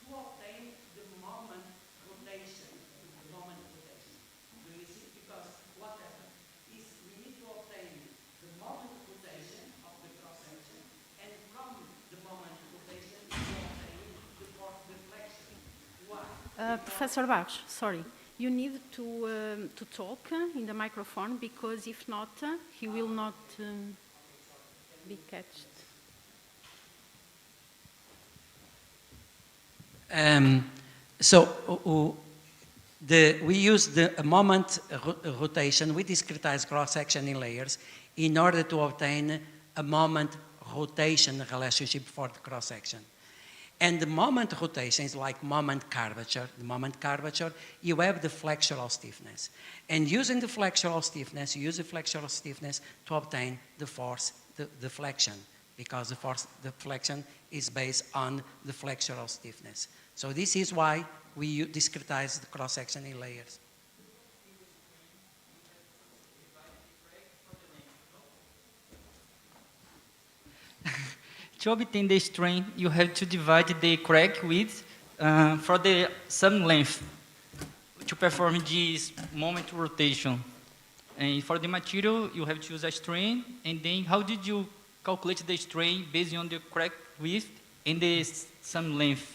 to obtain the moment rotation. Do you see? Because what happens is we need to obtain the moment rotation of the cross-section, and from the moment rotation we obtain the force deflection. Why? Professor Bach, sorry. You need to talk in the microphone, because if not, he will not be catched. We use the moment rotation, we discretize cross-section in layers in order to obtain a moment rotation relationship for the cross-section. And the moment rotation is like moment curvature. The moment curvature, you have the flexural stiffness. And using the flexural stiffness, you use the flexural stiffness to obtain the force deflection, because the force deflection is based on the flexural stiffness. So this is why we discretize the cross-section in layers. To obtain the strain, you have to divide the crack width for the some length to perform this moment rotation. And for the material, you have to use a strain. And then how did you calculate the strain based on the crack width and the some length?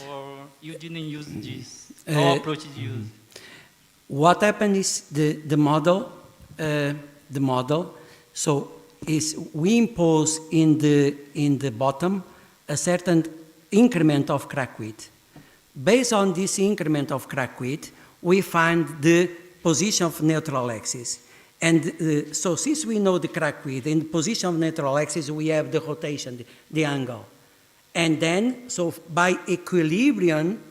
Or you didn't use this? How approach did you use? What happened is the model, so is we impose in the bottom a certain increment of crack width. Based on this increment of crack width, we find the position of neutral axis. And so since we know the crack width, in the position of neutral axis, we have the rotation, the angle. And then, so by equilibrium,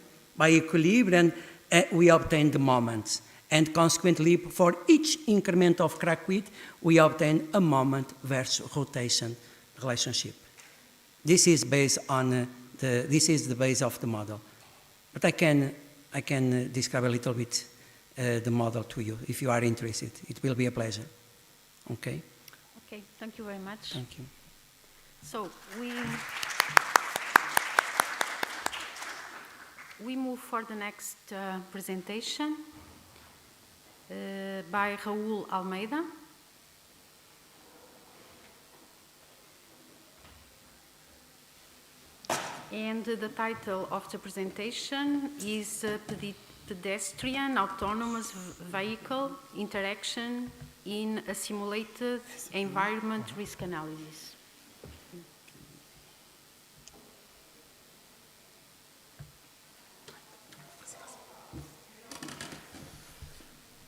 we obtain the moments. And consequently, for each increment of crack width, we obtain a moment versus rotation relationship. This is based on this is the base of the model. But I can describe a little bit the model to you if you are interested. It will be a pleasure. Okay. Okay. Thank you very much. Thank you. So we move for the next presentation by Raul Almeida. And the title of the presentation is Pedestrian Autonomous Vehicle Interaction in Assimilated Environment Risk Analysis.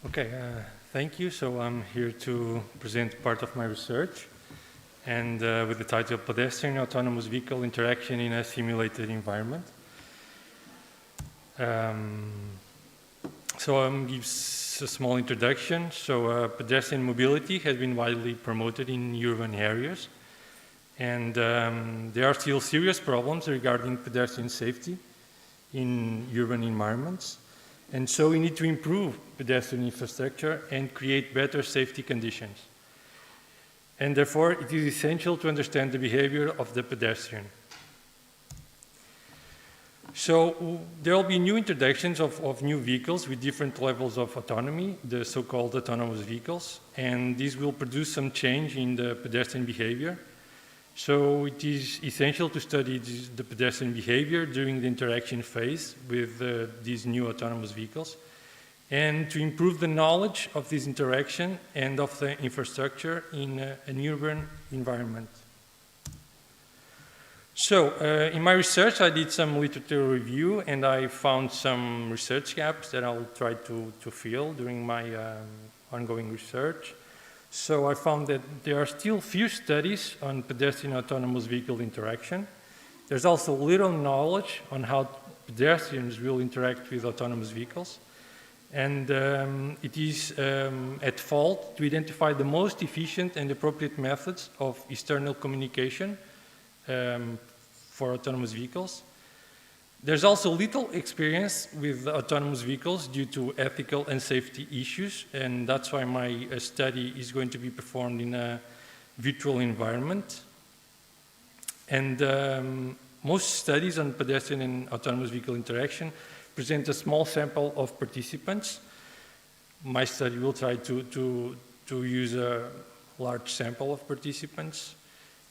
Okay, thank you. So I'm here to present part of my research, and with the title Pedestrian Autonomous Vehicle Interaction in a Simulated Environment. So gives a small introduction. So pedestrian mobility has been widely promoted in urban areas, and there are still serious problems regarding pedestrian safety in urban environments. And so we need to improve pedestrian infrastructure and create better safety conditions. And therefore, it is essential to understand the behavior of the pedestrian. So there will be new introductions of new vehicles with different levels of autonomy, the so-called autonomous vehicles, and these will produce some change in the pedestrian behavior. So it is essential to study the pedestrian behavior during the interaction phase with these new autonomous vehicles, and to improve the knowledge of this interaction and of the infrastructure in an urban environment. So in my research, I did some literature review, and I found some research gaps that I'll try to fill during my ongoing research. So I found that there are still few studies on pedestrian autonomous vehicle interaction. There's also little knowledge on how pedestrians will interact with autonomous vehicles. And it is at fault to identify the most efficient and appropriate methods of external communication for autonomous vehicles. There's also little experience with autonomous vehicles due to ethical and safety issues, and that's why my study is going to be performed in a virtual environment. And most studies on pedestrian and autonomous vehicle interaction present a small sample of participants. My study will try to use a large sample of participants.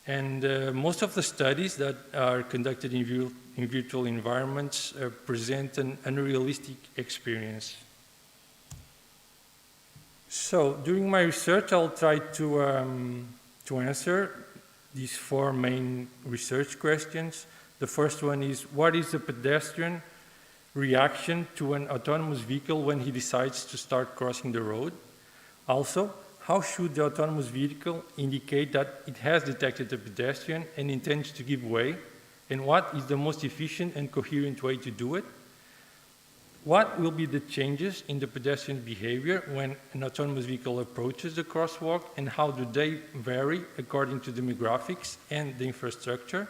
And most of the studies that are conducted in virtual environments present an unrealistic experience. So during my research, I'll try to answer these four main research questions. The first one is, what is the pedestrian reaction to an autonomous vehicle when he decides to start crossing the road? Also, how should the autonomous vehicle indicate that it has detected a pedestrian and intends to give way? And what is the most efficient and coherent way to do it? What will be the changes in the pedestrian behavior when an autonomous vehicle approaches the crosswalk, and how do they vary according to demographics and the infrastructure?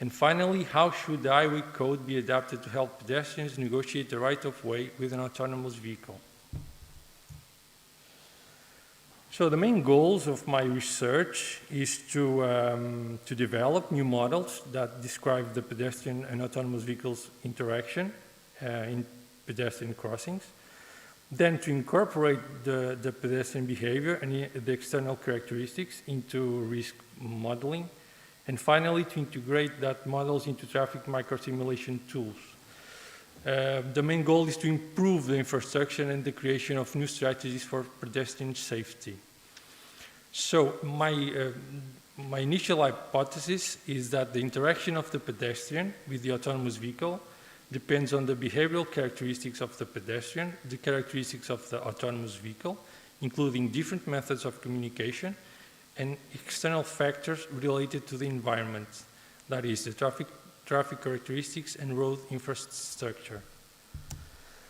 And finally, how should the highway code be adapted to help pedestrians negotiate the right of way with an autonomous vehicle? So the main goals of my research is to develop new models that describe the pedestrian and autonomous vehicles interaction in pedestrian crossings, then to incorporate the pedestrian behavior and the external characteristics into risk modeling, and finally to integrate that models into traffic microsimulation tools. The main goal is to improve the infrastructure and the creation of new strategies for pedestrian safety. So my initial hypothesis is that the interaction of the pedestrian with the autonomous vehicle depends on the behavioral characteristics of the pedestrian, the characteristics of the autonomous vehicle, including different methods of communication, and external factors related to the environment, that is, the traffic characteristics and road infrastructure.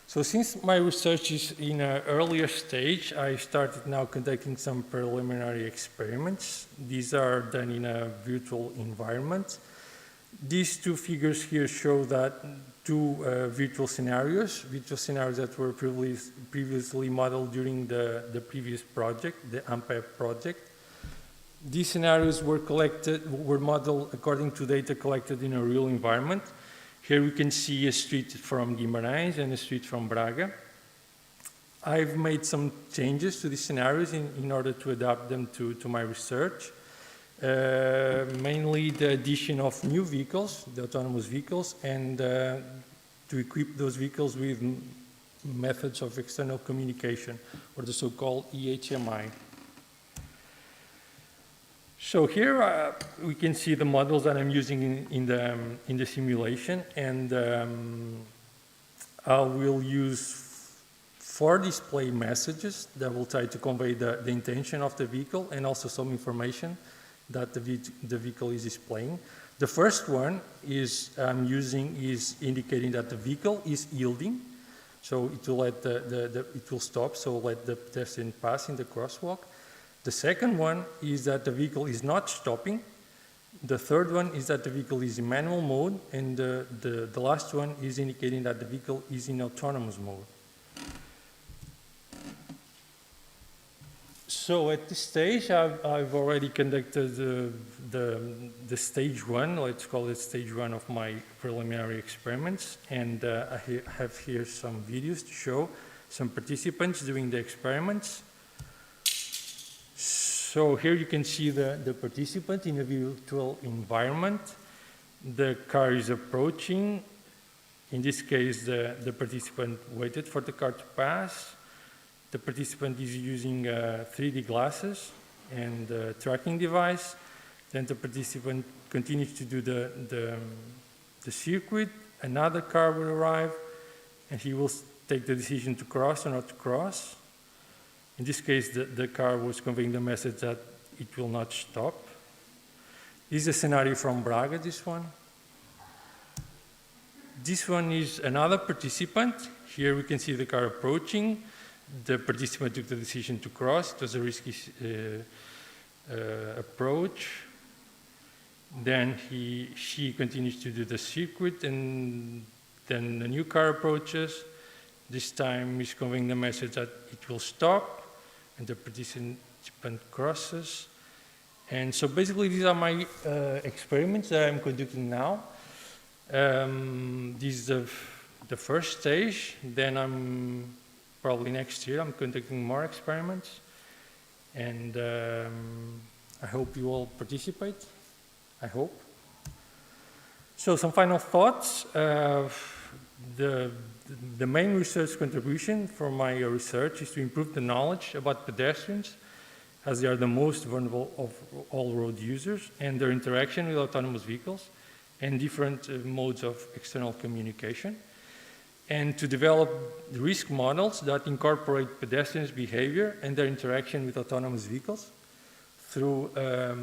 So since my research is in an earlier stage, I started now conducting some preliminary experiments. These are done in a virtual environment. These two figures here show that two virtual scenarios that were previously modeled during the previous project, the Antwerp project. These scenarios were modeled according to data collected in a real environment. Here we can see a street from Guimarães and a street from Braga. I've made some changes to these scenarios in order to adapt them to my research. Mainly the addition of new vehicles, the autonomous vehicles, and to equip those vehicles with methods of external communication, or the so-called EHMI. So here we can see the models that I'm using in the simulation, and I will use 4 display messages that will try to convey the intention of the vehicle and also some information that the vehicle is displaying. The first one I'm using is indicating that the vehicle is yielding, so it will let it will stop, so let the pedestrian pass in the crosswalk. The second one is that the vehicle is not stopping. The third one is that the vehicle is in manual mode, and the last one is indicating that the vehicle is in autonomous mode. So at this stage, I've already conducted the stage 1, let's call it stage 1 of my preliminary experiments, and I have here some videos to show some participants doing the experiments. So here you can see the participant in a virtual environment. The car is approaching. In this case, the participant waited for the car to pass. The participant is using 3D glasses and a tracking device. Then the participant continues to do the circuit. Another car will arrive, and he will take the decision to cross or not to cross. In this case, the car was conveying the message that it will not stop. This is a scenario from Braga, this one. This one is another participant. Here we can see the car approaching. The participant took the decision to cross. It was a risky approach. Then she continues to do the circuit, and then a new car approaches. This time he's conveying the message that it will stop, and the participant crosses. And so basically these are my experiments that I'm conducting now. This is the first stage. Then probably next year I'm conducting more experiments. And I hope you all participate. I hope. So some final thoughts. The main research contribution for my research is to improve the knowledge about pedestrians, as they are the most vulnerable of all road users, and their interaction with autonomous vehicles and different modes of external communication, and to develop risk models that incorporate pedestrians' behavior and their interaction with autonomous vehicles through a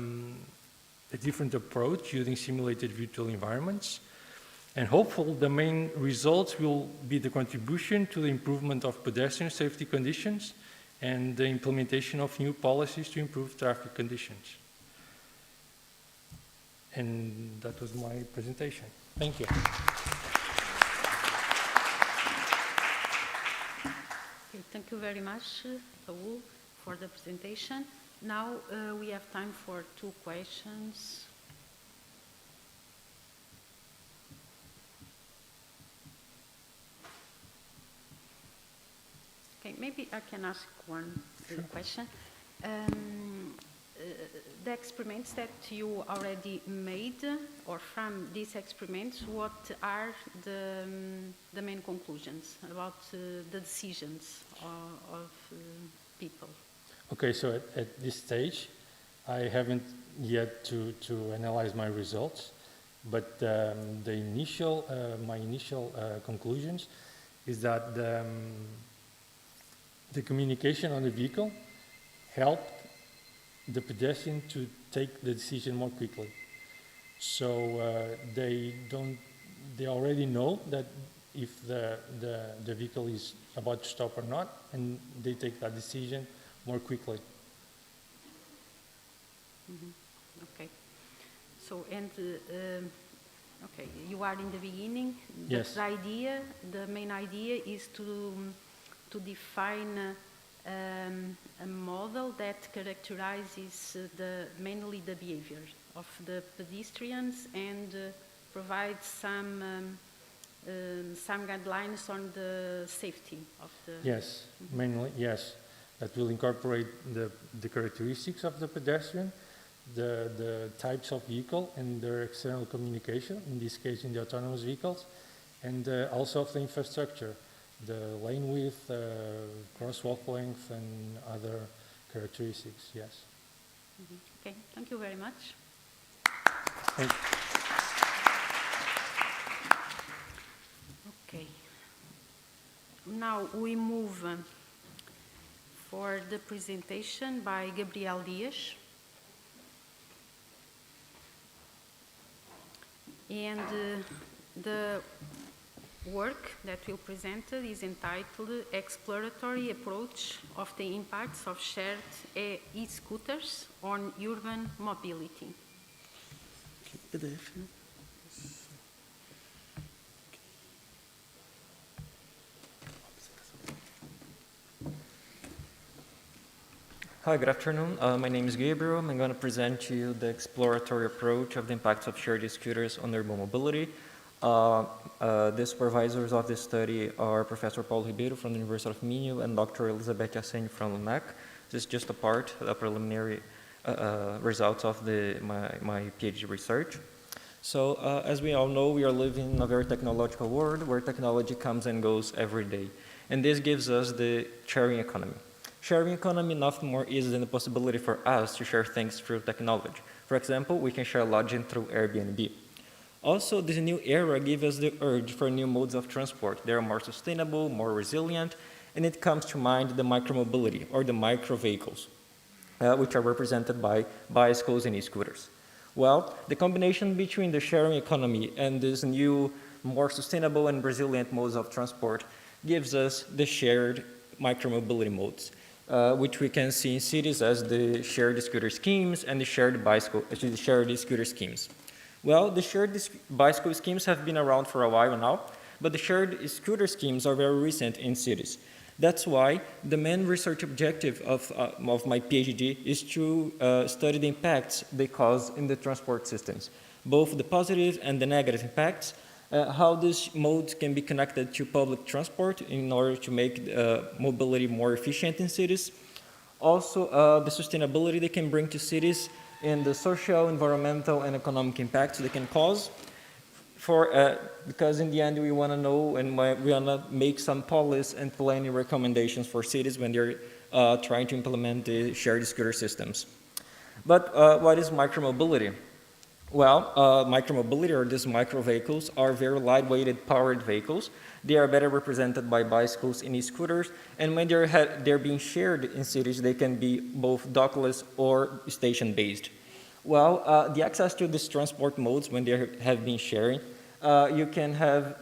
different approach using simulated virtual environments. And hopefully the main results will be the contribution to the improvement of pedestrian safety conditions and the implementation of new policies to improve traffic conditions. And that was my presentation. Thank you. Okay, thank you very much, Raul, for the presentation. Now we have time for 2 questions. Okay, maybe I can ask one question. The experiments that you already made, or from these experiments, what are the main conclusions about the decisions of people? Okay, so at this stage, I haven't yet to analyze my results, but my initial conclusions is that the communication on the vehicle helped the pedestrian to take the decision more quickly. So they already know that if the vehicle is about to stop or not, and they take that decision more quickly. Mm-hmm. Okay. So, and okay, you are in the beginning. Yes. The main idea is to define a model that characterizes mainly the behavior of the pedestrians and provides some guidelines on the safety of the... Yes, mainly, yes. That will incorporate the characteristics of the pedestrian, the types of vehicle and their external communication, in this case in the autonomous vehicles, and also of the infrastructure, the lane width, crosswalk length, and other characteristics, yes. Okay, thank you very much. Thank you. Okay. Now we move for the presentation by Gabriel Dias. And the work that we'll present is entitled Exploratory Approach of the Impacts of Shared E-Scooters on Urban Mobility. Hi, good afternoon. My name is Gabriel. I'm going to present to you the exploratory approach of the impacts of shared scooters on urban mobility. The supervisors of this study are Professor Paulo Ribeiro from the University of Minho and Dr. Elizabeth Yassine from LUNAC. This is just a part, the preliminary results of my PhD research. So as we all know, we are living in a very technological world where technology comes and goes every day. And this gives us the sharing economy. Sharing economy nothing more is than the possibility for us to share things through technology. For example, we can share lodging through Airbnb. Also, this new era gives us the urge for new modes of transport. They are more sustainable, more resilient, and it comes to mind the micromobility or the micro vehicles, which are represented by bicycles and e-scooters. Well, the combination between the sharing economy and this new, more sustainable and resilient modes of transport gives us the shared micromobility modes, which we can see in cities as the shared scooter schemes and the shared scooter schemes. Well, the shared bicycle schemes have been around for a while now, but the shared scooter schemes are very recent in cities. That's why the main research objective of my PhD is to study the impacts they cause in the transport systems, both the positive and the negative impacts, how these modes can be connected to public transport in order to make mobility more efficient in cities. Also, the sustainability they can bring to cities and the social, environmental, and economic impacts they can cause. Because in the end, we want to know and we want to make some policy and planning recommendations for cities when they're trying to implement the shared scooter systems. But what is micromobility? Well, micromobility, or these micro vehicles, are very lightweighted powered vehicles. They are better represented by bicycles and e-scooters, and when they're being shared in cities, they can be both dockless or station-based. Well, the access to these transport modes, when they have been sharing, you can have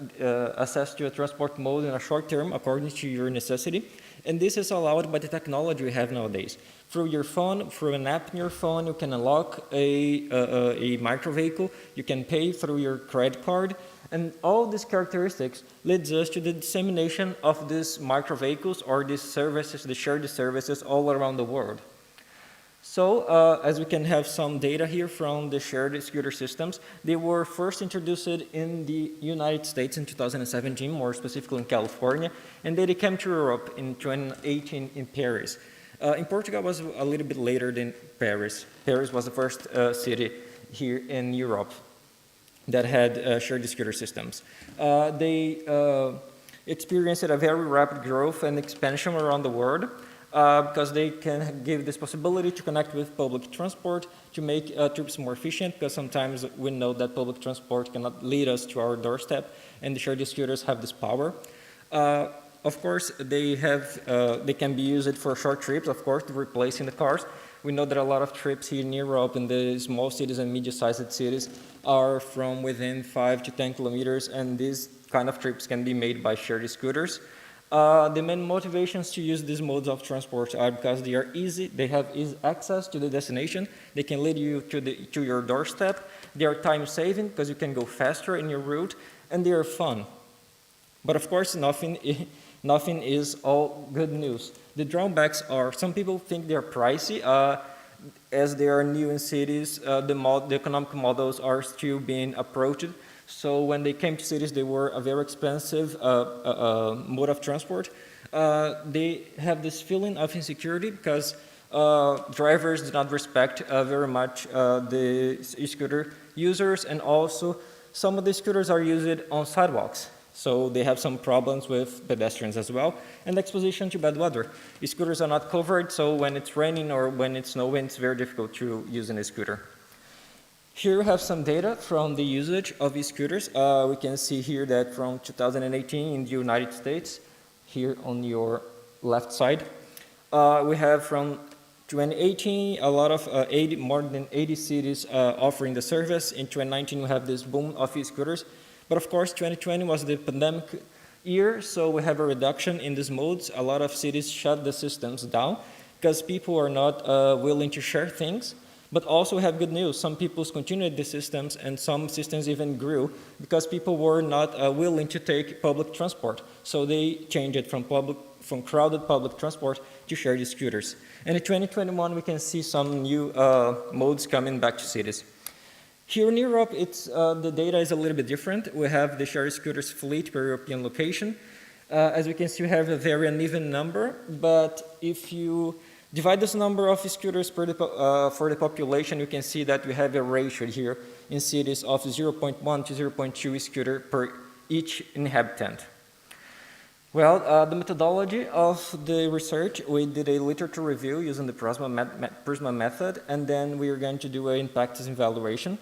access to a transport mode in a short term according to your necessity, and this is allowed by the technology we have nowadays. Through your phone, through an app in your phone, you can unlock a micro vehicle, you can pay through your credit card, and all these characteristics leads us to the dissemination of these micro vehicles or these services, the shared services all around the world. So, as we can have some data here from the shared scooter systems, they were first introduced in the United States in 2017, more specifically in California, and they came to Europe in 2018 in Paris. In Portugal was a little bit later than Paris. Paris was the first city here in Europe that had shared scooter systems. They experienced a very rapid growth and expansion around the world because they can give this possibility to connect with public transport to make trips more efficient, because sometimes we know that public transport cannot lead us to our doorstep, and the shared scooters have this power. Of course, they can be used for short trips, of course, to replace in the cars. We know that a lot of trips here in Europe in the small cities and medium-sized cities are from within 5 to 10 kilometers, and these kind of trips can be made by shared scooters. The main motivations to use these modes of transport are because they are easy, they have easy access to the destination, they can lead you to your doorstep, they are time-saving because you can go faster in your route, and they are fun. But of course, nothing nothing is all good news. The drawbacks are some people think they're pricey. As they are new in cities, the economic models are still being approached. So when they came to cities, they were a very expensive mode of transport. They have this feeling of insecurity because drivers do not respect very much the e-scooter users, and also some of the scooters are used on sidewalks. So they have some problems with pedestrians as well, and exposition to bad weather. E-scooters are not covered, so when it's raining or when it's snowing, it's very difficult to use an e-scooter. Here we have some data from the usage of e-scooters. We can see here that from 2018 in the United States, here on your left side, we have from 2018 a lot of more than 80 cities offering the service. In 2019 we have this boom of e-scooters. But of course, 2020 was the pandemic year, so we have a reduction in these modes. A lot of cities shut the systems down because people are not willing to share things. But also we have good news. Some people continued the systems, and some systems even grew because people were not willing to take public transport. So they changed it from crowded public transport to shared scooters. And in 2021, we can see some new modes coming back to cities. Here in Europe, the data is a little bit different. We have the shared scooters fleet per European location. As we can see, we have a very uneven number, but if you divide this number of scooters for the population, you can see that we have a ratio here in cities of 0.1 to 0.2 scooter per each inhabitant. Well, the methodology of the research, we did a literature review using the PRISMA method, and then we are going to do an impact evaluation.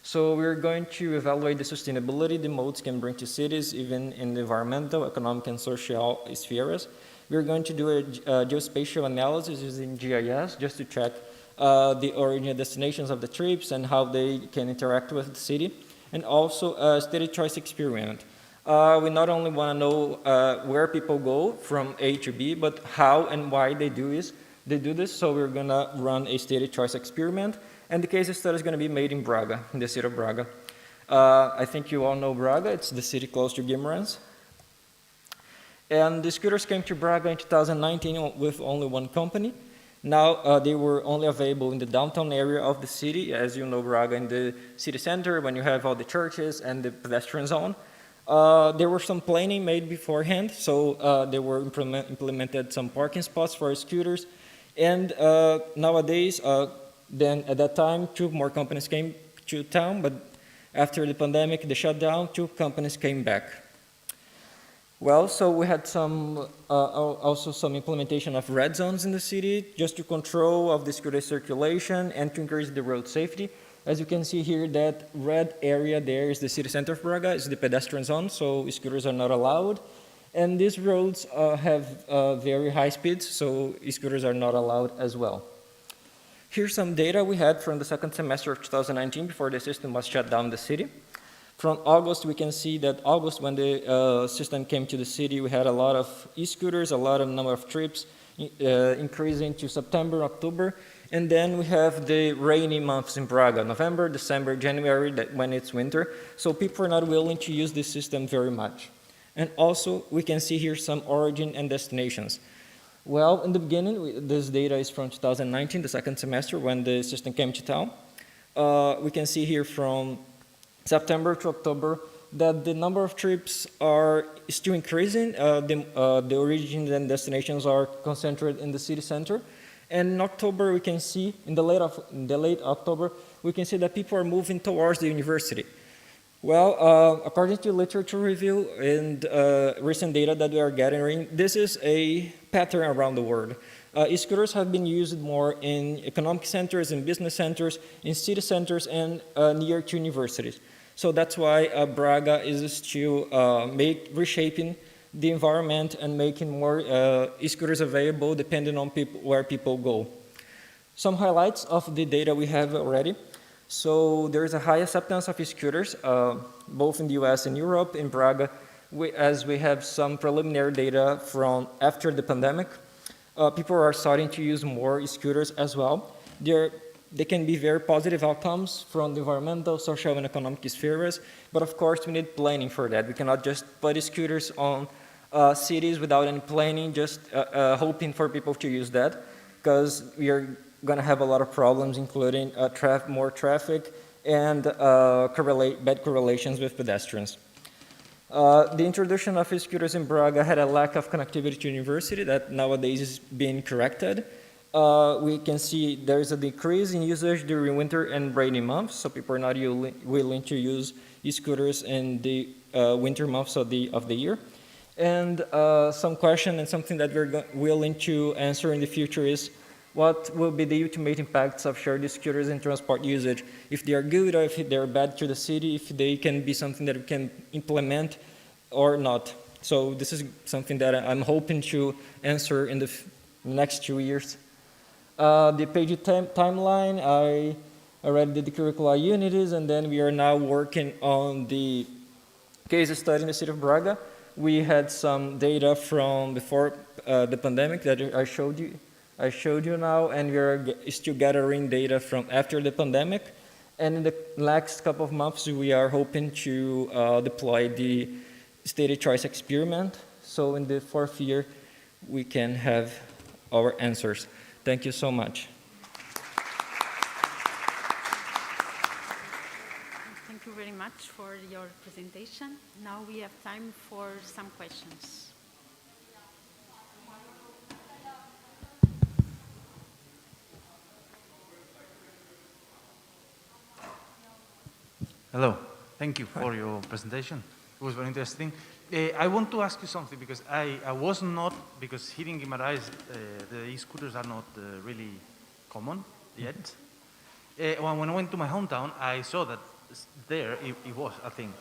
So we're going to evaluate the sustainability the modes can bring to cities, even in the environmental, economic, and social spheres. We're going to do a geospatial analysis using GIS just to check the origin and destinations of the trips and how they can interact with the city, and also a city choice experiment. We not only want to know where people go from A to B, but how and why they do this. So we're going to run a city choice experiment. And the case study is going to be made in Braga, in the city of Braga. I think you all know Braga. It's the city close to Guimarães. And the scooters came to Braga in 2019 with only one company. Now they were only available in the downtown area of the city. As you know, Braga in the city center, when you have all the churches and the pedestrian zone. There were some planning made beforehand, so there were implemented some parking spots for scooters. And nowadays, then at that time, 2 more companies came to town, but after the pandemic, the shutdown, 2 companies came back. Well, so we had also some implementation of red zones in the city, just to control of the scooter circulation and to increase the road safety. As you can see here, that red area there is the city center of Braga, is the pedestrian zone, so scooters are not allowed. And these roads have very high speeds, so scooters are not allowed as well. Here's some data we had from the second semester of 2019 before the system was shut down in the city. From August, we can see that August, when the system came to the city, we had a lot of e-scooters, a lot of number of trips, increasing to September, October. And then we have the rainy months in Braga, November, December, January, when it's winter. So people are not willing to use this system very much. And also, we can see here some origin and destinations. Well, in the beginning, this data is from 2019, the second semester, when the system came to town. We can see here from September to October that the number of trips are still increasing. The origins and destinations are concentrated in the city center. And in October, we can see, in the late October, we can see that people are moving towards the university. Well, according to literature review and recent data that we are gathering, this is a pattern around the world. E-scooters have been used more in economic centers, in business centers, in city centers, and near to universities. So that's why Braga is still reshaping the environment and making more e-scooters available depending on where people go. Some highlights of the data we have already. So there's a high acceptance of e-scooters, both in the US and Europe. In Braga, as we have some preliminary data from after the pandemic, people are starting to use more e-scooters as well. They can be very positive outcomes from the environmental, social, and economic spheres, but of course we need planning for that. We cannot just put e-scooters on cities without any planning, just hoping for people to use that, because we are going to have a lot of problems, including more traffic and bad correlations with pedestrians. The introduction of e-scooters in Braga had a lack of connectivity to university that nowadays is being corrected. We can see there is a decrease in usage during winter and rainy months, so people are not willing to use e-scooters in the winter months of the year. And some question and something that we're willing to answer in the future is, what will be the ultimate impacts of shared scooters in transport usage? If they are good or if they're bad to the city, if they can be something that we can implement or not. So this is something that I'm hoping to answer in the next 2 years. The page timeline, I already did the curricular unities, and then we are now working on the case study in the city of Braga. We had some data from before the pandemic that I showed you now, and we are still gathering data from after the pandemic. And in the next couple of months, we are hoping to deploy the stated choice experiment. So in the 4th year, we can have our answers. Thank you so much. Thank you very much for your presentation. Now we have time for some questions. Hello, thank you for your presentation. It was very interesting. I want to ask you something because I was not, because here in Guimarães, the e-scooters are not really common yet. When I went to my hometown, I saw that there it was a thing.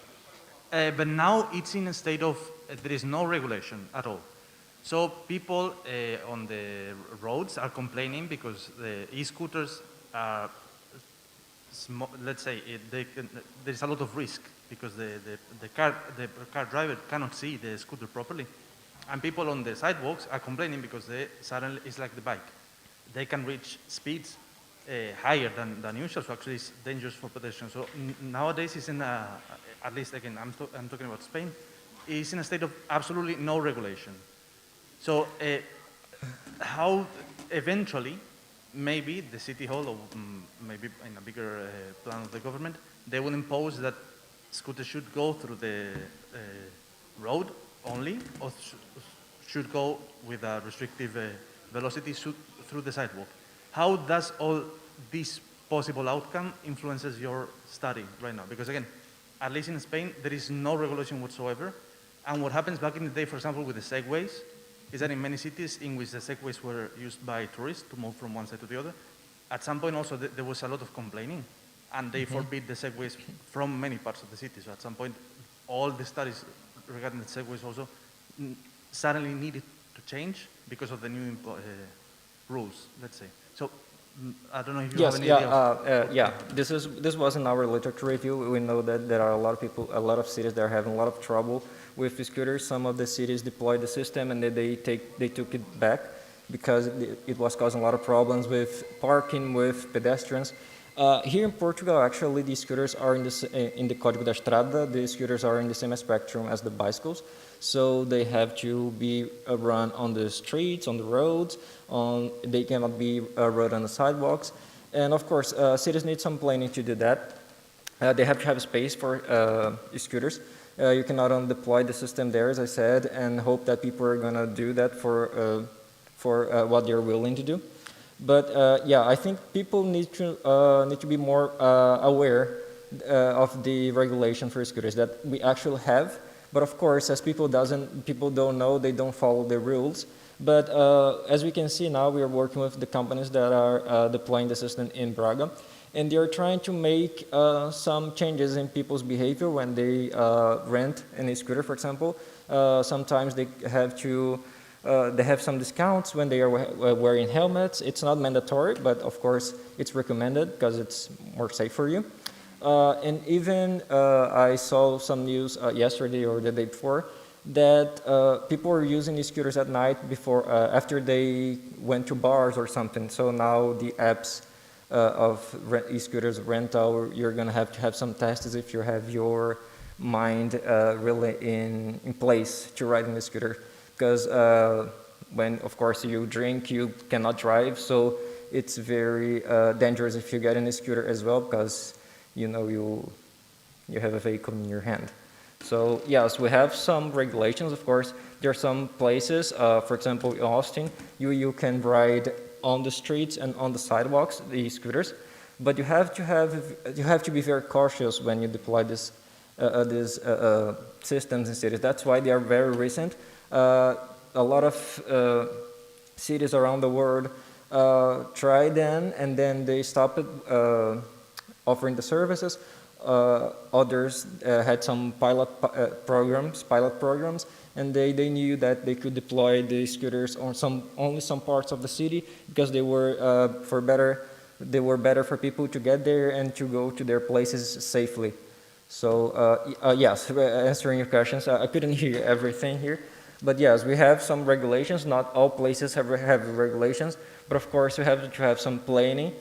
But now it's in a state of, there is no regulation at all. So people on the roads are complaining because the e-scooters are, let's say, there's a lot of risk because the car driver cannot see the scooter properly. And people on the sidewalks are complaining because suddenly it's like the bike. They can reach speeds higher than usual, so actually it's dangerous for pedestrians. So nowadays it's in at least again, I'm talking about Spain, it's in a state of absolutely no regulation. So how eventually, maybe the city hall, or maybe in a bigger plan of the government, they will impose that scooters should go through the road only, or should go with a restrictive velocity through the sidewalk. How does all this possible outcome influences your study right now? Because again, at least in Spain, there is no regulation whatsoever. And what happens back in the day, for example, with the segways, is that in many cities in which the segways were used by tourists to move from one side to the other, at some point also there was a lot of complaining, and they forbid the segways from many parts of the city. So at some point, all the studies regarding the segways also suddenly needed to change because of the new rules, let's say. So I don't know if you have any idea. This was in our literature review. We know that there are a lot of people, a lot of cities that are having a lot of trouble with the scooters. Some of the cities deployed the system and then they took it back because it was causing a lot of problems with parking, with pedestrians. Here in Portugal, actually, the scooters are in the Código da Estrada. The scooters are in the same spectrum as the bicycles. So they have to be run on the streets, on the roads, they cannot be run on the sidewalks. And of course, cities need some planning to do that. They have to have space for scooters. You cannot only deploy the system there, as I said, and hope that people are going to do that for what they're willing to do. But yeah, I think people need to be more aware of the regulation for scooters that we actually have. But of course, as people don't know, they don't follow the rules. But as we can see now, we are working with the companies that are deploying the system in Braga, and they are trying to make some changes in people's behavior when they rent a scooter, for example. Sometimes they have some discounts when they are wearing helmets. It's not mandatory, but of course it's recommended because it's more safe for you. And even I saw some news yesterday or the day before that people were using these scooters at night after they went to bars or something. So now the apps of e-scooters rental, you're going to have some tests if you have your mind really in place to ride in the scooter. Because when, of course, you drink, you cannot drive, so it's very dangerous if you get in a scooter as well, because you know you have a vehicle in your hand. So yes, we have some regulations, of course. There are some places, for example, in Austin, you can ride on the streets and on the sidewalks, the scooters, but you have to be very cautious when you deploy these systems in cities. That's why they are very recent. A lot of cities around the world tried them, and then they stopped offering the services. Others had some pilot programs, and they knew that they could deploy the scooters on only some parts of the city because they were better for people to get there and to go to their places safely. So yes, answering your questions, I couldn't hear everything here, but yes, we have some regulations. Not all places have regulations, but of course we have to have some planning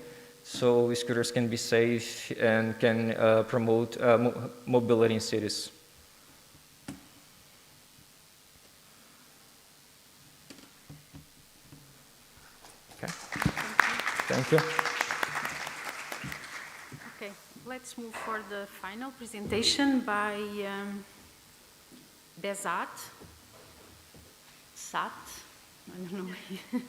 so scooters can be safe and can promote mobility in cities. Okay. Thank you. Okay, let's move for the final presentation by Sat. I don't know.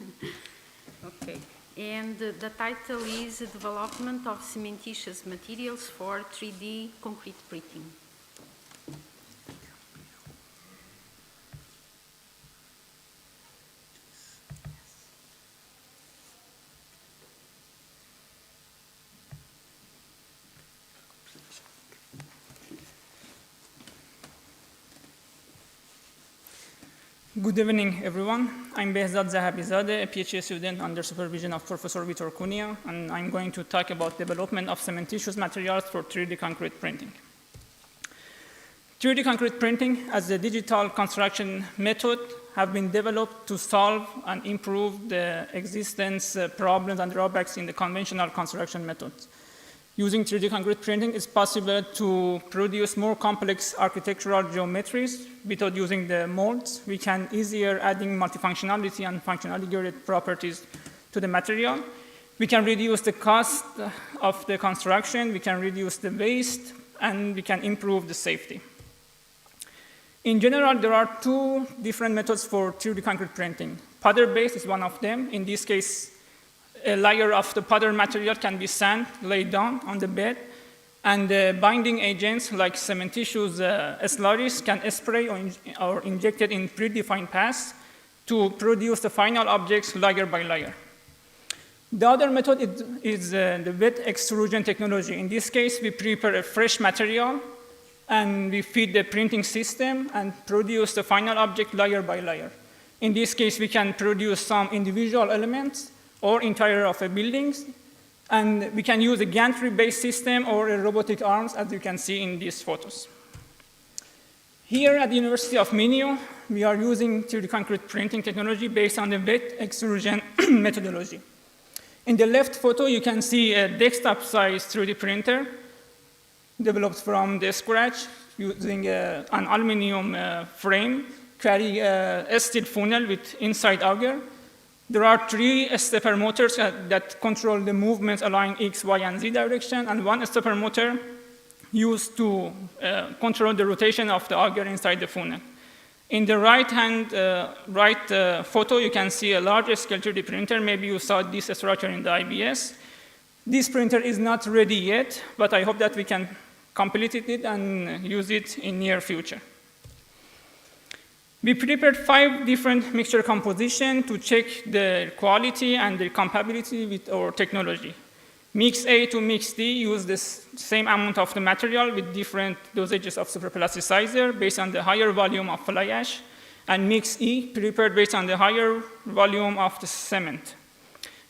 Okay. And the title is Development of Cementitious Materials for 3D Concrete Printing. Good evening, everyone. I'm Behzad Zahabizadeh, a PhD student under supervision of Professor Vitor Cunha, and I'm going to talk about development of cementitious materials for 3D concrete printing. 3D concrete printing as a digital construction method have been developed to solve and improve the existence problems and drawbacks in the conventional construction methods. Using 3D concrete printing, it's possible to produce more complex architectural geometries without using the molds. We can easier adding multifunctionality and functionality properties to the material. We can reduce the cost of the construction, we can reduce the waste, and we can improve the safety. In general, there are two different methods for 3D concrete printing. Powder-based is one of them. In this case, a layer of the powder material can be sand laid down on the bed, and the binding agents like cementitious slurries can spray or injected in predefined paths to produce the final objects layer by layer. The other method is the wet extrusion technology. In this case, we prepare a fresh material and we feed the printing system and produce the final object layer by layer. In this case, we can produce some individual elements or interior of a building, and we can use a gantry-based system or a robotic arms, as you can see in these photos. Here at the University of Minio, we are using 3D concrete printing technology based on the wet extrusion methodology. In the left photo, you can see a desktop-sized 3D printer developed from the scratch using an aluminum frame, carrying a steel funnel with inside auger. There are 3 stepper motors that control the movements along X, Y, and Z direction, and 1 stepper motor used to control the rotation of the auger inside the funnel. In the right photo, you can see a large-scale 3D printer. Maybe you saw this structure in the IBS. This printer is not ready yet, but I hope that we can complete it and use it in near future. We prepared 5 different mixture compositions to check the quality and the compatibility with our technology. Mix A to Mix D use the same amount of the material with different dosages of superplasticizer based on the higher volume of fly ash, and Mix E prepared based on the higher volume of the cement.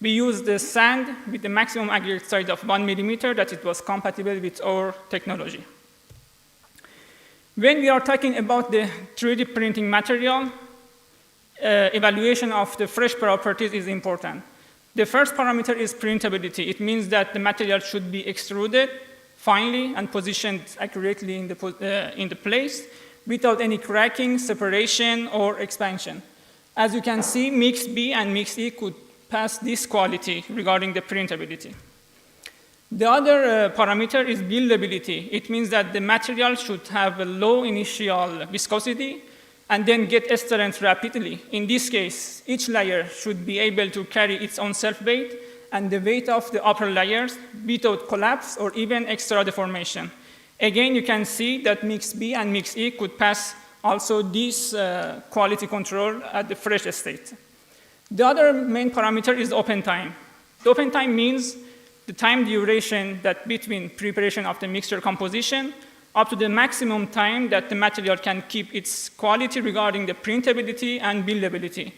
We used the sand with the maximum aggregate size of 1 millimeter that it was compatible with our technology. When we are talking about the 3D printing material, evaluation of the fresh properties is important. The first parameter is printability. It means that the material should be extruded finely and positioned accurately in the place without any cracking, separation, or expansion. As you can see, mix B and mix E could pass this quality regarding the printability. The other parameter is buildability. It means that the material should have a low initial viscosity and then get ester rapidly. In this case, each layer should be able to carry its own self-weight and the weight of the upper layers without collapse or even extra deformation. Again, you can see that mix B and mix E could pass also this quality control at the fresh state. The other main parameter is open time. The open time means the time duration that between preparation of the mixture composition up to the maximum time that the material can keep its quality regarding the printability and buildability.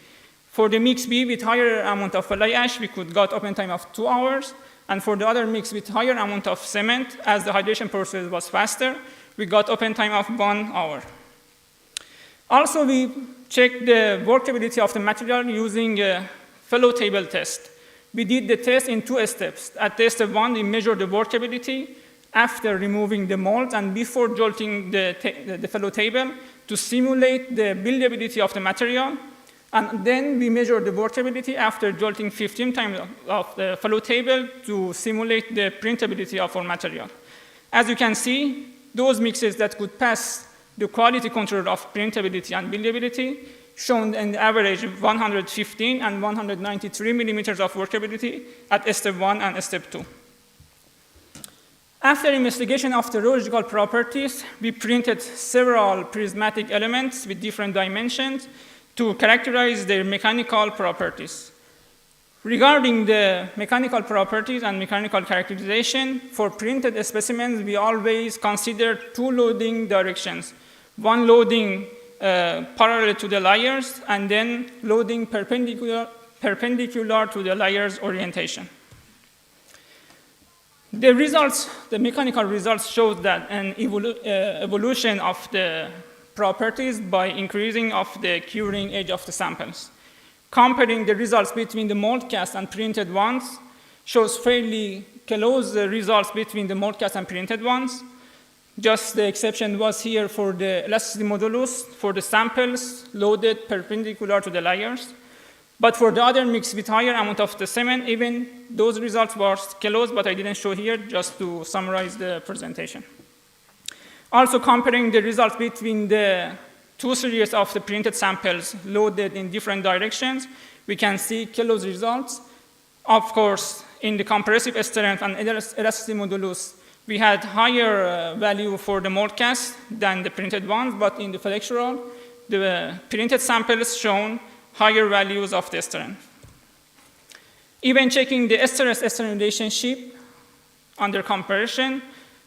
For the mix B with higher amount of fly ash, we could get open time of 2 hours. And for the other mix with higher amount of cement, as the hydration process was faster, we got open time of 1 hour. Also, we checked the workability of the material using a fellow table test. We did the test in 2 steps. At step 1, we measured the workability after removing the mold and before jolting the fellow table to simulate the buildability of the material. And then we measured the workability after jolting 15 times of the fellow table to simulate the printability of our material. As you can see, those mixes that could pass the quality control of printability and buildability shown in the average 115 and 193 millimeters of workability at step 1 and step 2. After investigation of the rheological properties, we printed several prismatic elements with different dimensions to characterize their mechanical properties. Regarding the mechanical properties and mechanical characterization, for printed specimens, we always consider 2 loading directions. One loading parallel to the layers, and then loading perpendicular to the layers orientation. The results, the mechanical results show that an evolution of the properties by increasing of the curing edge of the samples. Comparing the results between the mold cast and printed ones shows fairly close results between the mold cast and printed ones. Just the exception was here for the elasticity modulus for the samples loaded perpendicular to the layers. But for the other mix with higher amount of the cement, even those results were close, but I didn't show here just to summarize the presentation. Also comparing the results between the 2 series of the printed samples loaded in different directions, we can see close results. Of course, in the compressive strength and elasticity modulus, we had higher value for the mold cast than the printed ones, but in the flexural, the printed samples shown higher values of the strength. Even checking the stress-strain relationship under comparison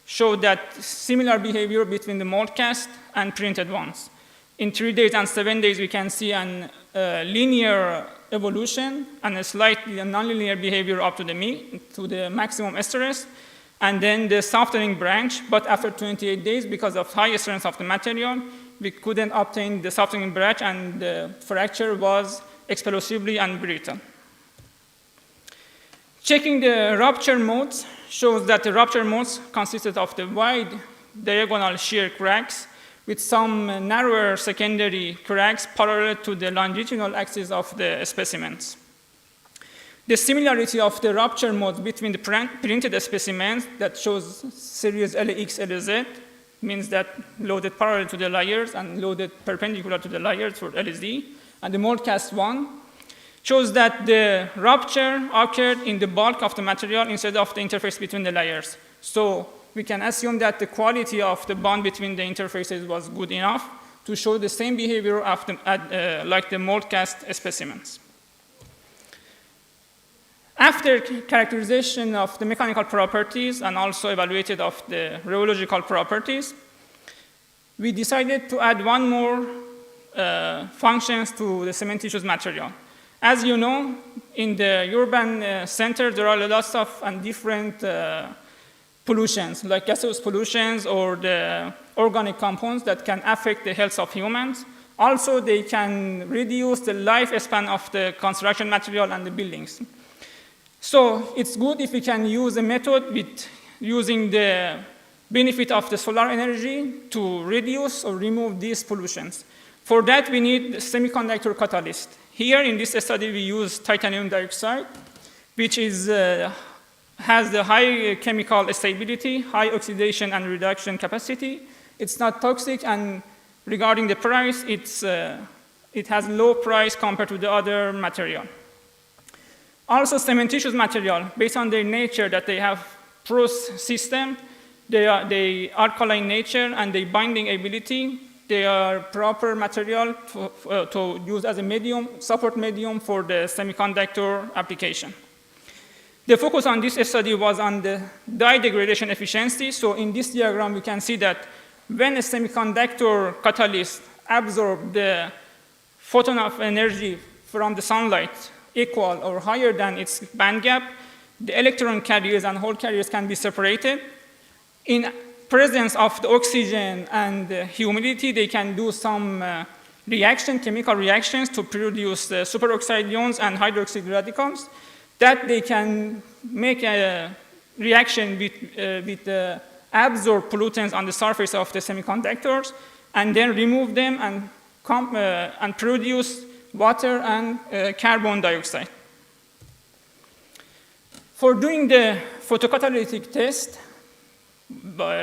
showed that similar behavior between the mold cast and printed ones. In 3 days and 7 days, we can see a linear evolution and a slightly nonlinear behavior up to the maximum stress, and then the softening branch. But after 28 days, because of high strength of the material, we couldn't obtain the softening branch, and the fracture was explosively and brittle. Checking the rupture modes shows that the rupture modes consisted of the wide diagonal shear cracks with some narrower secondary cracks parallel to the longitudinal axis of the specimens. The similarity of the rupture modes between the printed specimens that shows series LX, LZ means that loaded parallel to the layers and loaded perpendicular to the layers for LSD, and the mold cast one shows that the rupture occurred in the bulk of the material instead of the interface between the layers. So we can assume that the quality of the bond between the interfaces was good enough to show the same behavior like the mold cast specimens. After characterization of the mechanical properties and also evaluated of the rheological properties, we decided to add one more functions to the cementitious material. As you know, in the urban center, there are lots of and different pollutions, like gaseous pollutions or the organic compounds that can affect the health of humans. Also, they can reduce the lifespan of the construction material and the buildings. So it's good if we can use a method with using the benefit of the solar energy to reduce or remove these pollutions. For that, we need semiconductor catalyst. Here in this study, we use titanium dioxide, which is, has the high chemical stability, high oxidation and reduction capacity. It's not toxic, and regarding the price, it has low price compared to the other material. Also, cementitious material, based on their nature that they have porous system, they alkaline nature and the binding ability, they are proper material to use as a medium, support medium for the semiconductor application. The focus on this study was on the dye degradation efficiency. So in this diagram, we can see that when a semiconductor catalyst absorbs the photon of energy from the sunlight equal or higher than its band gap, the electron carriers and hole carriers can be separated. In presence of the oxygen and the humidity, they can do some chemical reactions to produce superoxide ions and hydroxide radicals that they can make a reaction with absorb pollutants on the surface of the semiconductors and then remove them and produce water and carbon dioxide. For doing the photocatalytic test,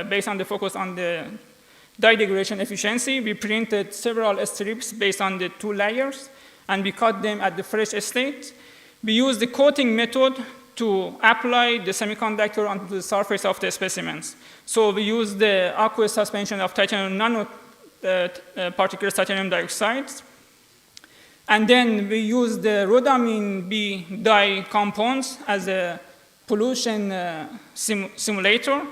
based on the focus on the dye degradation efficiency, we printed several strips based on the 2 layers, and we cut them at the fresh state. We used the coating method to apply the semiconductor onto the surface of the specimens. So we used the aqueous suspension of titanium nanoparticles titanium dioxide, and then we used the rhodamine B dye compounds as a pollution simulator.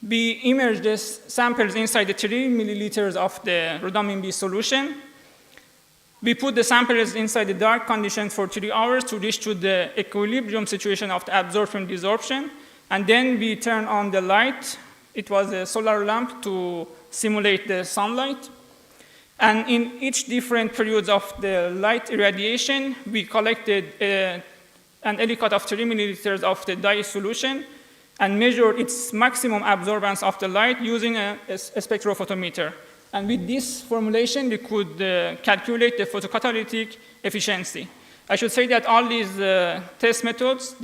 We immersed the samples inside the 3 milliliters of the rhodamine B solution. We put the samples inside the dark conditions for 3 hours to reach to the equilibrium situation of the absorption desorption. And then we turn on the light. It was a solar lamp to simulate the sunlight. And in each different periods of the light irradiation, we collected an ELICOT of 3 milliliters of the dye solution and measured its maximum absorbance of the light using a spectrophotometer. And with this formulation, we could calculate the photocatalytic efficiency. I should say that all these test methods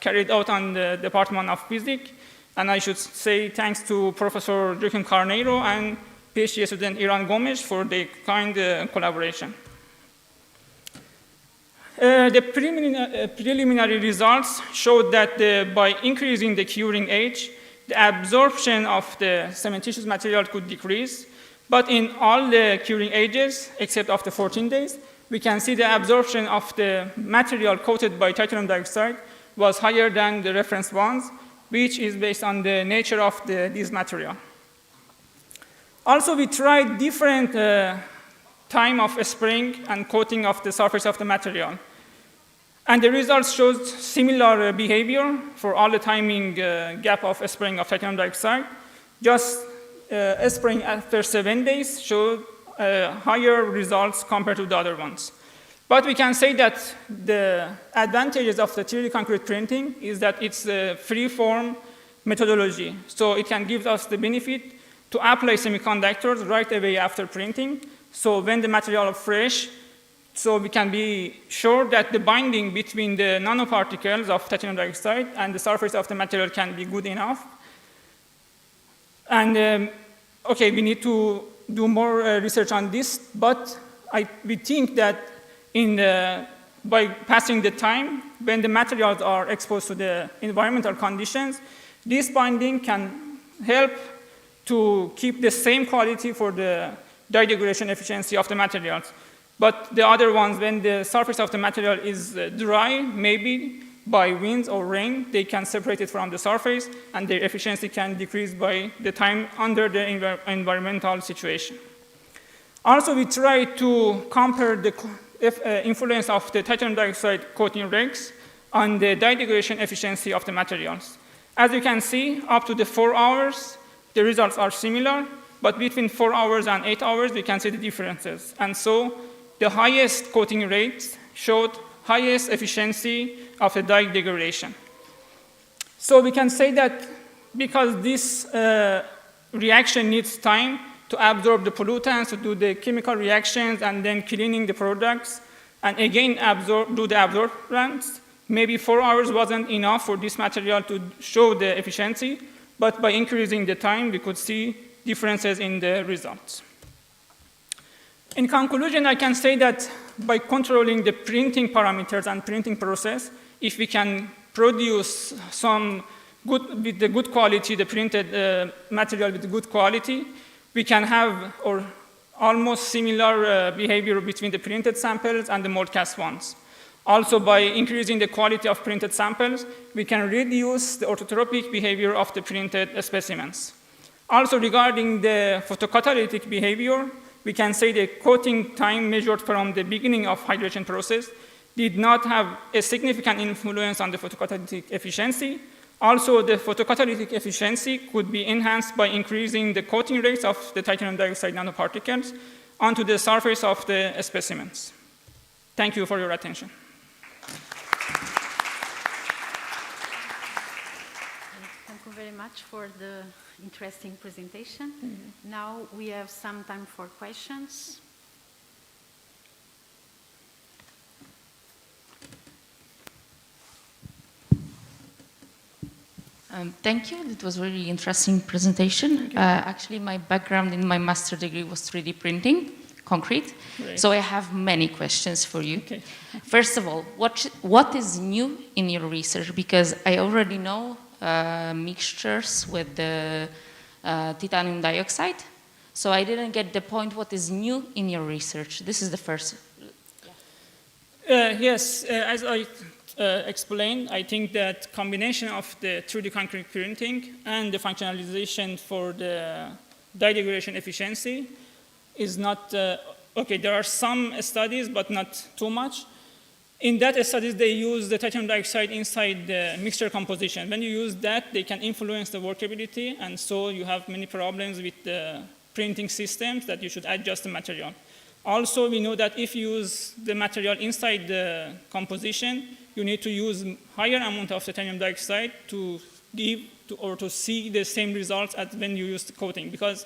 carried out on the Department of Physics, and I should say thanks to Professor Joaquin Carneiro and PhD student Iran Gomes for the kind collaboration. The preliminary results showed that by increasing the curing age, the absorption of the cementitious material could decrease. But in all the curing ages, except after 14 days, we can see the absorption of the material coated by titanium dioxide was higher than the reference ones, which is based on the nature of this material. Also, we tried different time of spraying and coating of the surface of the material. And the results showed similar behavior for all the timing gap of spraying of titanium dioxide. Just spraying after 7 days showed higher results compared to the other ones. But we can say that the advantages of the 3D concrete printing is that it's a free-form methodology. So it can give us the benefit to apply semiconductors right away after printing. So when the material is fresh, so we can be sure that the binding between the nanoparticles of titanium dioxide and the surface of the material can be good enough. And okay, we need to do more research on this, but we think that by passing the time, when the materials are exposed to the environmental conditions, this binding can help to keep the same quality for the dye degradation efficiency of the materials. But the other ones, when the surface of the material is dry, maybe by winds or rain, they can separate it from the surface, and their efficiency can decrease by the time under the environmental situation. Also, we try to compare the influence of the titanium dioxide coating rates on the dye degradation efficiency of the materials. As you can see, up to the 4 hours, the results are similar, but between 4 hours and 8 hours, we can see the differences. And so, the highest coating rates showed highest efficiency of the dye degradation. So we can say that because this reaction needs time to absorb the pollutants, to do the chemical reactions, and then cleaning the products, and again do the absorbance, maybe 4 hours wasn't enough for this material to show the efficiency, but by increasing the time, we could see differences in the results. In conclusion, I can say that by controlling the printing parameters and printing process, if we can produce some with the good quality, the printed material with good quality, we can have almost similar behavior between the printed samples and the mold-cast ones. Also, by increasing the quality of printed samples, we can reduce the orthotropic behavior of the printed specimens. Also, regarding the photocatalytic behavior, we can say the coating time measured from the beginning of hydration process did not have a significant influence on the photocatalytic efficiency. Also, the photocatalytic efficiency could be enhanced by increasing the coating rates of the titanium dioxide nanoparticles onto the surface of the specimens. Thank you for your attention. Thank you very much for the interesting presentation. Mm-hmm. Now we have some time for questions. Thank you. It was a really interesting presentation. Actually, my background in my master's degree was 3D printing, concrete. Great. So I have many questions for you. Okay. First of all, what is new in your research? Because I already know mixtures with the titanium dioxide. So I didn't get the point, what is new in your research? This is the first. Yes, as I explained, I think that combination of the 3D concrete printing and the functionalization for the dye degradation efficiency is not, okay, there are some studies, but not too much. In that studies, they use the titanium dioxide inside the mixture composition. When you use that, they can influence the workability, and so you have many problems with the printing systems that you should adjust the material. Also, we know that if you use the material inside the composition, you need to use higher amount of titanium dioxide to give or to see the same results as when you use the coating, because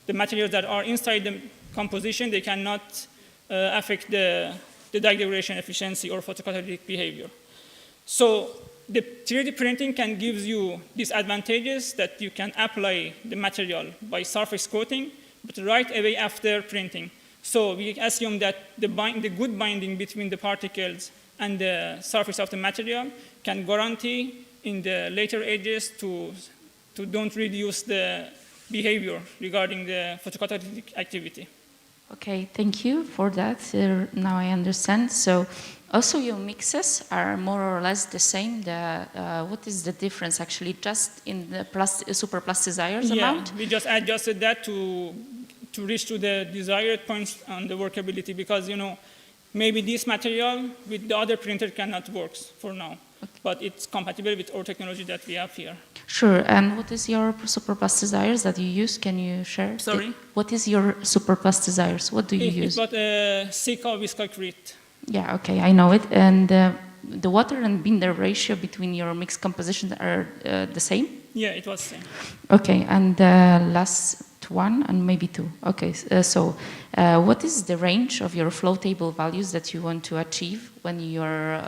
the materials that are inside the composition, they cannot affect the dye degradation efficiency or photocatalytic behavior. So the 3D printing can give you these advantages that you can apply the material by surface coating, but right away after printing. So we assume that the good binding between the particles and the surface of the material can guarantee in the later ages to don't reduce the behavior regarding the photocatalytic activity. Okay, thank you for that. Now I understand. So also your mixes are more or less the same. What is the difference actually just in the super plasticizer amount? We just adjusted that to reach to the desired points on the workability, because maybe this material with the other printer cannot work for now, but it's compatible with our technology that we have here. Sure, and what is your super plasticizers that you use? Can you share? Sorry? What is your super plasticizers? What do you use? It's about Sika viscocrete. Yeah, okay, I know it. And the water and binder ratio between your mixed compositions are the same? Yeah, it was the same. Okay, and last one and maybe two. Okay, so what is the range of your flow table values that you want to achieve when you're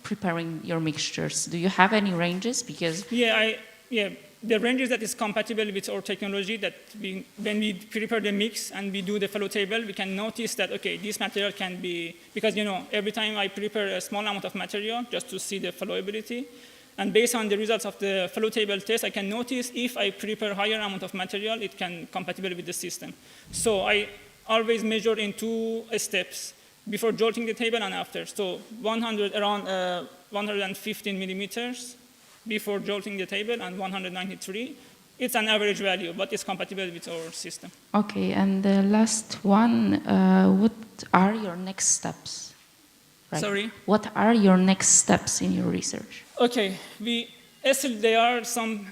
preparing your mixtures? Do you have any ranges? Because the ranges that is compatible with our technology, that when we prepare the mix and we do the flow table, we can notice that, okay, this material can be, because every time I prepare a small amount of material just to see the flowability, and based on the results of the flow table test, I can notice if I prepare higher amount of material, it can compatible with the system. So I always measure in 2 steps, before jolting the table and after. So around 115 millimeters before jolting the table and 193. It's an average value, but it's compatible with our system. Okay, and the last one, what are your next steps? Right. Sorry? What are your next steps in your research? Okay, there are some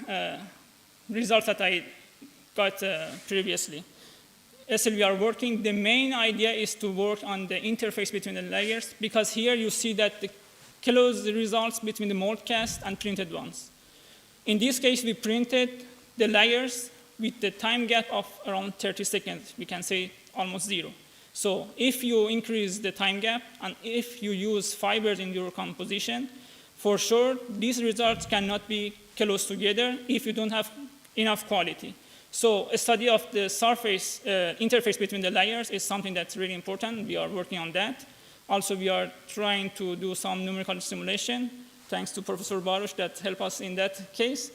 results that I got previously. Still we are working. The main idea is to work on the interface between the layers, because here you see that the close results between the mold cast and printed ones. In this case, we printed the layers with the time gap of around 30 seconds. We can say almost 0. So if you increase the time gap and if you use fibers in your composition, for sure, these results cannot be close together if you don't have enough quality. So a study of the surface interface between the layers is something that's really important. We are working on that. Also, we are trying to do some numerical simulation, thanks to Professor Baruch that helped us in that case.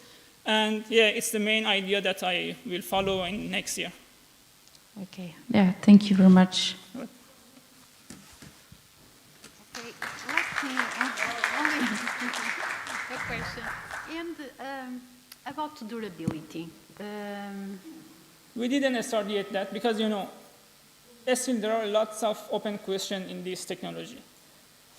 And yeah, it's the main idea that I will follow in next year. Okay, yeah, thank you very much. Okay, let me only a question. And about durability. We didn't start yet that because, you know, still there are lots of open questions in this technology.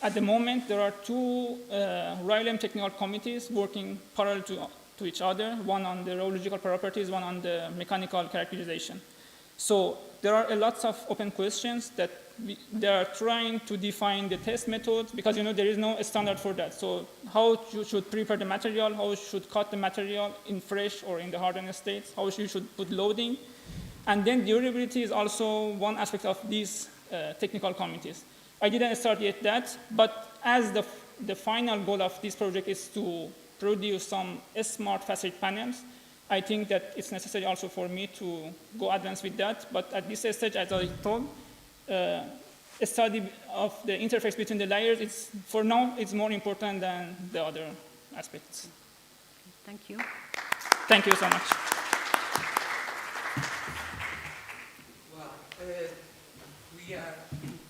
At the moment, there are two RILEM technical committees working parallel to each other, one on the rheological properties, one on the mechanical characterization. So there are a lot of open questions that they are trying to define the test methods because, you know, there is no standard for that. So how you should prepare the material, how you should cut the material in fresh or in the hardened states, how you should put loading. And then durability is also one aspect of these technical committees. I didn't start yet that, but as the final goal of this project is to produce some smart facet panels, I think that it's necessary also for me to go advance with that. But at this stage, as I told, a study of the interface between the layers, for now, it's more important than the other aspects. Thank you. Thank you so much. Well,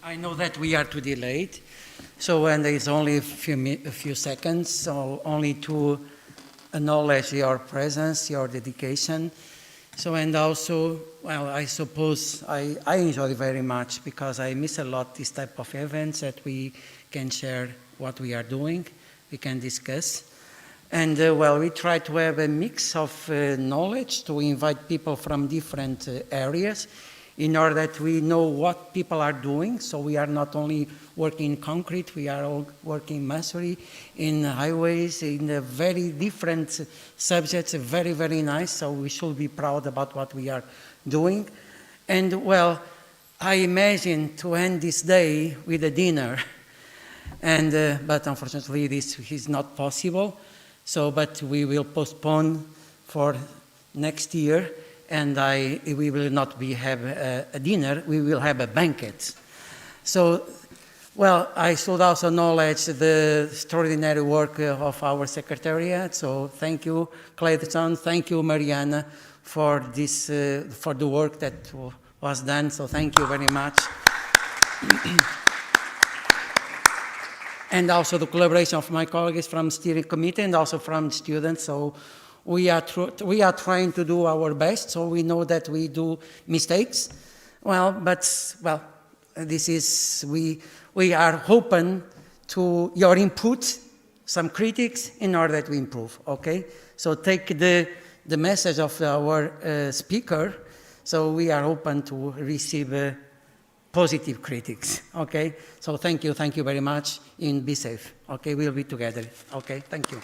I know that we are too delayed. So when there is only a few seconds, so only to acknowledge your presence, your dedication. So, and also, well, I suppose I enjoy very much because I miss a lot this type of events that we can share what we are doing, we can discuss. And well, we try to have a mix of knowledge to invite people from different areas in order that we know what people are doing. So we are not only working in concrete, we are all working masonry, in highways, in very different subjects, very, very nice. So we should be proud about what we are doing. And well, I imagine to end this day with a dinner, and but unfortunately this is not possible. So, but we will postpone for next year. And we will not have a dinner, we will have a banquet. So, well, I should also acknowledge the extraordinary work of our secretariat. So thank you, Clayton, thank you, Mariana, for this, for the work that was done. So thank you very much. And also the collaboration of my colleagues from steering committee and also from students. So we are trying to do our best, so we know that we do mistakes. Well, but, well, this is, we are open to your input, some critics, in order that we improve, okay? So take the message of our speaker, so we are open to receive positive critics, okay? So thank you very much, and be safe, okay? We'll be together, okay? Thank you.